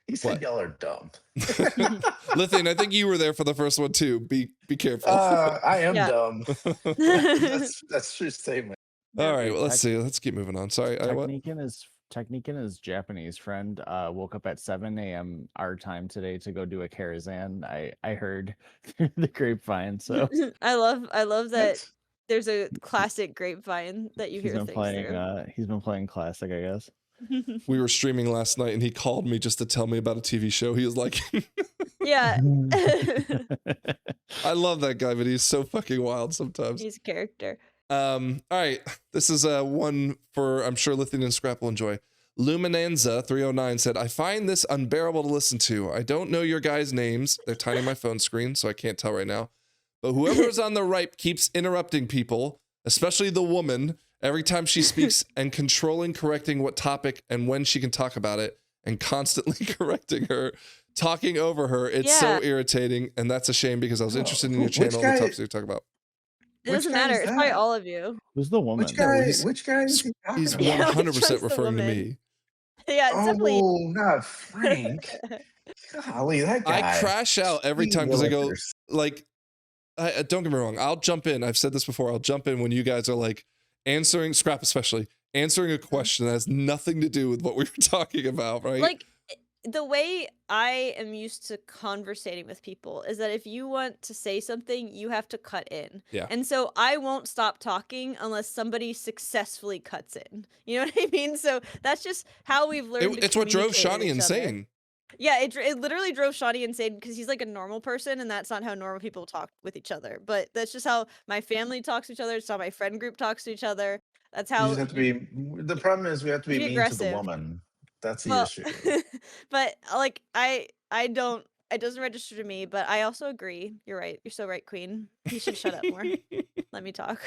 He said What? y'all are dumb. Lythian, I think you were there for the first one too. Be careful. I am Yeah. dumb. That's true statement. All right, well, let's see. Let's keep moving on. Sorry, what? Technique and his Japanese friend woke up at 7 a.m. our time today to go do a Karazhan. I heard through the grapevine. So I love that That's- there's a classic grapevine that you he's hear been things playing. through. He's been playing classic, I guess. We were streaming last night and he called me just to tell me about a TV show. He was like, Yeah, I love that guy, but he's so fucking wild sometimes. he's a character. All right. This is one for, I'm sure Lythian and Scrap will enjoy. Luminanza 309 said, I find this unbearable to listen to. I don't know your guys' names. They're tiny on my phone screen, so I can't tell right now. But whoever is on the right keeps interrupting people, especially the woman, every time she speaks and controlling, correcting what topic and when she can talk about it and constantly correcting her, talking over her. It's so irritating. And that's a shame because I was interested in your channel and the topics you talk about. It doesn't matter. It's probably all of you. Who's the woman? Which guy is he talking He's about? 100% referring to me. Yeah, it's definitely. Oh, not Frank. Golly, that guy. I crash out every time because I go, like, don't get me wrong. I'll jump in. I've said this before. I'll jump in when you guys are like answering, Scrap especially, answering a question that has nothing to do with what we were talking about, right? Like, the way I am used to conversating with people is that if you want to say something, you have to cut in. Yeah. And so I won't stop talking unless somebody successfully cuts in. You know what I mean? So that's just how we've learned. It's what drove Shawnee insane. Yeah, it literally drove Shawnee insane because he's like a normal person, and that's not how normal people talk with each other. But that's just how my family talks to each other. It's how my friend group talks to each other. That's how. You just have to be. The problem is we have to be mean aggressive to the woman. That's the issue. But like I don't. It doesn't register to me. But I also agree. You're right. You're so right, Queen. You should shut up more. Let me talk.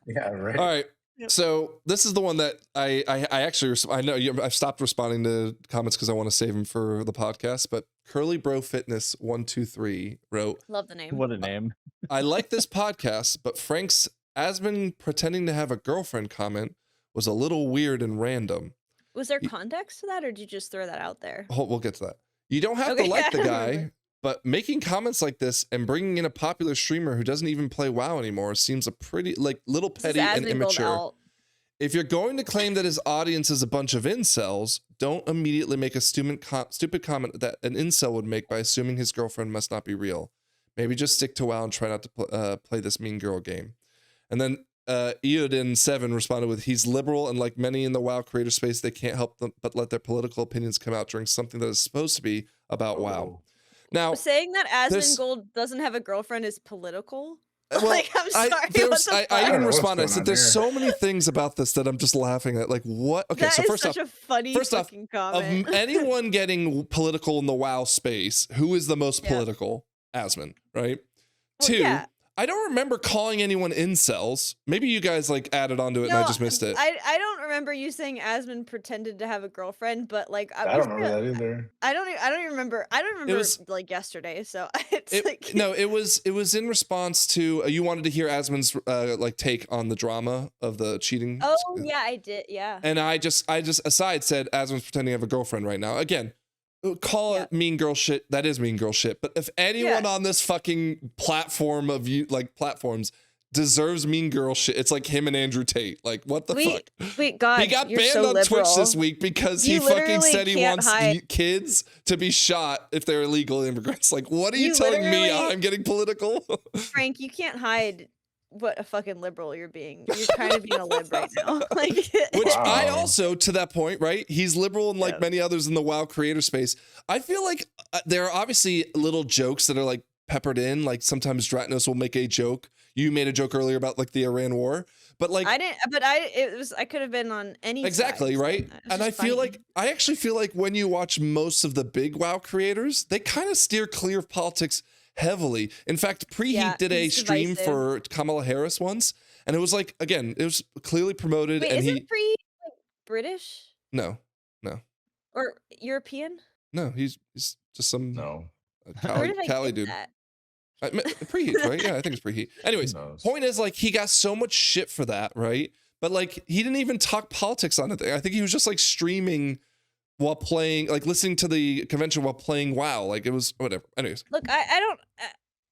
Yeah. Right. All right. So this is the one that I actually, I know I've stopped responding to comments because I want to save them for the podcast, but Curly Bro Fitness 123 wrote, Love the name. What a name. I like this podcast, but Frank's Asmon pretending to have a girlfriend comment was a little weird and random. Was there context to that, or did you just throw that out there? We'll get to that. You don't have to like the guy, but making comments like this and bringing in a popular streamer who doesn't even play WoW anymore seems a pretty, like, little petty and immature. If you're going to claim that his audience is a bunch of incels, don't immediately make a stupid comment that an incel would make by assuming his girlfriend must not be real. Maybe just stick to WoW and try not to play this mean girl game. And then Addon 7 responded with, he's liberal, and like many in the WoW creator space, they can't help them but let their political opinions come out during something that is supposed to be about WoW. Now, saying that Asmongold doesn't have a girlfriend is political. Well, like, I'm sorry. I even responded. I said, "There's so many things about this that I'm just laughing at. Like, what? Okay, that so is first such off, a funny comment. Of anyone getting political in the WoW space, who is the most political? Asmon, right? Well, 2, I don't remember calling anyone incels. Maybe you guys like added onto it and I just missed it. I don't remember you saying Asmon pretended to have a girlfriend, but like I don't remember that either. I don't even remember. I don't remember like yesterday. So it was in response to you wanted to hear Asmon's like take on the drama of the cheating. Oh yeah, I did. Yeah. And I just aside said Asmon's pretending to have a girlfriend right now. Again, call it mean girl shit. That is mean girl shit. But if anyone on this fucking platform of you, like platforms, deserves mean girl shit, it's like him and Andrew Tate. Like, what the fuck? Wait, God, he got banned on Twitch this week because he fucking said he wants kids to be shot if they're illegal immigrants. Like, what are you telling me? I'm getting political? Frank, you can't hide what a fucking liberal you're being. You're kind of being a lib right now. Like, which I also, to that point, right? He's liberal and like many others in the WoW creator space. I feel like there are obviously little jokes that are like peppered in. Like sometimes Dratnos will make a joke. You made a joke earlier about like the Iran war, but like I didn't. But I could have been on any exactly side, right. And I feel like I actually feel like when you watch most of the big WoW creators, they kind of steer clear of politics heavily. In fact, Preheat did a stream for Kamala Harris once, and it was like, again, it was clearly promoted. Wait, and isn't Preheat like British? No. Or European? No, he's just some Cali dude. Preheat, right? Yeah, I think it's Preheat. Anyways, point is like he got so much shit for that, right? But like he didn't even talk politics on it. I think he was just like streaming while playing, like listening to the convention while playing WoW. Like it was whatever. Anyways. Look, I don't.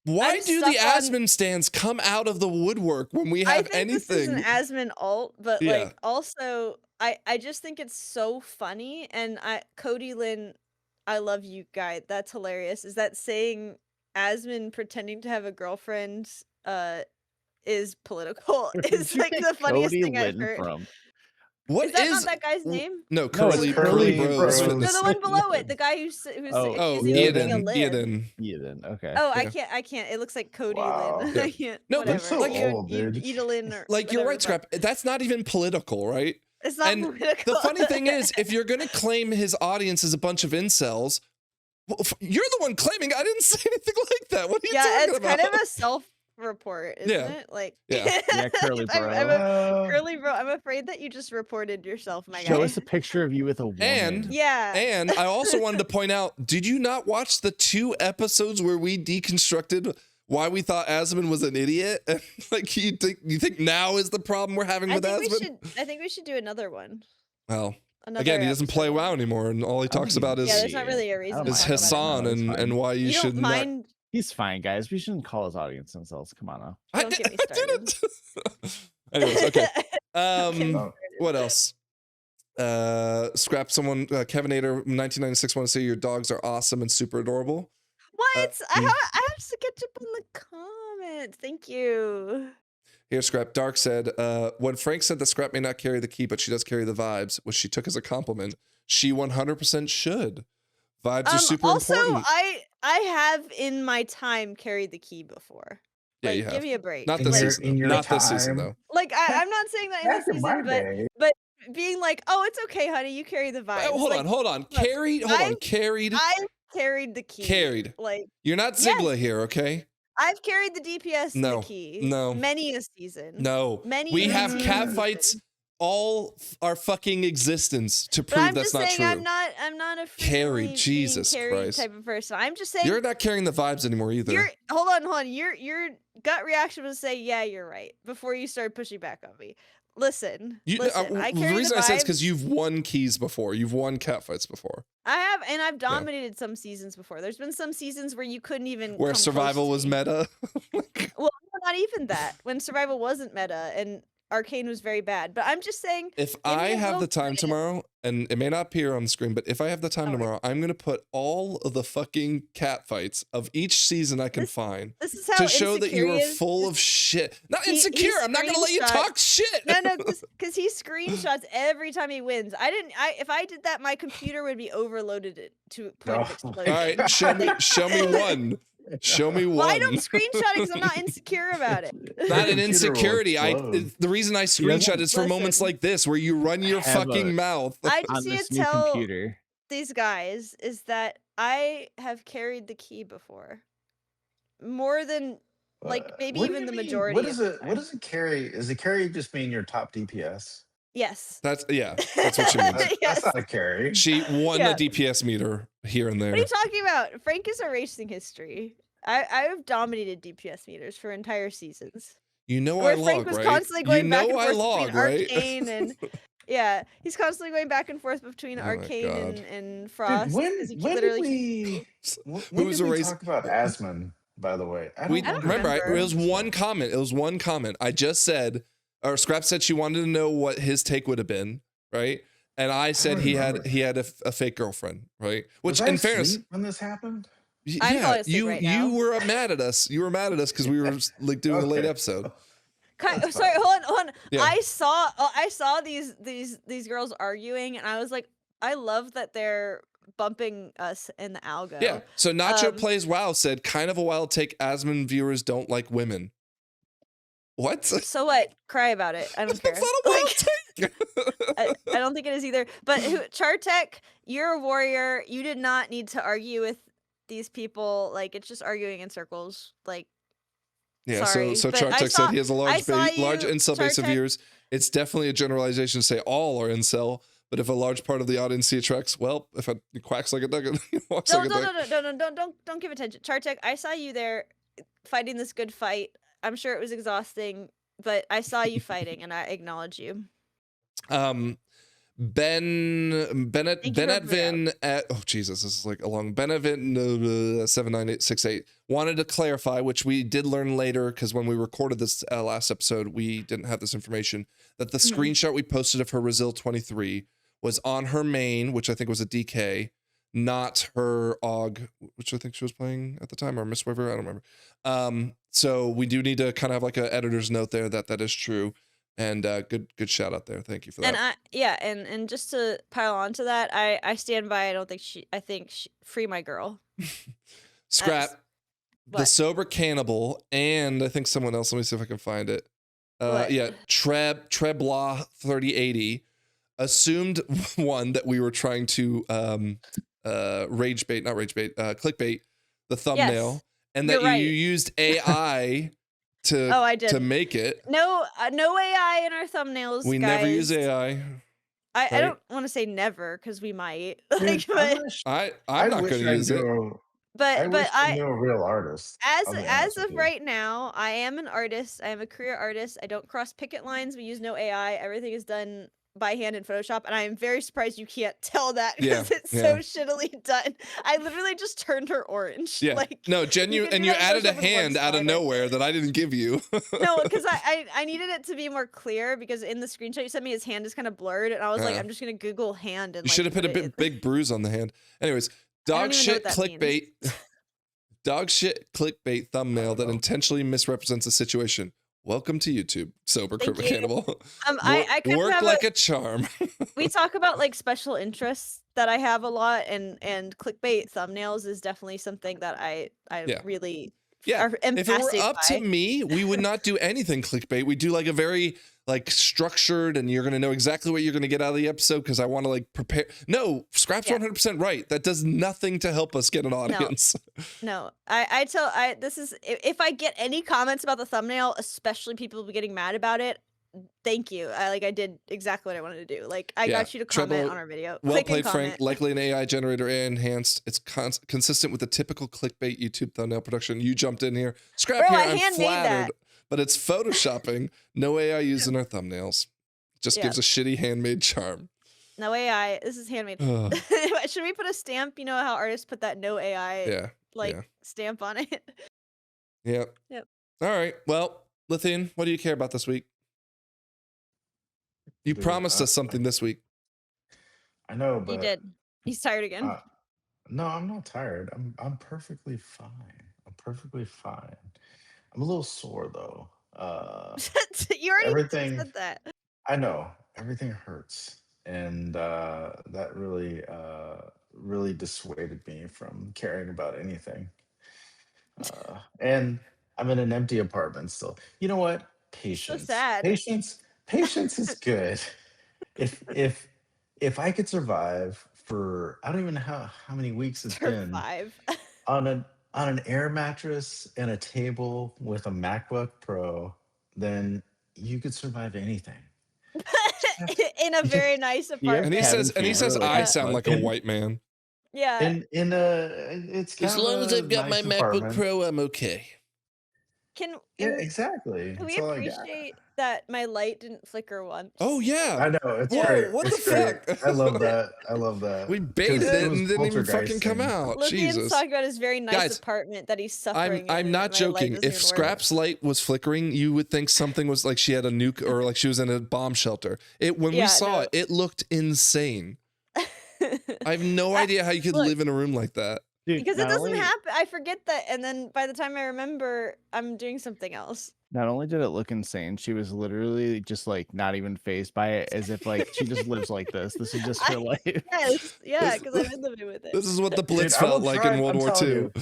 Why do the Asmon stands come out of the woodwork when we have anything? This is an Asmon alt, but like also, I just think it's so funny. And Cody Lynn, I love you guy. That's hilarious. Is that saying Asmon pretending to have a girlfriend is political? It's like the funniest thing I've heard. What is that not that guy's name? No, Curly Bros. No, the one below it. The guy who's Addon. Okay. Oh, I can't. It looks like Cody Lynn. I can't. No, whatever. That's so old, dude. Edelin or like you're right, Scrap. That's not even political, right? It's not political. The funny thing is, if you're gonna claim his audience is a bunch of incels, well, you're the one claiming. I didn't say anything like that. What are you talking about? It's kind of a report, isn't Yeah. it? Like, Yeah. Yeah, curly bro. Curly bro, I'm afraid that you just reported yourself, my Show guy. us a picture of you with a woman. Yeah. And I also wanted to point out, did you not watch the 2 episodes where we deconstructed why we thought Asmund was an idiot? And like you think now is the problem we're having with Asmund? I think we should do another one. Well, Another again, he doesn't play episode. WoW anymore, and all he talks about is Yeah, there's not really a reason. is to talk about it. Hassan and why you You should don't mind. He's fine, guys. We shouldn't call his audience insults. Come on now. not. Don't get me I started. didn't. Anyways, okay. Don't get me started. What else? Scrap someone. Kevin Ader, 1996. Want to say your dogs are awesome and super adorable. What? I have to catch up on the comments. Thank you. Here, Scrap. Dark said, when Frank said that Scrap may not carry the key, but she does carry the vibes, which she took as a compliment, she 100% should. Vibes are super also, important. I have in my time carried the key before. Yeah, Like, you have. give me a break. Not In this your- season. in Though. your Not this season, time. though. Like I'm not saying that in Back this in my season, day. but being like, oh, it's okay, honey, you carry the vibes. Hold Like, on. look, Carried. Hold on. Carried. I've carried the key. Carried. Like You're not Yes. Ziggler here, okay? I've carried the DPS and No, the key. no. Many a season. No. Many We a have season. cat fights all our fucking existence to But prove I'm that's just not saying true. I'm not a Carried, frequently being Jesus carried Christ. type of person. I'm just saying You're not carrying the vibes anymore either. hold on. Your gut reaction was to say, yeah, you're right, before you started pushing back on me. Listen, I the carry reason the I said it's vibes. because you've won keys before. You've won cat fights before. I have, and I've dominated some seasons before. There's been some seasons where you couldn't even Where come close survival to was me. meta. Well, not even that. When survival wasn't meta and Arcane was very bad. But I'm just saying, If give me I a have little the time credit. tomorrow, and it may not appear on the screen, but if I have the time Alright. tomorrow, I'm going to put all of the fucking cat fights of each season I can find This is how to show that you insecure are he is. full of shit. Not he insecure. I'm not going to let you screenshot- talk shit. No, because he screenshots every time he wins. If I did that, my computer would be overloaded to point of Oh. explosion. All right, show me one. Show me one. Well, I don't screenshot it because I'm not insecure about it. Not an Computer will insecurity. explode. The reason I screenshot is for Listen. moments like this where you run your Have fucking a- mouth. I On just need this to new tell computer. these guys is that I have carried the key before. More than like maybe What do even you the mean? majority. What of is the it? What time. does it carry? Does it carry just mean your top DPS? Yes. That's what she means. Yes. That's not a carry. She won Yeah. the DPS meter here and there. What are you talking about? Frank is erasing history. I have dominated DPS meters for entire seasons. You know Where I Frank log, was right? constantly going You back know and I forth log, between right? Arcane and yeah, he's constantly going back and forth between Oh my Arcane God. and Frost. Dude, when 'cause he when did literally we Who's did we erasing- talk about Asmund? By the way, I We don't remember. remember. It was one comment. It was one comment. I just said, or Scrap said she wanted to know what his take would have been, right? And I said don't he remember. had a fake girlfriend, right? Which, Was I in fairness, asleep when this happened? I'm yeah, falling asleep right now. you were mad at us. You were mad at us because we were like doing a late Okay. episode. Sorry, hold on. Yeah. I saw these girls arguing, and I was like, I love that they're bumping us in the algo. Yeah. So Nacho Um, Plays WoW said, kind of a wild take. Asmund viewers don't like women. What? So what? Cry about it. I don't care. That's not a wild take. I don't think it is either. But Chartek, you're a warrior. You did not need to argue with these people. Like it's just arguing in circles. Like Yeah, Sorry, so but I Chartek saw- said he has a I large saw large you, incel base of Chartek. viewers. It's definitely a generalization to say all are incel, but if a large part of the audience see attracts, well, if it quacks like a duck, it walks no, like a no, duck. no, no, no, no, don't give attention. Chartek, I saw you there fighting this good fight. I'm sure it was exhausting, but I saw you fighting, and I acknowledge you. Bennett Thank you for Vin at Jesus, this is like a long Benevin 79868 wanted to clarify, which we did learn later because when we recorded this last episode, we didn't have this information, that the screenshot we posted of her Razil 23 was on her main, which I think was a DK, not her AUG, which I think she was playing at the time, or Miss Weaver, I don't remember. So we do need to kind of have like an editor's note there that is true. And good shout out there. Thank you for that. And and just to pile on to that, I stand by. I think she free my girl. Scrap the What? sober cannibal, and I think someone else. Let me see if I can find it. What? Yeah, Treblaw 3080 assumed one that we were trying to clickbait the thumbnail, Yes, and you're that right. you used AI to Oh, I did. to make it. No AI in our thumbnails. We guys. never use AI. I right? don't want to say never because we might. Dude, Like, but I'm not wish going to I use it. knew- I but wish I I knew a real artist. I'll be as honest with of you. right now, I am an artist. I am a career artist. I don't cross picket lines. We use no AI. Everything is done by hand in Photoshop, and I am very surprised you can't tell that because it's so shittily done. I literally just turned her orange. Yeah. Like, No, can genuine, do and you that in added a Photoshop with one hand out of slider. nowhere that I didn't give you. No, because I needed it to be more clear because in the screenshot you sent me, his hand is kind of blurred, and I was like, I'm just gonna Google hand and You like, should have put a it in- big bruise on the hand. Anyways, don't dog even know what shit that means. clickbait. Dog shit clickbait thumbnail that intentionally misrepresents a situation. Welcome to YouTube, Sober Thank Criminal you. Cannibal. I kind of Work have like a charm. we talk about like special interests that I have a lot, and clickbait thumbnails is definitely something that I Yeah. really Yeah, am if it were fascinated up to by. me, we would not do anything clickbait. We do like a very like structured, and you're gonna know exactly what you're gonna get out of the episode because I want to like prepare. No, Scrap's 100% right. That does nothing to help us get an audience. No, this is if I get any comments about the thumbnail, especially people getting mad about it. Thank you. I did exactly what I wanted to do. Like, I got you to comment Treblo, on our video. Well Click played, and comment. Frank. Likely an AI generator, AI enhanced. It's consistent with the typical clickbait YouTube thumbnail production. You jumped in here. Scrap Bro, here. I I'm handmade flattered, that. but it's photoshopping. No AI used in our thumbnails. Just gives a shitty handmade charm. No AI. This is handmade. Ugh. Should we put a stamp? You know how artists put that no AI stamp on it? Yep. All right. Well, Lythian, what do you care about this week? You promised us something this week. I know, but You did. He's tired again. no, I'm not tired. I'm perfectly fine. I'm perfectly fine. I'm a little sore though. You already everything said that. I know everything hurts, and that really dissuaded me from caring about anything. And I'm in an empty apartment still. You know what? Patience. sad. Patience is good. If I could survive for I don't even know how many weeks it's been Survive. on an air mattress and a table with a MacBook Pro, then you could survive anything. In a very nice apartment. And he says I sound like a white man. Yeah. It's As long as I've got my MacBook Pro, I'm okay. Exactly. Can we That's all I got. appreciate that my light didn't flicker once? Oh yeah, I know it's Whoa, great. what It's the great. fuck? I love that. I love that. We baited it and didn't even fucking come out. Lythian's Jesus. talking about his very nice Guys, apartment that he's suffering in, I'm not and my light joking. doesn't If even work. Scrap's light was flickering, you would think something was like she had a nuke or like she was in a bomb shelter. When we saw it, it looked insane. I have no idea how you could live in a room like that. Dude, Because it doesn't happen. I forget that, and then by the time I remember, I'm doing something else. Not only did it look insane, she was literally just like not even phased by it, as if like she just lives like this. This is just her life. Yes, yeah, because I've been living with it. This is what the Blitz Dude, I felt will like try- in World I'm War telling II. you.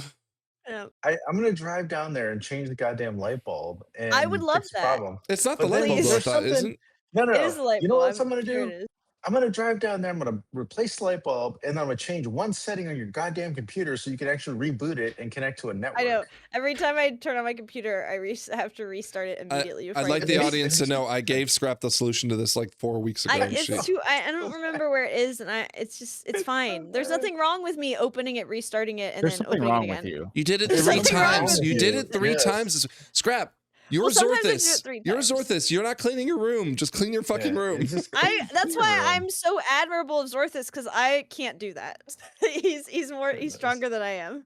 Yeah. I'm gonna drive down there and change the goddamn light bulb. And I would love fix the that. problem. It's not But the light then bulb, though, I there's thought, isn't? something- No. It is the light You know bulb. what else I'm gonna sure do? it is. I'm gonna drive down there. I'm gonna replace the light bulb, and then I'm gonna change one setting on your goddamn computer so you can actually reboot it and connect to a network. I know. Every time I turn on my computer, I have to restart it immediately. I'd like the audience to know I gave Scrap the solution to this like 4 weeks ago. I don't remember where it is, and it's fine. There's nothing wrong with me opening it, restarting it, and There's then something opening wrong it with again. you. You did it There's 3 something wrong times. with You you. did it 3 Yes. times. Scrap. You're Well, sometimes I do it Zorthus. 3 You're times. Zorthus. You're not cleaning your room. Just clean your fucking room. That's why I'm so admirable of Zorthus, because I can't do that. he's stronger than I am.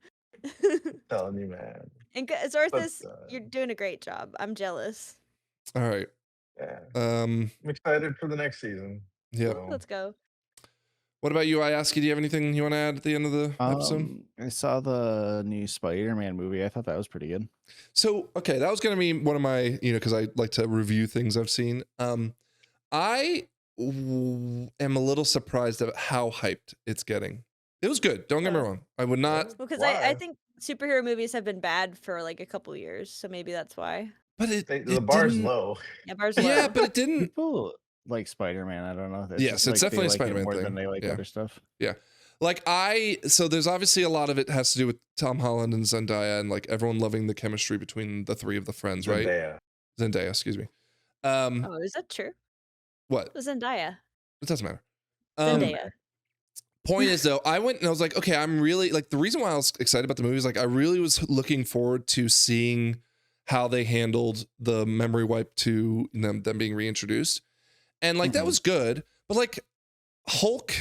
telling you, man. And Zorthus, But, you're doing a great job. I'm jealous. All right. Yeah. I'm excited for the next season. Yep. So. Let's go. What about you? I ask you, do you have anything you want to add at the end of the episode? I saw the new Spider-Man movie. I thought that was pretty good. So, okay, that was going to be one of my, because I like to review things I've seen. I am a little surprised at how hyped it's getting. It was good. Don't get me wrong. I would not. Because I think superhero movies have been bad for like a couple years, so maybe that's why. But the bar's low. Yeah, bar's low. Yeah, but it didn't. People like Spider-Man. I don't know. Yes, it's like definitely they like it Spider-Man more thing. than they like Yeah. other stuff. Yeah. Like so there's obviously a lot of it has to do with Tom Holland and Zendaya and like everyone loving the chemistry between the three of the friends, right? Zendaya, excuse me. Oh, is that true? What? Zendaya. It doesn't matter. Zendaya. Point is though, I went and I was like, okay, I'm really like the reason why I was excited about the movie is like I really was looking forward to seeing how they handled the memory wipe to them being reintroduced. And like that was good, but like Hulk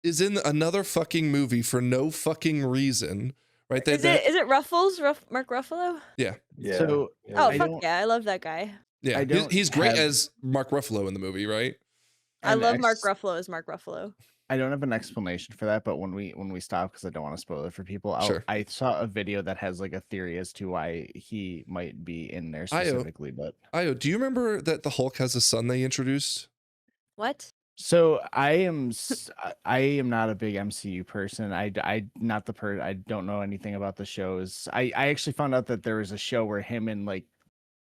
is in another fucking movie for no fucking reason, right? Is it Ruffles? Mark Ruffalo? Yeah. So Oh fuck yeah, I love that guy. Yeah, he's great as Mark Ruffalo in the movie, right? I love Mark Ruffalo as Mark Ruffalo. I don't have an explanation for that, but when we stop, because I don't want to spoil it for people, I saw a video that has like a theory as to why he might be in there specifically. Do you remember that the Hulk has a son they introduced? What? So I am not a big MCU person. I don't know anything about the shows. I actually found out that there was a show where him and like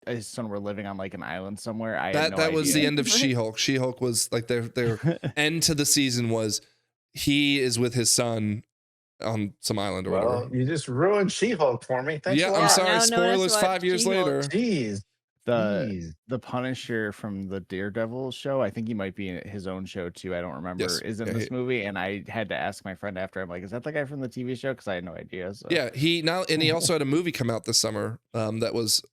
his son were living on like an island somewhere. That was the end of She-Hulk. She-Hulk was like their end to the season was he is with his son on some island or whatever. You just ruined She-Hulk for me. Thanks. I'm sorry. Spoilers 5 years later. Jeez. The Punisher from the Daredevil show, I think he might be in his own show too. I don't remember. Is in this movie, and I had to ask my friend after. I'm like, is that the guy from the TV show? Because I had no idea. So. Yeah, he also had a movie come out this summer. That was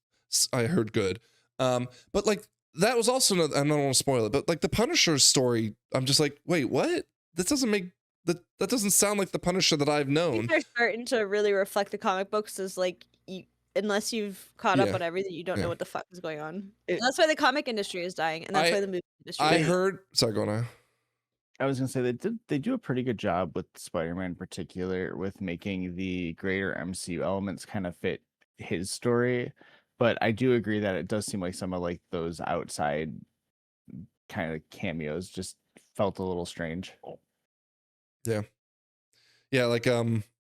I heard good. But like that was also I don't want to spoil it, but like the Punisher's story, I'm just like, wait, what? That doesn't sound like the Punisher that I've known. I think they're starting to really reflect the comic books as like unless you've caught up on everything, you don't know what the fuck is going on. That's why the comic industry is dying, and that's why the movie industry. I heard. Sorry, go on. I was gonna say they do a pretty good job with Spider-Man in particular with making the greater MCU elements kind of fit his story. But I do agree that it does seem like some of like those outside kind of cameos just felt a little strange. Yeah. Yeah, like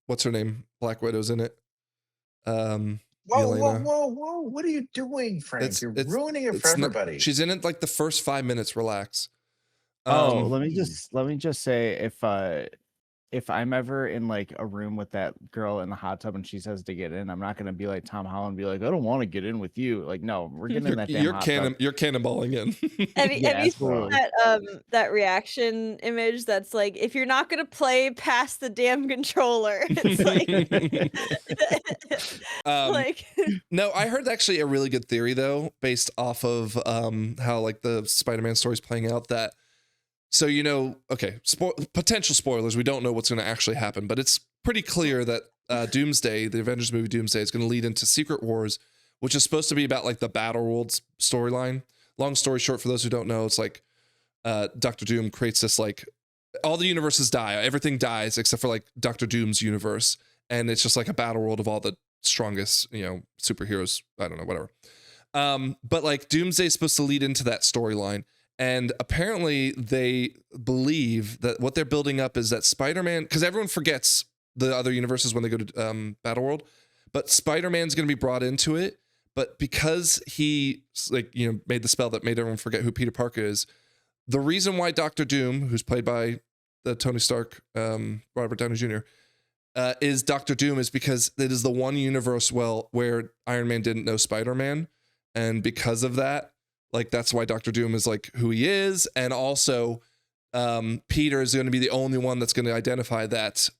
what's her name? Black Widow's in it. Whoa! What are you doing, Frank? You're ruining it for everybody. She's in it like the first 5 minutes. Relax. Let me just say if I'm ever in like a room with that girl in the hot tub and she says to get in, I'm not gonna be like Tom Holland and be like, I don't want to get in with you. Like, no, we're getting in that damn hot tub. You're cannonballing in. Have you seen that reaction image that's like, if you're not gonna play past the damn controller, it's like No, I heard actually a really good theory though, based off of how like the Spider-Man story's playing out that. So, potential spoilers. We don't know what's going to actually happen, but it's pretty clear that Doomsday, the Avengers movie Doomsday, is going to lead into Secret Wars, which is supposed to be about like the Battle Worlds storyline. Long story short, for those who don't know, it's like Doctor Doom creates this like all the universes die, everything dies except for like Doctor Doom's universe, and it's just like a battle world of all the strongest, superheroes. I don't know, whatever. But like Doomsday is supposed to lead into that storyline. And apparently they believe that what they're building up is that Spider-Man, because everyone forgets the other universes when they go to Battleworld, but Spider-Man's going to be brought into it. But because he made the spell that made everyone forget who Peter Parker is, the reason why Doctor Doom, who's played by Tony Stark, Robert Downey Jr., is Doctor Doom is because it is the one universe where Iron Man didn't know Spider-Man. And because of that, like that's why Doctor Doom is like who he is, and also Peter is going to be the only one that's going to identify that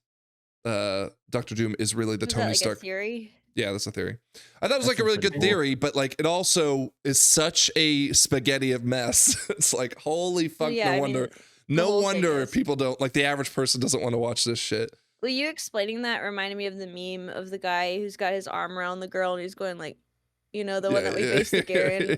Doctor Doom is really the Tony Stark. Theory? Yeah, that's a theory. I thought it was like a really good theory, but like it also is such a spaghetti of mess. It's like holy fuck! Yeah, no wonder people don't like the average person doesn't want to watch this shit. Well, you explaining that reminded me of the meme of the guy who's got his arm around the girl and he's going like. The one that we based the Garen.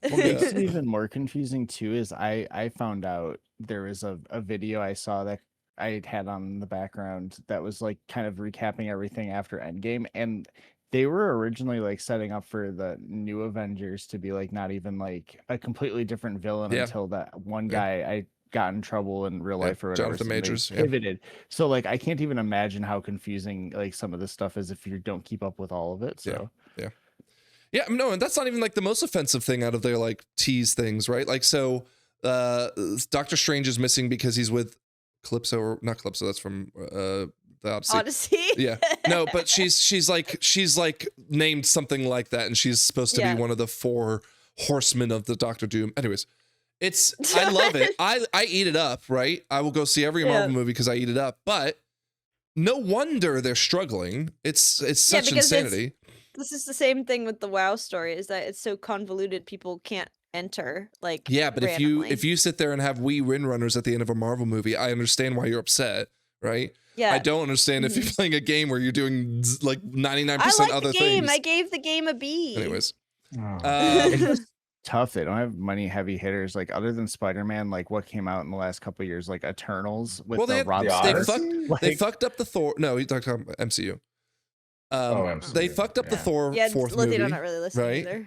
What makes it even more confusing too is I found out there was a video I saw that I had on the background that was like kind of recapping everything after Endgame, and they were originally like setting up for the new Avengers to be like not even like a completely different villain until that one guy I got in trouble in real life or whatever. Jonathan Majors pivoted. So like I can't even imagine how confusing like some of this stuff is if you don't keep up with all of it. So yeah, no, and that's not even like the most offensive thing out of their like tease things, right? Like so Doctor Strange is missing because he's with Calypso, or not Calypso. That's from the Odyssey. Odyssey. Yeah, no, but she's like named something like that, and she's supposed to be one of the 4 horsemen of the Doctor Doom. Anyways, I love it. I eat it up, right? I will go see every Marvel movie because I eat it up. But no wonder they're struggling. It's such insanity. This is the same thing with the WoW story, is that it's so convoluted people can't enter, like, Yeah, but randomly. if you sit there and have Wii Windrunners at the end of a Marvel movie, I understand why you're upset, right? Yeah. I don't understand if you're playing a game where you're doing like 99% I like other the game. things. I gave the game a B. Anyways. It's just tough. They don't have many heavy hitters, like other than Spider-Man, like what came out in the last couple of years, like Eternals with Well, Rob they fucked up the Thor. No, he's talking about MCU. MCU. They fucked up the Thor Yeah, fourth Lythian, movie, I'm not really listening right?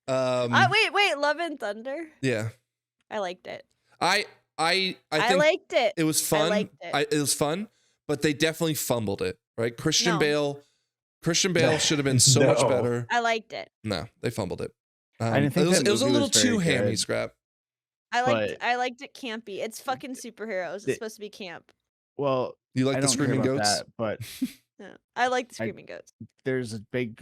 either. Wait, Love and Thunder? Yeah. I liked it. I think liked it. It was fun. I liked it. It was fun, but they definitely fumbled it, right? Christian Bale should have been so much better. I liked it. No, they fumbled it. I didn't think it was a little too very hammy, good. Scrap. I liked it campy. It's fucking superheroes. It's supposed to be camp. Well, You like I the don't care screaming about goats? that, but Yeah. I like the screaming goats. there's a big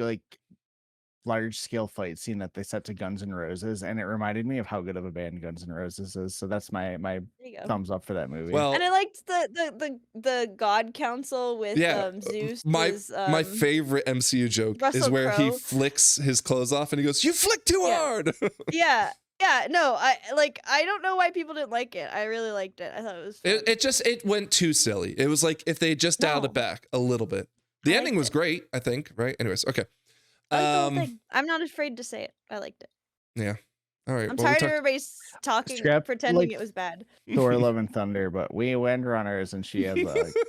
large scale fight scene that they set to Guns N' Roses, and it reminded me of how good of a band Guns N' Roses is. So that's my There you go. thumbs up for that movie. Well, And I liked the God Council with Zeus. My favorite MCU joke is Russell where he Crowe. flicks his clothes off and he goes, "You flick too hard." Yeah. No, I don't know why people didn't like it. I really liked it. I thought it was fun. It went too silly. It was like if they just dialed it No. back a little bit. The I ending liked was it. great, I think, right? Anyways, okay. I liked the whole thing. I'm not afraid to say it. I liked it. Yeah. All right. I'm well, we tired of everybody talking, Scrap, pretending like- it was bad. Thor: Love and Thunder, but we Windrunners, and she has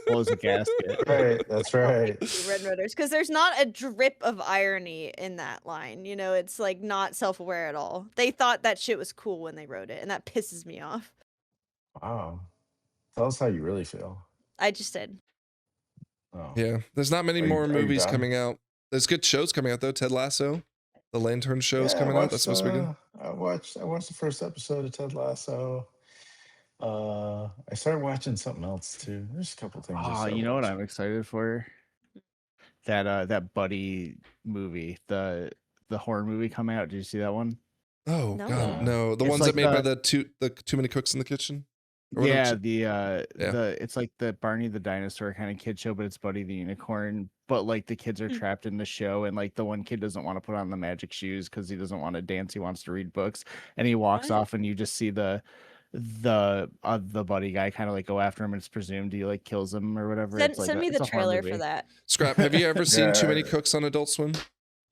blows a gasket. Right, that's right. Red Runners, because there's not a drip of irony in that line. You know, it's like not self-aware at all. They thought that shit was cool when they wrote it, and that pisses me off. Wow. Tell us how you really feel. I just did. Oh. Yeah. There's not many Are you- more are you movies done? coming out. There's good shows coming out though. Ted Lasso, the Lantern show's Yeah, coming out. That's supposed to be good. I watched the first episode of Ted Lasso. I started watching something else too. There's a couple things. I Oh, started you know what watching. I'm excited for? That buddy movie, the horror movie coming out. Did you see that one? Oh No. God, no. The It's ones like that made by the- the too many cooks in the kitchen. Or whatever Yeah, it's- the it's like the Barney the dinosaur kind of kid show, but it's Buddy the unicorn. But like the kids are Hmm. trapped in the show, and like the one kid doesn't want to put on the magic shoes because he doesn't want to dance. He wants to read books, and he walks What? off, and you just see the buddy guy kind of like go after him, and it's presumed he like kills him or whatever. Send, It's like send me it's the a horror trailer movie. for that. Scrap. Have you ever seen Too Many Yeah. Cooks on Adult Swim?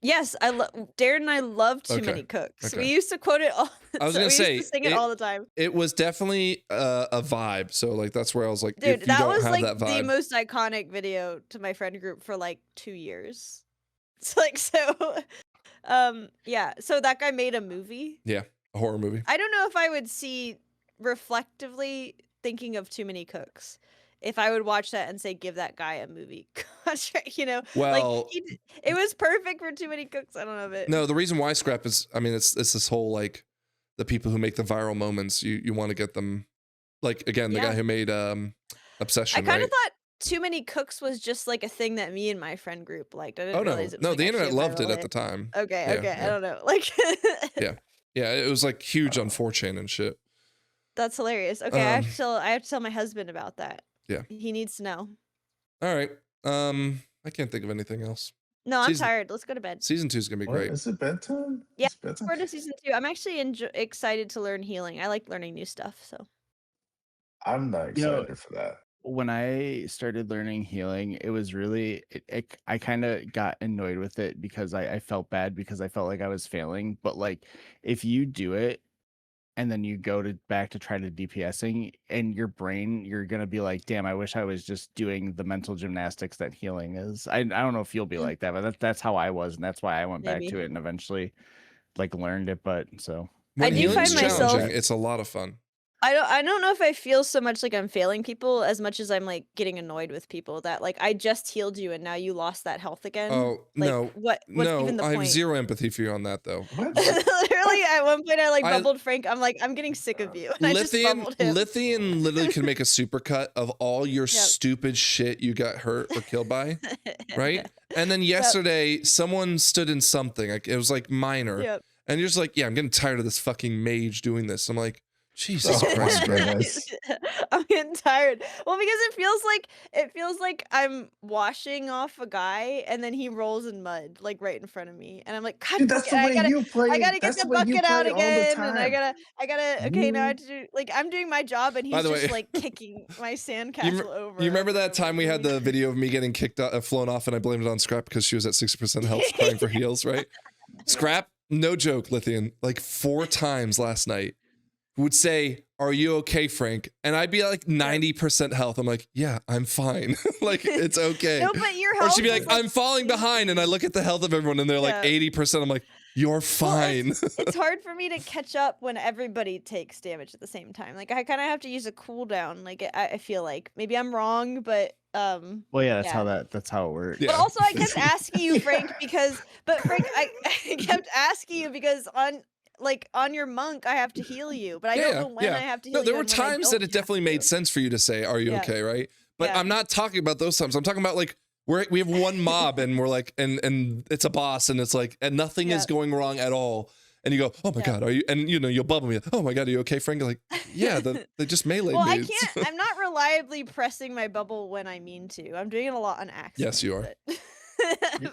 Yes, Darren and I love Too Okay, Many Cooks. okay. We used to quote it all. I was we gonna used say, to sing it all the time. It was definitely a vibe. So like that's where I was like, Dude, if you that don't was have like that the vibe, most iconic video to my friend group for like 2 years. It's like yeah. So that guy made a movie. a horror movie. I don't know if I would see reflectively thinking of Too Many Cooks. If I would watch that and say, give that guy a movie contract, you know, Well, like it was perfect for Too Many Cooks. I don't know if it. no, the reason why Scrap is, I mean, it's this whole like the people who make the viral moments. You want to get them, like again, the Yeah. guy who made Obsession. I kind right? of thought Too Many Cooks was just like a thing that me and my friend group liked. I didn't Oh no, realize it was no, like the actually internet a loved it viral at the hit. time. Okay, Yeah, okay, yeah. I don't know. Like, Yeah, it was like huge on 4chan and shit. that's hilarious. Okay, I have to tell my husband about that. Yeah. He needs to know. All right, I can't think of anything else. No, I'm Season- tired. Let's go to bed. Season 2 is gonna be What, great. is it bedtime? Yeah, It's bedtime? Forward to season 2. I'm actually excited to learn healing. I like learning new stuff. So I'm not You know- excited for that. When I started learning healing, it was really I kind of got annoyed with it because I felt bad because I felt like I was failing. But like if you do it and then you go back to try to DPSing and your brain, you're gonna be like, damn, I wish I was just doing the mental gymnastics that healing is. I don't know if you'll be Mm. like that, but that's how I was, and that's why I went back Maybe. to it and eventually like learned it. But so When do healing's find myself- challenging, it's a lot of fun. I don't know if I feel so much like I'm failing people as much as I'm like getting annoyed with people that like I just healed you and now you lost that health again. Oh, like, no. what's No, even the I have point? zero empathy for you on that, though. What? Literally, at one point I like I- bubbled Frank. I'm like, I'm getting sick of you. And I just bubbled him. Lythian literally could make a supercut of all your stupid shit you got hurt or killed by, right? And then yesterday, someone stood in something. Like, it was like minor. Yep. And you're just like, yeah, I'm getting tired of this fucking mage doing this. I'm like, Jesus Oh, Christ, my Greg. goodness. I'm getting tired. Well, because it feels like I'm washing off a guy and then he rolls in mud like right in front of me, and I'm like, God, Dude, that's the I way gotta, you play. I gotta get That's the the way you bucket out play all the again, and I time. gotta. Okay, now I have to do like I'm doing my job, and By he's the just way- like kicking my sandcastle over. You remember over that and time we over had again. the video of me getting kicked out, flown off, and I blamed it on Scrap because she was at 60% health crying for heals, right? Scrap, no joke, Lythian, like 4 times last night would say, "Are you okay, Frank?" And I'd be like 90% health. I'm like, yeah, I'm fine. Like, it's okay. No, but your Or health she'd be was, like, I'm falling behind. And I look at the health of everyone and they're like Yeah. 80%. I'm like, you're fine. It's hard for me to catch up when everybody takes damage at the same time. Like I kind of have to use a cooldown. Like I feel like maybe I'm wrong, but Well, yeah, Yeah. that's how it works. Yeah. But also I kept asking you, Frank, because I kept asking you because on your monk I have to heal you, but I don't know when I have to heal No, there you. were and when I times that don't it definitely have made to. sense for you to say, "Are you Yeah. okay?" Right? But Yeah. I'm not talking about those times. I'm talking about like we have one mob and we're like, and it's a boss and it's like, and nothing is Yeah. going wrong at all. And you go, "Oh my Yeah. God, are you?" And you'll bubble me. "Oh my God, are you okay, Frank?" Like, yeah, they just meleeed Well, me. I can't. I'm not reliably pressing my bubble when I mean to. I'm doing it a lot on accident. Yes, you are. but-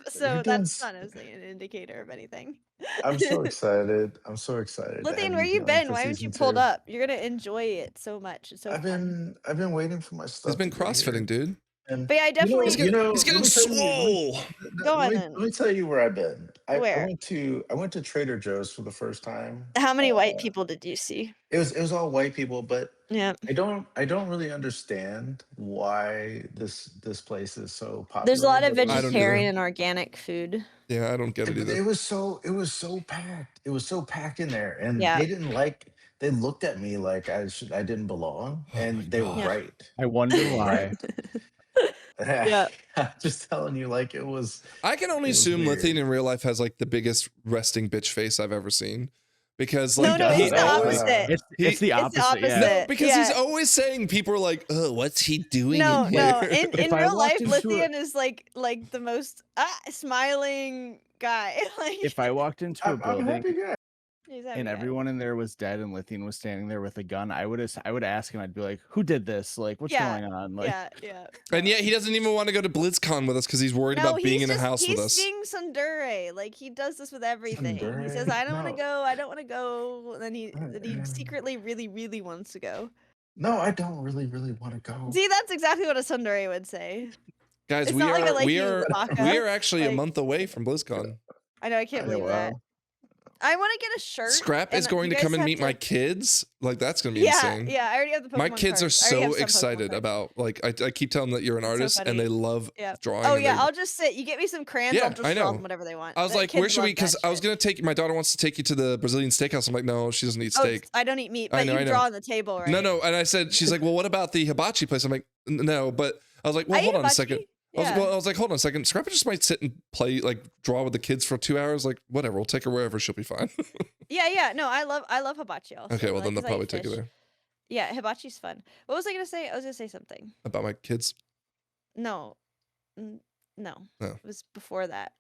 so You're doing that's s- not necessarily an indicator of anything. I'm so excited. I'm so excited. to Lythian, have where you join been? for Why haven't you season pulled 2. up? You're gonna enjoy it so much. It's so I've fun. been waiting for my stuff. He's been to get crossfitting, here. dude. And But yeah, I definitely. He's getting, he's getting let me tell you- swole. Go on let me tell you where I've been. I Where? went to Trader Joe's for the first time. How many white people did you see? It was all white people, but Yeah. I don't really understand why this place is so popular. There's a lot of but it was- I don't vegetarian either. and organic food. Yeah, I don't get it either. It was so packed. It was so packed in there, and Yeah. they didn't like. They looked at me like I didn't belong, Oh my and they were God. right. I wonder why. Yeah. I'm just telling you, like it was. I can only It was assume weird. Lythian in real life has like the biggest resting bitch face I've ever seen. Because No, like no, he it's the always- opposite. It's the It's the opposite. Yeah. No, opposite. because he's Yeah. always saying people are like, "Oh, what's he doing No, in no. here?" In If I real life, walked into a- Lythian is like the most smiling guy. Like If I walked into a I'm a building happy guy. he's happy and guy. everyone in there was dead and Lythian was standing there with a gun, I would ask him. I'd be like, "Who did this? Like, what's Yeah, going on?" Like, yeah. And yet he doesn't even want to go to Blizzcon with us because he's worried No, about being he's in a house with he's us. being tsundere. Like he does this with everything. He says, Tsundere? "I don't want to No. go. I don't want to go." And then he Uh, secretly really really wants to go. No, I don't really want to go. See, that's exactly what a tsundere would say. Guys, It's we not like I are like we you, are Baka. we are actually a Like- month away from BlizzCon. I know I can't I believe know, that. wow. I want to get a shirt. Scrap is and going you to come guys and have meet to- my kids. Like that's gonna be Yeah, insane. yeah. I already have the Pokemon My kids are cards. I already so have some Pokemon excited cards. about like I keep telling them that you're an It's so artist and funny. they love Yeah. drawing. Oh and yeah, they- I'll just sit. You get me some crayons. Yeah, I'll just I draw know. them whatever they want. I was The like, kids where should we? love that Because I was shit. gonna take my daughter wants to take you to the Brazilian steakhouse. I'm like, no, she doesn't eat Oh, steak. I don't eat meat, I but know, you I know. draw on the table, right? No, and I said, she's like, well, what about the hibachi place? I'm like, no, but I was like, well, I hold eat on a second. hibachi. I was, Yeah. well, I was like, hold on a second. Scrapper just might sit and play, like, draw with the kids for 2 hours. Like, whatever. We'll take her wherever. She'll be fine. Yeah. No, I love hibachi also. Okay, well, like, then they'll 'cause I eat probably take you fish. there. Yeah, hibachi's fun. What was I gonna say? I was gonna say something. About my kids. No, no. Oh. It was before that.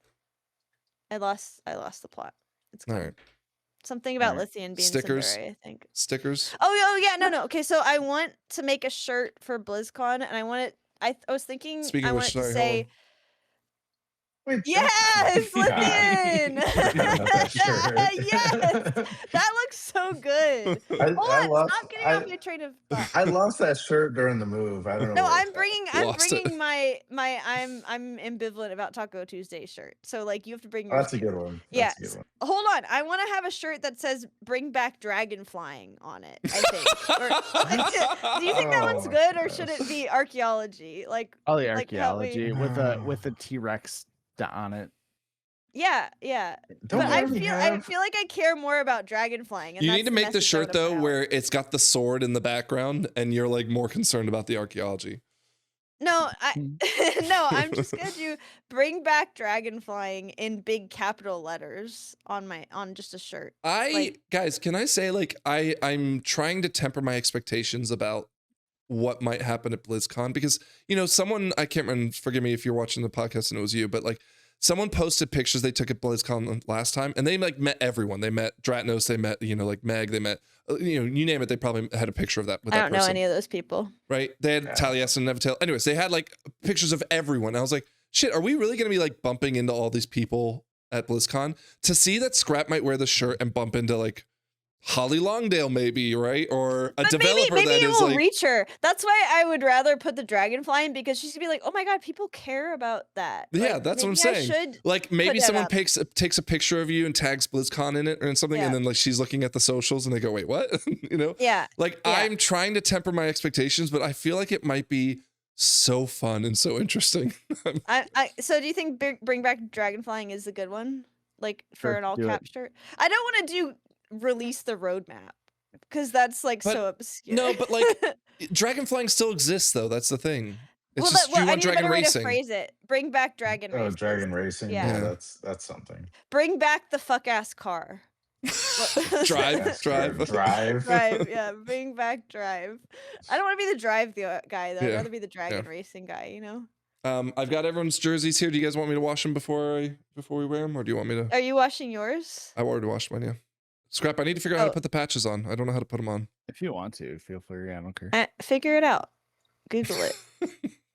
I lost the plot. It's All gone. right. Something about Alright. Lythian being Stickers? tsundere, I think. Stickers. Oh yeah, no. Okay, so I want to make a shirt for BlizzCon, and I want it. I was thinking Speaking I of want which, it to sorry, say. Wait, Yes, Lythian! that shirt. Yes! That looks so good. Hold on, lost, stop getting off my train of thought. I lost that shirt during the move. I don't know. No, where I'm it's at. bringing Lost it. my I'm ambivalent about Taco Tuesday shirt. So like you have to bring Oh, yours. that's a good one. Yeah. That's a good one. Hold on, I want to have a shirt that says "Bring back dragon flying" on it. I think. Do you think that Oh one's my good, or should gosh. it be archaeology? Like, Probably Like how we- archaeology with a T-Rex on it. Yeah. Don't But we I already feel like I care more about dragon flying. And You that's need to the make the message I shirt wanna though put out. where it's got the sword in the background and you're like more concerned about the archaeology. No, Hmm. no, I'm just going to bring back dragon flying in big capital letters on just a shirt. Guys, can I say like I'm trying to temper my expectations about what might happen at BlizzCon because someone, I can't remember, forgive me if you're watching the podcast and it was you, but like someone posted pictures they took at BlizzCon last time and they like met everyone. They met Dratnos, they met like Meg, they met you name it, they probably had a picture of that with I that don't know person. any of those people. Right? They had Taliesin and Nevatail. Anyways, they had like pictures of everyone. I was like, shit, are we really going to be like bumping into all these people at BlizzCon? To see that Scrap might wear the shirt and bump into like Holly Longdale maybe, right? Or a developer maybe that it is will like reach her. That's why I would rather put the dragon flying because she's gonna be like, oh my god, people care about that. yeah, Like, that's what I'm maybe I saying. should Like put maybe that someone up. takes a picture of you and tags BlizzCon in it or something, Yeah. and then like she's looking at the socials and they go, wait, what? Yeah. Like Yeah. I'm trying to temper my expectations, but I feel like it might be so fun and so interesting. So do you think bring back dragon flying is a good one? Like for Sure, an all do it. cap shirt? I don't want to do release the roadmap because that's like But- so obscure. No, but like dragon flying still exists though. That's the thing. It's well, just I you want need a dragon better way to racing. phrase it. Bring back dragon Oh, races. dragon racing. Yeah. Yeah, Yeah. that's something. Bring back the fuck ass car. Drive, Yes, drive. drive. Drive, yeah, bring back drive. I don't want to be the drive guy though. I'd Yeah, rather be the dragon racing guy. I've got everyone's jerseys here. Do you guys want me to wash them before we wear them, or do you want me to? Are you washing yours? I already washed mine. Yeah. Scrap. I need to figure out how to Oh. put the patches on. I don't know how to put them on. If you want to, feel free. I don't care. Figure it out. Google it.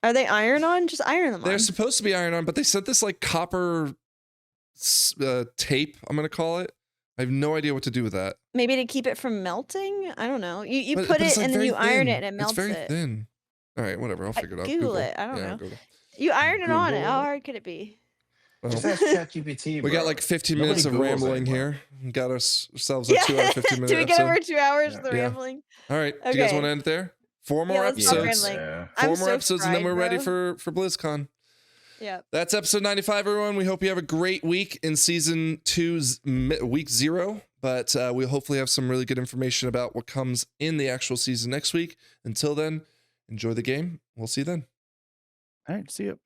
Are they iron on? Just iron them They're on. supposed to be iron on, but they said this like copper tape. I'm gonna call it. I have no idea what to do with that. Maybe to keep it from melting. I don't know. You But put it's it like and then very you iron thin. it and it melts It's very it. thin. All right, whatever. I'll figure it out. Google it. I don't know. Google. You iron it on it. Google How it. hard could it be? Well, Just ask ChatGPT. we got bro. like 15 Nobody minutes of Googles rambling anymore. here. We got ourselves a 2 hour 15 minute Do we get episode. over 2 hours of the Yeah. rambling? All right. Do you guys Okay. want to end it there? 4 more Yeah, let's stop episodes. rambling. Yeah. I'm 4 more so episodes, and then fried, we're ready bro. for BlizzCon. Yeah. That's episode 95, everyone. We hope you have a great week in season 2's week 0. But we'll hopefully have some really good information about what comes in the actual season next week. Until then, enjoy the game. We'll see you then. All right, see you.